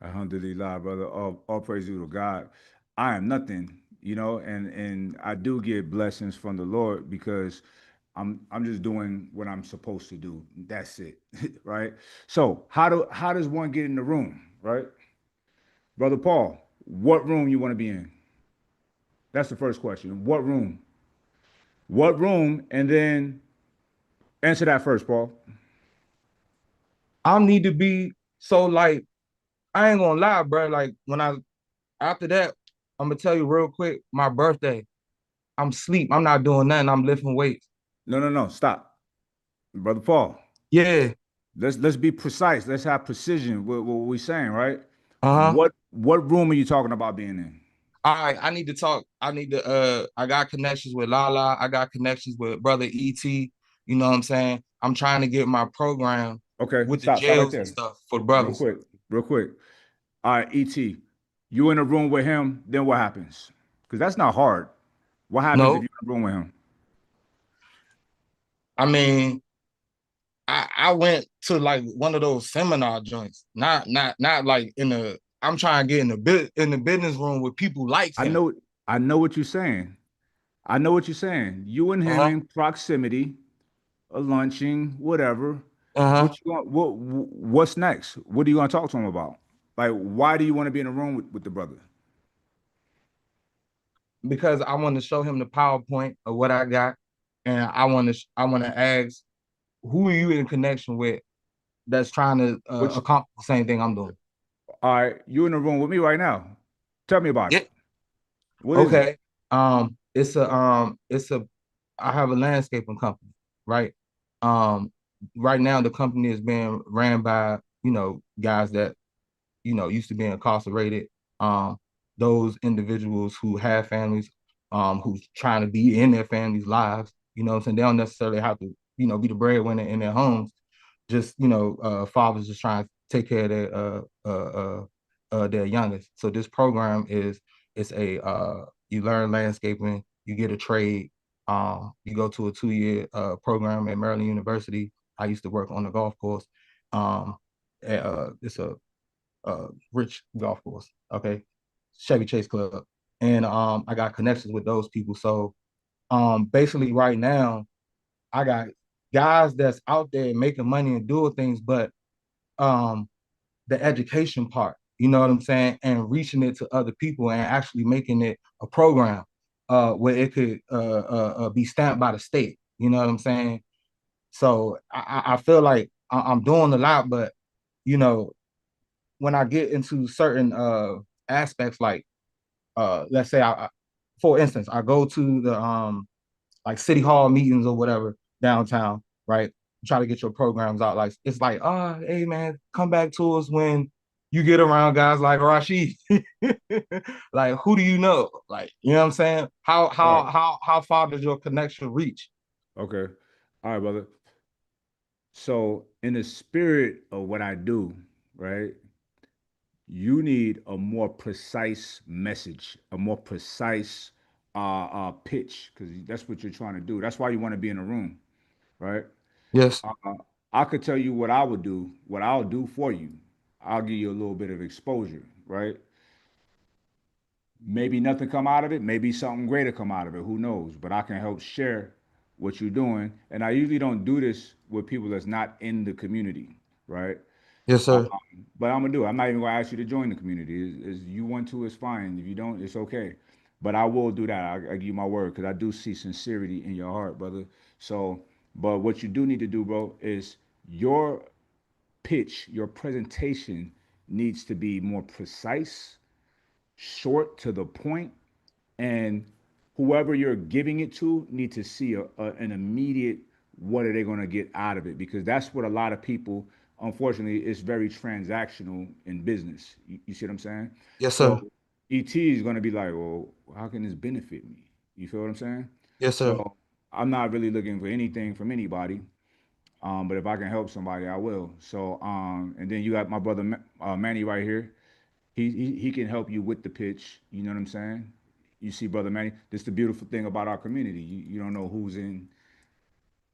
Alhamdulillah, brother. All praise to God. I am nothing, and I do get blessings from the Lord because I'm just doing what I'm supposed to do. That's it, right? So how does one get in the room, right, brother Paul? What room you want to be in? That's the first question. What room? What room? And then answer that first, Paul. I need to be so like, I ain't gonna lie, bro. Like when I after that, I'm gonna tell you real quick, my birthday. I'm sleep. I'm not doing nothing. I'm lifting weights. No, no, no. Stop, brother Paul. Yeah. Let's be precise. Let's have precision with what we're saying, right? Uh-huh. What room are you talking about being in? All right. I need to talk. I got connections with Lala. I got connections with brother ET. You know what I'm saying? I'm trying to get my program Okay, with the stop right jails and there. stuff for Real brothers. quick, real quick. All right, ET, you in a room with him, then what happens? Because that's not hard. What happens if No, you're in a room with him? I mean, I went to like one of those seminar joints. Not like in the I'm trying to get in the business room with people like I him. know I know what you're saying. I know what you're saying. You and him Uh-huh. in proximity, a lunching, whatever. Uh-huh. What's next? What are you gonna talk to him about? Like, why do you want to be in a room with the brother? Because I want to show him the PowerPoint of what I got, and I want to ask, who are you in connection with that's trying to Which, accomplish the same thing I'm doing? all right, you in the room with me right now. Tell me about it. Yeah. What is it? Okay. It's a I have a landscaping company, right? Right now the company is being ran by, guys that, used to be incarcerated. Um, those individuals who have families, who's trying to be in their families' lives, what I'm saying? They don't necessarily have to, be the breadwinner in their homes. Just, fathers just trying to take care of their youngest. So this program it's a you learn landscaping, you get a trade, you go to a 2-year program at Maryland University. I used to work on the golf course. It's a rich golf course, okay, Chevy Chase Club, and I got connections with those people. So basically, right now, I got guys that's out there making money and doing things, but um, the education part, you know what I'm saying, and reaching it to other people and actually making it a program. where it could be stamped by the state. You know what I'm saying? So I feel like I'm doing a lot, but you know, when I get into certain aspects, like let's say for instance, I go to the like city hall meetings or whatever downtown, right? Try to get your programs out. Like it's like, oh, hey man, come back to us when you get around guys like Rashid. Like, who do you know? Like, you know what I'm saying? All right. How far does your connection reach? Okay. All right, brother. So, in the spirit of what I do, right, you need a more precise message, a more precise pitch, because that's what you're trying to do. That's why you want to be in a room, right? Yes, Uh, I could tell you what I would do, what I'll do for you. I'll give you a little bit of exposure, right? Maybe nothing come out of it, maybe something greater come out of it, who knows? But I can help share what you're doing. And I usually don't do this with people that's not in the community, right? yes, Um, sir. but I'm gonna do it. I'm not even gonna ask you to join the community. Is you want to, it's fine. If you don't, it's okay. But I will do that. I give you my word because I do see sincerity in your heart, brother. So, but what you do need to do, bro, is your pitch, your presentation needs to be more precise, short to the point, and whoever you're giving it to need to see an immediate what are they going to get out of it, because that's what a lot of people, unfortunately, it's very transactional in business. You see what I'm saying? Yes, sir. So et is going to be like, well, how can this benefit me? You feel what I'm saying? Yes, sir. So I'm not really looking for anything from anybody, but if I can help somebody, I will. So and then you got my brother Manny right here. He can help you with the pitch. You know what I'm saying? You see, brother Manny, this is the beautiful thing about our community. You don't know who's in.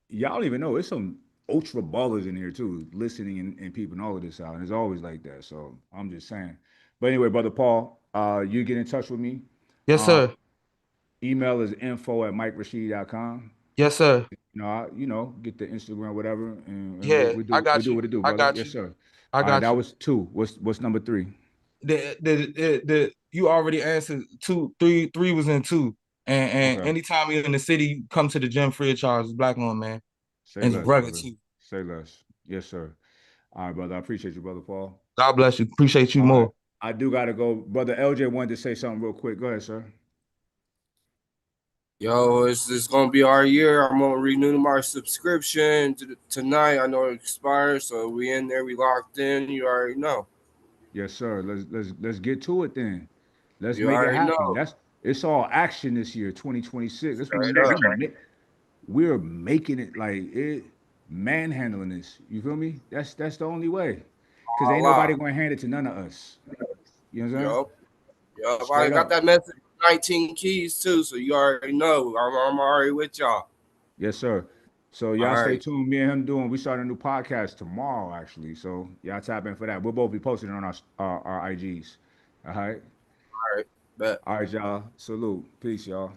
Y'all don't even know. There's some ultra ballers in here too, listening and peeping all of this out. And it's always like that. So I'm just saying. But anyway, brother Paul, you get in touch with me. Yes, Uh, sir. email is info@mikeRashid.com. Yes, sir. Get the Instagram, whatever, and Yeah, I we got do you. what it do, I brother. got Yes, you. sir. I All right, got that you. was two. What's number three? The you already answered two, three was in two. And Okay. anytime you're in the city, come to the gym free of charge. It's black on, man. Say And it's less, rugged brother. too. Say less. Yes, sir. All right, brother. I appreciate you, brother Paul. God bless you. Appreciate you All right. more. I do gotta go. Brother LJ wanted to say something real quick. Go ahead, sir. Yo, it's gonna be our year. I'm gonna renew my subscription tonight. I know it expires, so we in there. We locked in. You already know. Yes, sir. Let's get to it then. Let's You make it already happen. know. That's It's all action this year, 2026. That's what we're Straight doing. up. We're making it like it, manhandling this. You feel me? That's the only way. Cause ain't All nobody out. gonna hand it to none of us. You know what I'm saying? Yup. Yup. I Straight got up. that message. 19 keys too, so you already know. I'm already with y'all. Yes, sir. So All y'all stay right. tuned. Me and him we start a new podcast tomorrow, actually. So y'all tap in for that. We'll both be posting on our IGs. All right. All right. Bet. All right, y'all. Salute. Peace, y'all.